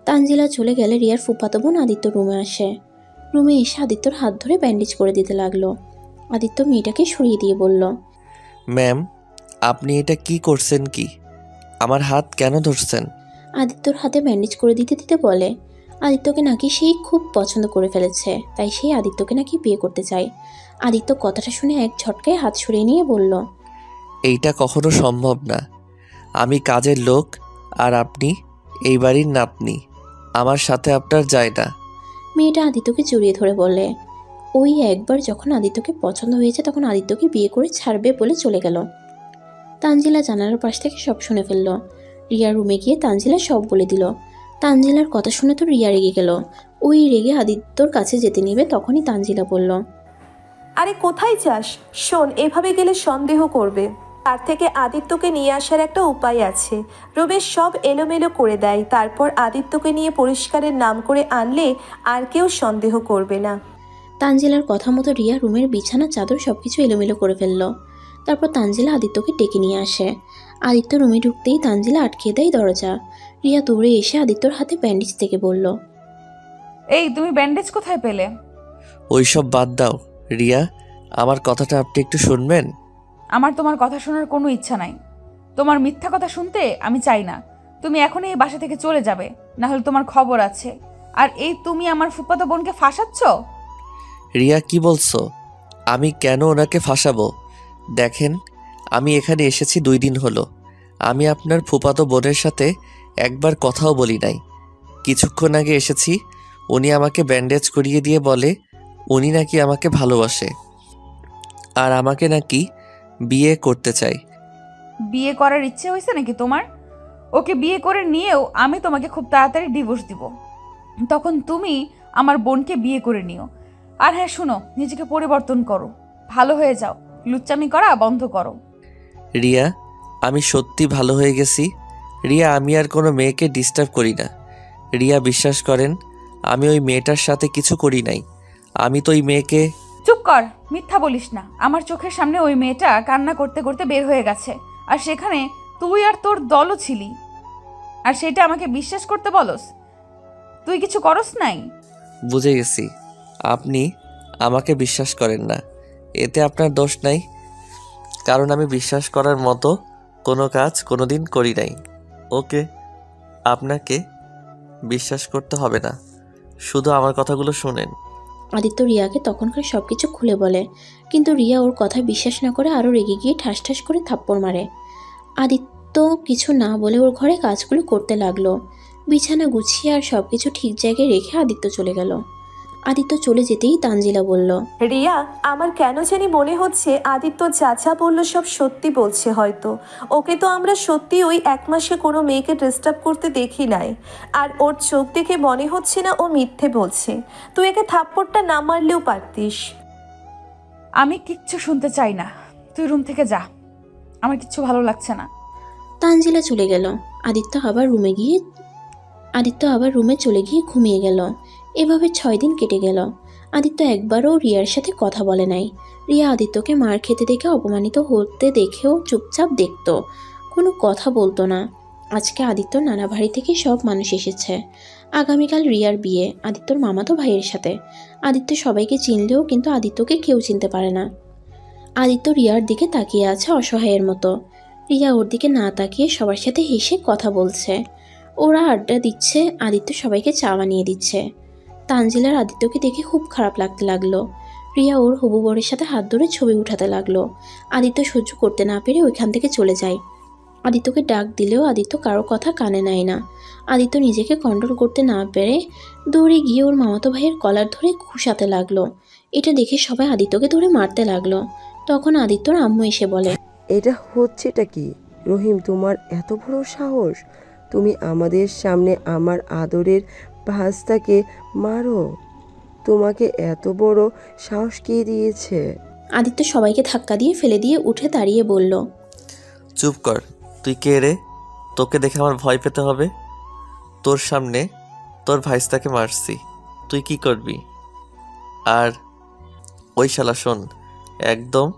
তানজিলা চলে গেলে রিয়ার ফুফাতো বোন আদিত্য রুমে আসে। রুমে এসে আদিত্যর হাত ধরে ব্যান্ডেজ করে দিতে লাগলো। আদিত্য মেয়েটাকে সরিয়ে দিয়ে বলল, ম্যাম আপনি এটা কি করছেন? কি আমার হাত কেন ধরছেন? আদিত্যর হাতে ব্যান্ডেজ করে দিতে দিতে বলে, আদিত্যকে নাকি সেই খুব পছন্দ করে ফেলেছে, তাই সেই আদিত্যকে নাকি বিয়ে করতে চায়। আদিত্য কথাটা শুনে এক ঝটকায় হাত সরিয়ে নিয়ে বলল, এইটা কখনো সম্ভব না। আমি কাজের লোক আর আপনি এই বাড়ির নাতনি। আমার সাথে আপনার যায় না। মেয়েটা আদিত্যকে জড়িয়ে ধরে বলে, ওই একবার যখন আদিত্যকে পছন্দ হয়েছে তখন আদিত্যকে বিয়ে করে ছাড়বে বলে চলে গেল। তানজিলা জানালার পাশ থেকে সব শুনে ফেলল। রিয়ার রুমে গিয়ে তানজিলা সব বলে দিল। তানজিলার কথা শুনে তো রিয়া রেগে গেল। ওই রেগে আদিত্যর কাছে যেতে নিবে তখনই তানজিলা বলল, আরে কোথায় যাস? শোন, এভাবে গেলে সন্দেহ করবে। তার থেকে আদিত্যকে নিয়ে আসার একটা উপায় আছে। রমেশ সব এলোমেলো করে দেয়, তারপর আদিত্যকে নিয়ে পরিষ্কারের নাম করে আনলে আর কেউ সন্দেহ করবে না। তানজিলার কথা মতো রিয়া রুমের বিছানা চাদর সবকিছু এলোমেলো করে ফেলল। তারপর তানজিলা আদিত্যকে ডেকে নিয়ে আসে। আদিত্য রুমে ঢুকতেই তানজিলা আটকে দেয় দরজা। রিয়া দৌড়ে এসে আদিত্যর হাতে ব্যান্ডেজ থেকে বলল, এই তুমি ব্যান্ডেজ কোথায় পেলে? ওইসব বাদ দাও রিয়া, আমার কথাটা আপনি একটু শুনবেন? আমার তোমার কথা শোনার কোনো ইচ্ছা নাই। তোমার মিথ্যা কথা শুনতে আমি চাই না। তুমি এখনই এই বাসা থেকে চলে যাবে, না হলে তোমার খবর আছে। আর এই তুমি আমার ফুফাতো বোনকে ফাঁসাচ্ছ? রিয়া কি বলছো? আমি কেন ওনাকে ফাঁসাবো? দেখেন আমি এখানে এসেছি 2 দিন হলো। আমি আপনার ফুফাতো বোনের সাথে একবার কথাও বলি নাই। কিছুক্ষণ আগে এসেছি, উনি আমাকে ব্যান্ডেজ করিয়ে দিয়ে বলে উনি নাকি আমাকে ভালোবাসে আর আমাকে নাকি বিয়ে করতে চাই। বিয়ে করার ইচ্ছে হয়েছে নাকি তোমার? ওকে বিয়ে করে নিয়েও আমি তোমাকে খুব তাড়াতাড়ি ডিভোর্স দিব। তখন তুমি আমার বোনকে বিয়ে করে নিও। আর হ্যাঁ শুনো, নিজেকে পরিবর্তন করো, ভালো হয়ে যাও, লুচ্চামি করা বন্ধ করো। রিয়া আমি সত্যি ভালো হয়ে গেছি। রিয়া আমি আর কোনো মেয়েকে ডিস্টার্ব করি না। রিয়া বিশ্বাস করেন আমি ওই মেয়েটার সাথে কিছু করি নাই। আমি তো ওই মেয়েকে... চুপ কর, মিথ্যা বলিস না। আমার চোখের সামনে ওই মেয়েটা কান্না করতে করতে বের হয়ে গেছে, আর সেখানে তুই আর তোর দলও ছিলি, আর সেটা আমাকে বিশ্বাস করতে বলস? তুই কিছু করস নাই? বুঝে গেছি আপনি আমাকে বিশ্বাস করেন না, এতে আপনার দোষ নাই, কারণ আমি বিশ্বাস করার মতো কোনো কাজ কোনোদিন করি নাই। ওকে, আপনাকে বিশ্বাস করতে হবে না, শুধু আমার কথাগুলো শোনেন। আদিত্য রিয়াকে তখনকার সব কিছু খুলে বলে, কিন্তু রিয়া ওর কথায় বিশ্বাস না করে আরও রেগে গিয়ে ঠাস ঠাস করে থাপ্পড় মারে। আদিত্য কিছু না বলে ওর ঘরে কাজগুলো করতে লাগলো। বিছানা গুছিয়ে আর সব কিছু ঠিক জায়গায় রেখে আদিত্য চলে গেল। আদিত্য চলে যেতেই তানজিলা বলল, রিয়া, আমার কেন জানি মনে হচ্ছে আদিত্য চাচা বলল সব সত্যি বলছে। হয়তো ওকে তো আমরা সত্যি ওই 1 মাসে কোনো মেয়েকে ডিস্টার্ব করতে দেখি নাই, আর ওর চোখ দেখে মনে হচ্ছে না ও মিথ্যে বলছে। তুই একে থাপ্পড়টা না মারলেও পারতিস। আমি কিচ্ছু শুনতে চাই না, তুই রুম থেকে যা, আমার কিচ্ছু ভালো লাগছে না। তানজিলা চলে গেল। আদিত্য আবার রুমে চলে গিয়ে ঘুমিয়ে গেল। এভাবে 6 দিন কেটে গেল। আদিত্য একবারও রিয়ার সাথে কথা বলে নাই। রিয়া আদিত্যকে মার খেতে দেখে অপমানিত হতে দেখেও চুপচাপ দেখত, কোনো কথা বলতো না। আজকে আদিত্যর নানা বাড়ি থেকে সব মানুষ এসেছে। আগামীকাল রিয়ার বিয়ে আদিত্যর মামাতো ভাইয়ের সাথে। আদিত্য সবাইকে চিনলেও কিন্তু আদিত্যকে কেউ চিনতে পারে না। আদিত্য রিয়ার দিকে তাকিয়ে আছে অসহায়ের মতো। রিয়া ওর দিকে না তাকিয়ে সবার সাথে হেসে কথা বলছে। ওরা আড্ডা দিচ্ছে, আদিত্য সবাইকে চা বানিয়ে দিচ্ছে। তানজিলার আদিত্যকে দেখে খুব খারাপ লাগতে লাগলো। রিয়া ওর হবু বরের সাথে হাত ধরে ছবি উঠাতে লাগলো। আদিত্য সহ্য করতে না পেরে ওইখান থেকে চলে যায়। আদিত্যকে ডাক দিলেও আদিত্য কারো কথা কানে নেয় না। আদিত্য নিজেকে কন্ট্রোল করতে না পেরে দৌড়ে গিয়ে ওর মামাতো ভাইয়ের কলার ধরে ঘুষাতে লাগলো। এটা দেখে সবাই আদিত্যকে ধরে মারতে লাগলো। তখন আদিত্যর আম্মু এসে বলে, এটা হচ্ছেটা কি? রহিম, তোমার এত বড় সাহস? তুমি আমাদের সামনে আমার আদরের ভাস্তাকে মারো? তোমাকে এত বড় সাহস কে দিয়েছে? আদিত্য সবাইকে ধাক্কা দিয়ে ফেলে দিয়ে উঠে দাঁড়িয়ে বলল, চুপ কর। তুই কে রে? তোকে দেখে আমার ভয় পেতে হবে? তোর সামনে তোর ভাইস্তাকে মারছি, তুই কি করবি? আর ওই শালা শোন, একদম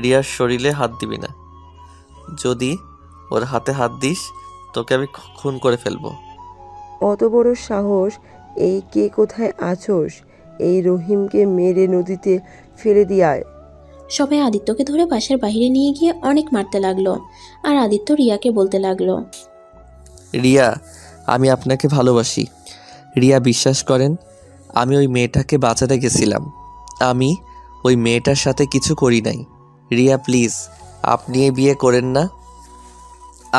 রিয়ার শরীরে হাত দিবি না। যদি ওর হাতে হাত দিস তোকে আমি খুন করে ফেলবো। অত বড় সাহস! এই কে কোথায় আছোস? এই রহিমকে মেরে নদীতে ফেলে দিয়ায়। সবাই আদিত্যকে ধরে বাসার বাইরে নিয়ে গিয়ে অনেক মারতে লাগলো। আর আদিত্য রিয়াকে বলতে লাগলো, রিয়া, আমি আপনাকে ভালোবাসি। রিয়া, বিশ্বাস করেন, আমি ওই মেয়েটাকে বাঁচাতে গেছিলাম। আমি ওই মেয়েটার সাথে কিছু করি নাই। রিয়া প্লিজ, আপনি এই বিয়ে করেন না।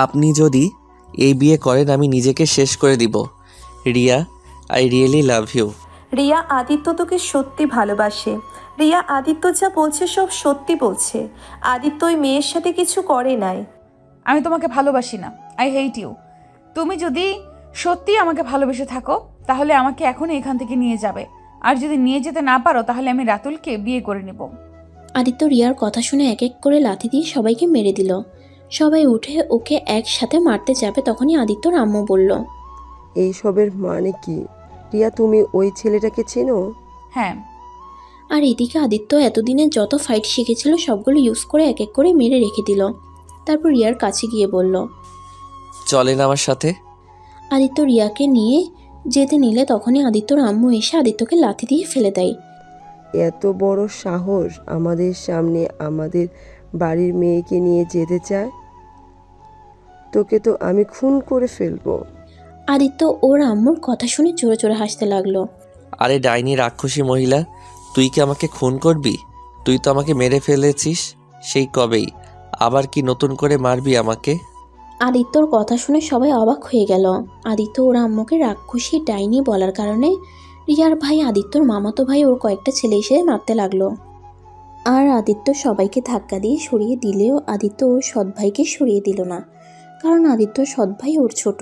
আপনি যদি এই বিয়ে করেন আমি নিজেকে শেষ করে দিব। Riya, I really love you. Riya Aditya তোকে সত্যি ভালোবাসে। রিয়া আদিত্য যা বলছে সব সত্যি বলছে। আদিত্য ওই মেয়ের সাথে কিছু করে নাই। আমি তোমাকে ভালোবাসি না, আই হেট ইউ। তুমি যদি সত্যি আমাকে ভালোবেসে থাকো তাহলে আমাকে এখনই এখান থেকে নিয়ে যাবে, আর যদি নিয়ে যেতে না পারো তাহলে আমি রাতুলকে বিয়ে করে নেব। আদিত্য রিয়ার কথা শুনে এক এক করে লাথি দিয়ে সবাইকে মেরে দিল। সবাই উঠে ওকে একসাথে মারতে যাবে, তখনই আদিত্যর আম্মু বলল, এইসবের মানে কি? রিয়া, তুমি ওই ছেলেটাকে চেনো? হ্যাঁ। আর এদিকে আদিত্য এতদিনে যত ফাইট শিখেছিল সবগুলো ইউজ করে এক এক করে মেরে রেখে দিল। তারপর রিয়ার কাছে গিয়ে বলল, চলেন আমার সাথে। আদিত্য রিয়াকে নিয়ে যেতে নিলে তখনই আদিত্যর আম্মু এসে আদিত্যকে লাথি দিয়ে ফেলে দেয়। এত বড় সাহস আমাদের সামনে আমাদের বাড়ির মেয়েকে নিয়ে যেতে চায়? তোকে তো আমি খুন করে ফেলবো। আদিত্য ওর আম্মুর কথা শুনে জোরে জোরে হাসতে লাগলো। আরে ডাইনি রাক্ষসী মহিলা, তুই কি আমাকে খুন করবি? তুই তো আমাকে মেরে ফেলেছিস সেই কবেই, আবার কি নতুন করে মারবি আমাকে? আদিত্যর কথা শুনে সবাই অবাক হয়ে গেল। আদিত্য ওর আম্মুকে রাক্ষসী ডাইনি বলার কারণে রিয়ার ভাই আদিত্যর মামাতো ভাই ওর কয়েকটা ছেলে এসে মারতে লাগলো। আর আদিত্য সবাইকে ধাক্কা দিয়ে সরিয়ে দিলেও আদিত্য ওর সৎ ভাইকে সরিয়ে দিল না, কারণ আদিত্য সৎ ভাই ওর ছোট।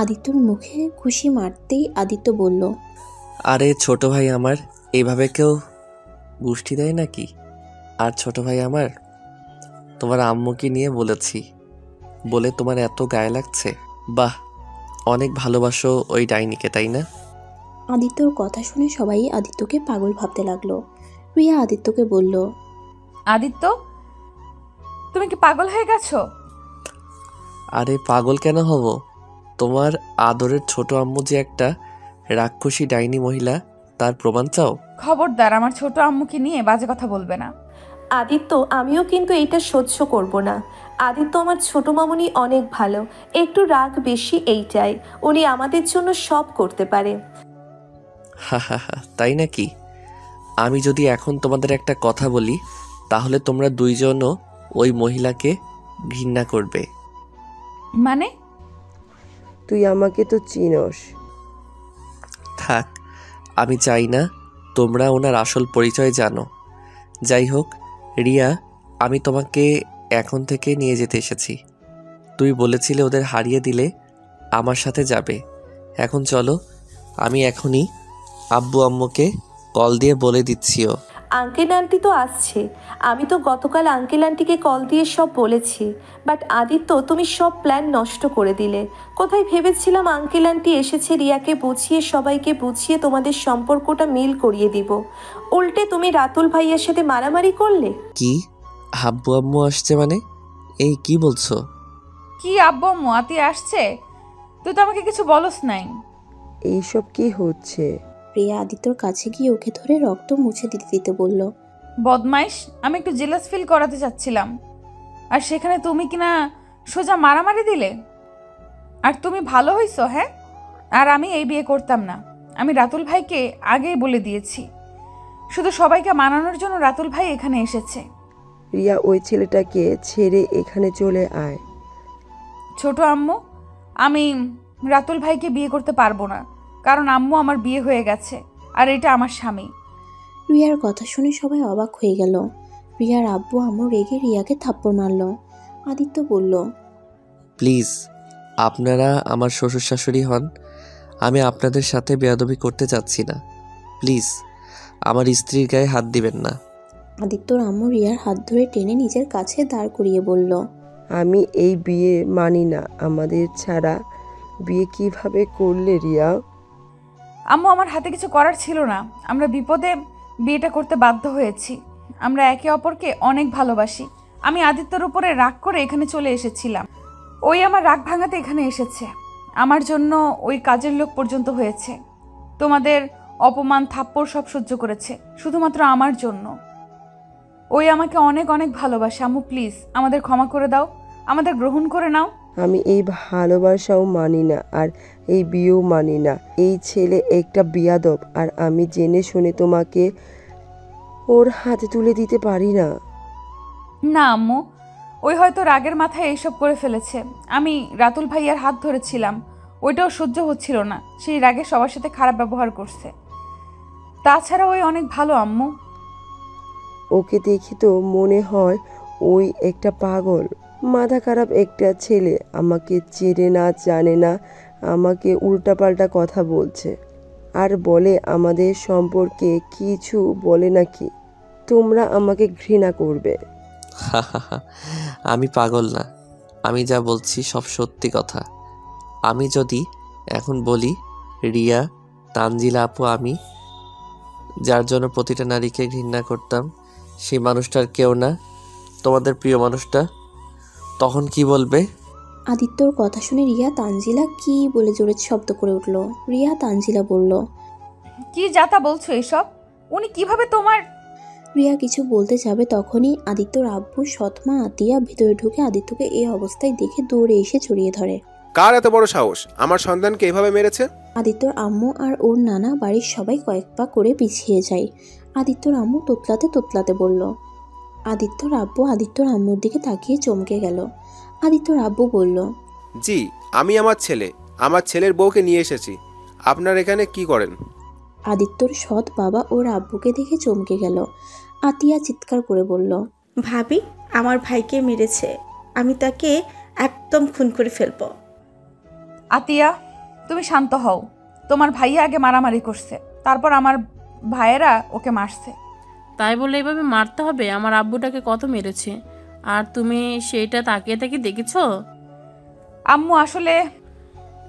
আদিত্যর মুখে খুশি মারতেই আদিত্য বলল, আরে ছোট ভাই আমার, এইভাবে কেউ গুষ্টি দেয় নাকি? আর ছোট ভাই আমার, তোমার আম্মুকে নিয়ে বলেছি বলে তোমার এত গায়ে লাগছে? বাহ, অনেক ভালোবাসো ওই ডাইনিকে, তাই না? আদিত্যর কথা শুনে সবাই আদিত্যকে পাগল ভাবতে লাগলো। রিয়া আদিত্যকে বলল, আদিত্য, তুমি কি পাগল হয়ে গেছো? আরে পাগল কেন হব? তোমার আদরের ছোট আম্মু যে একটা রাক্ষসী ডাইনি মহিলা, তার প্রমাণ চাও? খবরদার আমার ছোট আম্মুকে নিয়ে বাজে কথা বলবে না। আদিত্য, আমিও কিন্তু এটা সহ্য করব না। আদিত্য আমার ছোট মামুনি অনেক ভালো, একটু রাগ বেশি এইটাই। উনি আমাদের জন্য সব করতে পারে। হা হা হা, তাই নাকি? আমি যদি এখন তোমাদের একটা কথা বলি তাহলে তোমরা দুইজনও ওই মহিলাকে ঘৃণা করবে। মানে? তুই আমাকে তো চিনস। থাক, আমি চাই না তোমরা ওনার আসল পরিচয় জানো। যাই হোক রিয়া, আমি তোমাকে এখন থেকে নিয়ে যেতে এসেছি। তুই বলেছিলে ওদের হারিয়ে দিলে আমার সাথে যাবে। এখন চলো, আমি এখনই আব্বু আম্মুকে কল দিয়ে বলে দিচ্ছিও। আঙ্কেল আন্টি তো আসছে। আমি তো গতকাল আঙ্কেল আন্টিকে কল দিয়ে সব বলেছি। বাট আদিত্য, তুমি সব প্ল্যান নষ্ট করে দিলে। কোথায় ভেবেছিলাম আঙ্কেল আন্টি এসেছে রিয়াকে বুঝিয়ে, সবাইকে বুঝিয়ে তোমাদের সম্পর্কটা মিল করিয়ে দিব। উল্টে তুমি রাতুল ভাইয়ের সাথে মারামারি করলে। কি আব্বু আম্মু আসছে মানে? এই কি বলছো? কি আব্বু আম্মু আতি আসছে? তুই তো আমাকে কিছু বলস নাই। এইসব কি হচ্ছে? রিয়া আদিত্যর কাছে গিয়ে ওকে ধরে রক্ত মুছে দিতে দিতে বলল, বদমাইশ, আমি একটু জেলাস ফিল করাতে চাচ্ছিলাম, আর সেখানে তুমি কিনা সোজা মারামারি দিলে। আর তুমি ভালো হইছো? হ্যাঁ, আর আমি এই বিয়ে করতাম না। আমি রাতুল ভাইকে আগেই বলে দিয়েছি। শুধু সবাইকে মানানোর জন্য রাতুল ভাই এখানে এসেছে। রিয়া, ওই ছেলেটাকে ছেড়ে এখানে চলে আয়। ছোট আম্মু, আমি রাতুল ভাইকে বিয়ে করতে পারবো না, কারণ আম্মু আমার বিয়ে হয়ে গেছে আর এটা আমার স্বামী। রিয়ার কথা শুনে সবাই অবাক হয়ে গেল। রিয়ার আব্বু আম্মু রেগে রিয়াকে থাপ্পড় মারল। আদিত্য বলল, প্লিজ, আপনারা আমার শ্বশুর শাশুড়ি হন, আমি আপনাদের সাথে বেয়াদবি করতে চাচ্ছি না। প্লিজ আমার স্ত্রীর গায়ে হাত দিবেন না। আদিত্যর আম্মু রিয়ার হাত ধরে টেনে নিজের কাছে দাঁড় করিয়ে বলল, আমি এই বিয়ে মানি না। আমাদের ছাড়া বিয়ে কিভাবে করলে রিয়া? আম্মু, আমার হাতে কিছু করার ছিল না। আমরা বিপদে বিয়েটা করতে বাধ্য হয়েছি। আমরা একে অপরকে অনেক ভালোবাসি। আমি আদিত্যর উপরে রাগ করে এখানে চলে এসেছিলাম। ওই আমার রাগ ভাঙাতে এখানে এসেছে। আমার জন্য ওই কাজের লোক পর্যন্ত হয়েছে। তোমাদের অপমান থাপ্পড় সব সহ্য করেছে শুধুমাত্র আমার জন্য। ওই আমাকে অনেক অনেক ভালোবাসে। আম্মু প্লিজ আমাদের ক্ষমা করে দাও, আমাদের গ্রহণ করে নাও। আমি এই ভালোবাসাও মানি না, আর এই বিয়েও মানি না। এই ছেলে একটা বিয়াদব, আর আমি জেনে শুনে তোমাকে ওর হাতে তুলে দিতে পারি না। না আম্মু, ওই হয়তো রাগের মাথায় এইসব করে ফেলেছে। আমি রাতুল ভাইয়ার হাত ধরেছিলাম, ওইটাও সহ্য হচ্ছিল না। সেই রাগে সবার সাথে খারাপ ব্যবহার করছে। তাছাড়া ওই অনেক ভালো আম্মু। ওকে দেখি তো মনে হয় ওই একটা পাগল, মাথা খারাপ একটা ছেলে। আমাকে চেনে না, জানে না, আমাকে উল্টাপাল্টা কথা বলছে আর বলে আমাদের সম্পর্কে কিছু বলে নাকি তোমরা আমাকে ঘৃণা করবে। আমি পাগল না, আমি যা বলছি সব সত্যি কথা। আমি যদি এখন বলি রিয়া, তানজিলা আপু, আমি যার জন্য প্রতিটা নারীকে ঘৃণা করতাম, সেই মানুষটার কেউ না, তোমাদের প্রিয় মানুষটা, তখন কি বলবে? আদিত্যর কথা শুনে রিয়া তানজিলা কি বলে জোরে শব্দ করে উঠল। রিয়া তানজিলা বলল, কি যাতা বলছো এসব? উনি কিভাবে তোমার? রিয়া কিছু বলতে যাবে তখনই আদিত্যর আব্বু সৎমা আতিয়া ভিতরে ঢুকে আদিত্যকে এই অবস্থায় দেখে দৌড়ে এসে জড়িয়ে ধরে। কার এত বড় সাহস আমার সন্তানকে এভাবে মেরেছে? আদিত্যর আম্মু আর ওর নানা বাড়ির সবাই কয়েক পা করে পিছিয়ে যায়। আদিত্যর আম্মু তোতলাতে তোতলাতে বলল। আদিত্যর আব্বু আদিত্যর আম্মুর দিকে তাকিয়ে চমকে গেল। আদিত্যর আব্বু বলল, জি, আমি আমার ছেলের বউকে নিয়ে এসেছি। আপনার এখানে কি করেন? আদিত্যর সৎ বাবা ওর আব্বুকে দেখে চমকে গেল। আতিয়া চিৎকার করে বলল, ভাবি, আমার ভাইকে মেরেছে। আমি তাকে একদম খুন করে ফেলবো। আতিয়া, তুমি শান্ত হও। তোমার ভাইয়া আগে মারামারি করছে, তারপর আমার ভাইয়েরা ওকে মারছে। তাই বলে এভাবে মারতে হবে? আমার আব্বুটাকে কত মেরেছে, আর তুমি সেইটা তাকিয়ে তাকিয়ে দেখেছো? আম্মু আসলে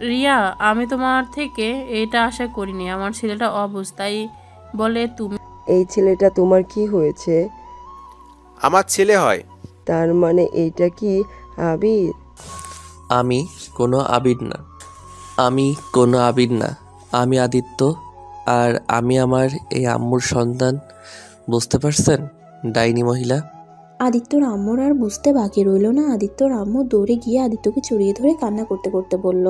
রিয়া, আমি তোমার থেকে এটা আশা করিনি। আমার ছেলেটা অবুঝ, তাই বলে তুমি। এই ছেলেটা তোমার কি হয়েছে? আমার ছেলে হয়। তার মানে এইটা কি আবির? আমি কোনো আবির না, আমি কোনো আবির না, আমি আদিত্য, আর আমি আমার এই আম্মুর সন্তান। বুঝতে পারছেন ডাইনি মহিলা? আদিত্যর আম্মুর আর বুঝতে বাকি রইল না। আদিত্যর আম্মু দৌড়ে গিয়ে আদিত্যকে জড়িয়ে ধরে কান্না করতে করতে বলল।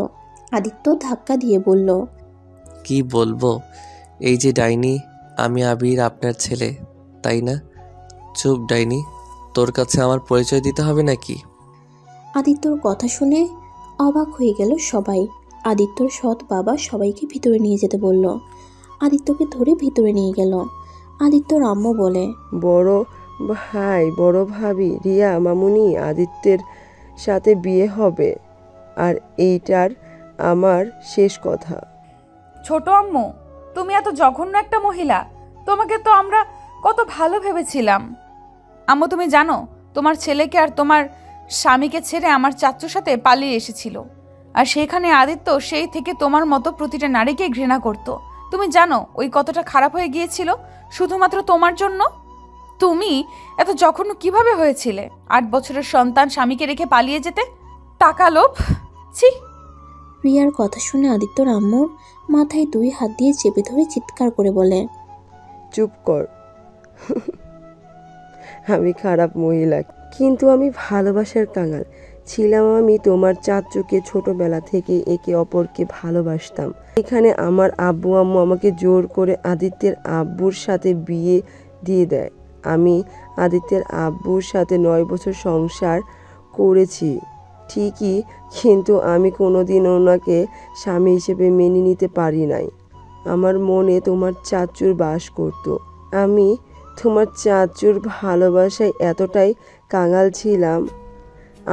আদিত্য ধাক্কা দিয়ে বলল, কি বলবো? এই যে ডাইনি, আমি আবির, আপনার ছেলে, তাই না? চুপ ডাইনি, তোর কাছে আমার পরিচয় দিতে হবে নাকি? আদিত্যর কথা শুনে অবাক হয়ে গেল সবাই। আদিত্যর সৎ বাবা সবাইকে ভিতরে নিয়ে যেতে বলল। আদিত্যকে ধরে ভিতরে নিয়ে গেল। আদিত্যর আম্মু বলে, বড় ভাই, বড় ভাবি রিয়া মামুনি আদিত্যের সাথে বিয়ে হবে, আর এইটার আমার শেষ কথা। ছোট আম্মু, তুমি এত জঘন্য একটা মহিলা। তোমাকে তো আমরা কত ভালো ভেবেছিলাম। আম্মু, তুমি জানো তোমার ছেলেকে আর তোমার স্বামীকে ছেড়ে আমার চাচ্চুর সাথে পালিয়ে এসেছিল, আর সেখানে আদিত্য সেই থেকে তোমার মতো প্রতিটা নারীকে ঘৃণা করত। তুমি জানো ওই কতটা খারাপ হয়ে গিয়েছিল শুধুমাত্র তোমার জন্য? তুমি এত জঘন্য কিভাবে হয়েছিলে? 8 বছরের সন্তান স্বামীকে রেখে পালিয়ে যেতে? টাকা লোভ, ছি। রিয়ার কথা শুনে আদিত্যর আম্মুর মাথায় 2 হাত দিয়ে চেপে ধরে চিৎকার করে বলে, চুপ কর। আমি খারাপ মহিলা, কিন্তু আমি ভালোবাসার কাঙাল ছিলাম। আমি তোমার চাচুকে ছোটবেলা থেকে একে অপরকে ভালোবাসতাম। এখানে আমার আব্বু আম্মু আমাকে জোর করে আদিত্যের আব্বুর সাথে বিয়ে দিয়ে দেয়। আমি আদিত্যের আব্বুর সাথে 9 বছর সংসার করেছি ঠিকই, কিন্তু আমি কোনোদিন ওনাকে স্বামী হিসেবে মেনে নিতে পারি নাই। আমার মনে তোমার চাচুর বাস করত। আমি তোমার চাচুর ভালোবাসায় এতটাই কাঙাল ছিলাম,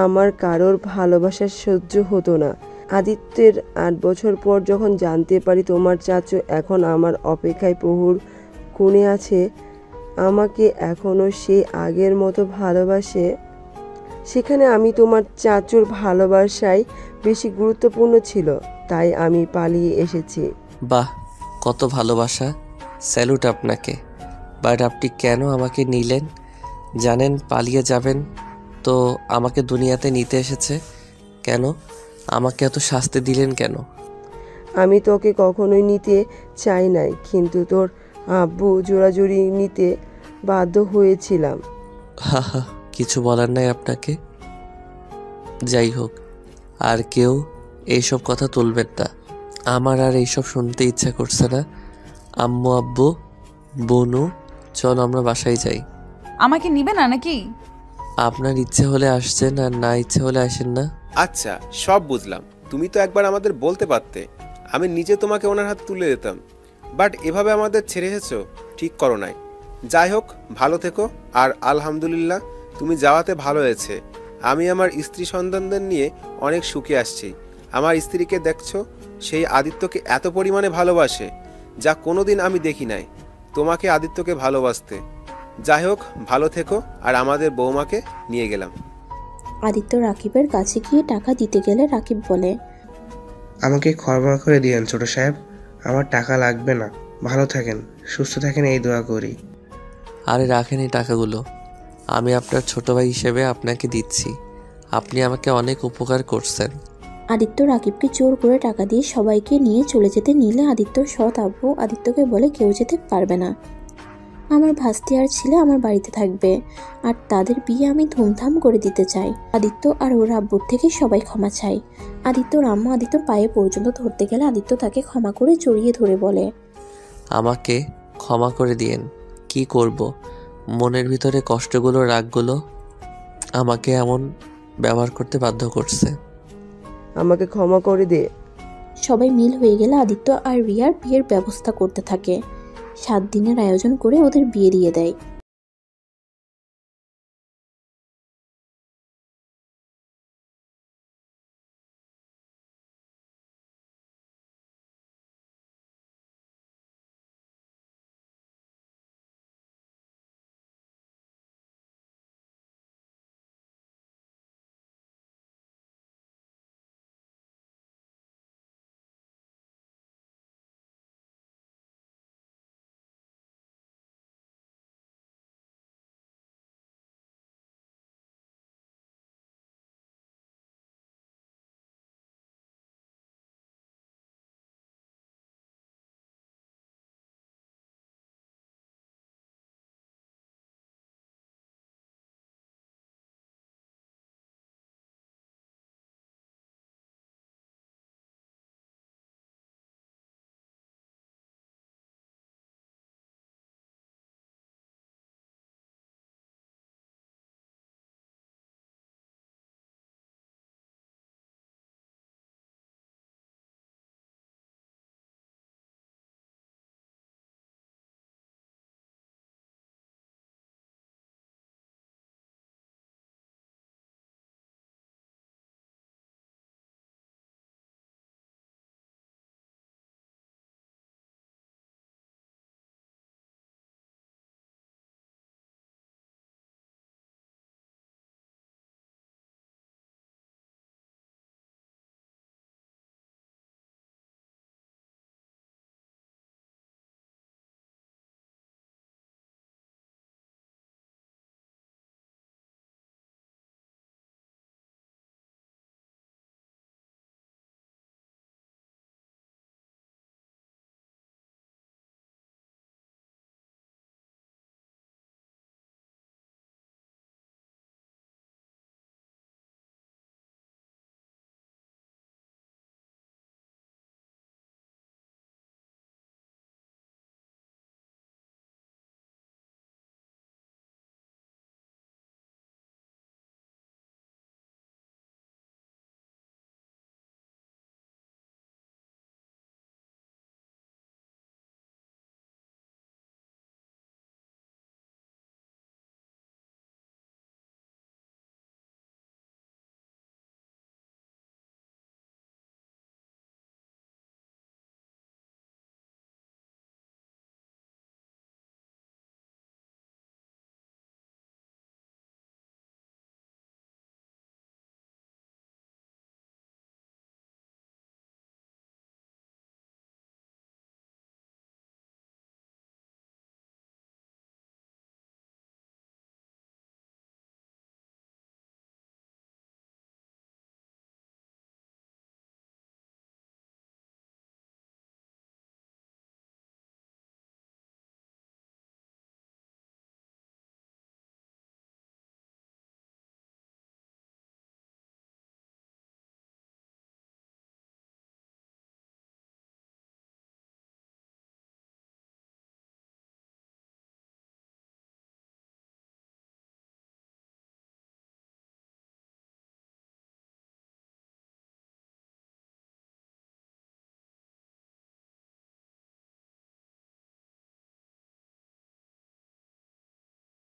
আমার কারোর ভালোবাসা সহ্য হতো না। আদিত্যের 8 বছর পর যখন জানতে পারি তোমার চাচু এখন আমার অপেক্ষায় প্রহর কোণে আছে, আমাকে এখনও সে আগের মতো ভালোবাসে, সেখানে আমি তোমার চাচুর ভালোবাসায় বেশি গুরুত্বপূর্ণ ছিল, তাই আমি পালিয়ে এসেছি। বাহ, কত ভালোবাসা, স্যালুট আপনাকে। বাট আপনি কেন আমাকে নিলেন? জানেন পালিয়ে যাবেন, তো আমাকে দুনিয়াতে নিতে এসেছে কেন? আমাকে এত শাস্তি দিলেন কেন? আমি তোকে কখনোই নিতে চাই নাই, কিন্তু তোর আব্বু জোরাজুরি নিতে বাধ্য হয়েছিলাম। হা হা, কিছু বলার নাই আপনাকে। যাই হোক, আর কেউ এইসব কথা তুলবেন না, আমার আর এইসব শুনতে ইচ্ছা করছে না। আম্মু, আব্বু, বনু, চল আমরা বাসায় যাই। আমাকে নিবে না নাকি? আপনার ইচ্ছে হলে আসছেন, আর না ইচ্ছে হলে আসেন না। আচ্ছা, সব বুঝলাম। তুমি তো একবার আমাদের বলতে পারতে, আমি নিজে তোমাকে ওনার হাতে তুলে দিতাম। বাট এভাবে আমাদের ছেড়ে এসেছো, ঠিক করো নাই। যাই হোক, ভালো থেকো। আর আলহামদুলিল্লাহ, তুমি যাওয়াতে ভালো হয়েছে। আমি আমার স্ত্রী সন্তানদের নিয়ে অনেক সুখে আসছি। আমার স্ত্রীকে দেখছো, সেই আদিত্যকে এত পরিমাণে ভালোবাসে যা কোনোদিন আমি দেখি নাই। তোমাকে আদিত্যকে ভালোবাসতে। যাই হোক, ভালো থেকো। আর আমাদের বৌমাকে নিয়ে গেলাম। আদিত্য রাকিবের কাছে গিয়ে টাকা দিতে গেলে রাকিব বলে, আমাকে ক্ষমা করে দিয়েন ছোট সাহেব, আমার টাকা লাগবে না। ভালো থাকেন, সুস্থ থাকেন, এই দোয়া করি। আরে রাখেন এই টাকাগুলো, আমি আপনার ছোট ভাই হিসেবে আপনাকে দিচ্ছি। আপনি আমাকে অনেক উপকার করছেন। আদিত্য রাকিবকে জোর করে টাকা দিয়ে সবাইকে নিয়ে চলে যেতে নিলে আদিত্যর সৎ আব্বু আদিত্যকে বলে, কেউ যেতে পারবে না। আমার ভাস্তি আর ছেলে আমার বাড়িতে থাকবে, আর তাদের বিয়ে আমি ধুমধাম করে দিতে চাই। আদিত্য আর ওর আব্বুর থেকে সবাই ক্ষমা চায়। আদিত্যর আম্মু আদিত্যর পায়ে পর্যন্ত ধরতে গেলে আদিত্য তাকে ক্ষমা করে জড়িয়ে ধরে বলে, আমাকে ক্ষমা করে দিয়েন। কি করব, মনের ভিতরে কষ্টগুলো, রাগগুলো আমাকে এমন ব্যবহার করতে বাধ্য করছে। আমাকে ক্ষমা করে দে। সবাই মিল হয়ে গেলে আদিত্য আর রিয়ার বিয়ের ব্যবস্থা করতে থাকে। 7 দিনের আয়োজন করে ওদের বিয়ে দিয়ে দেয়।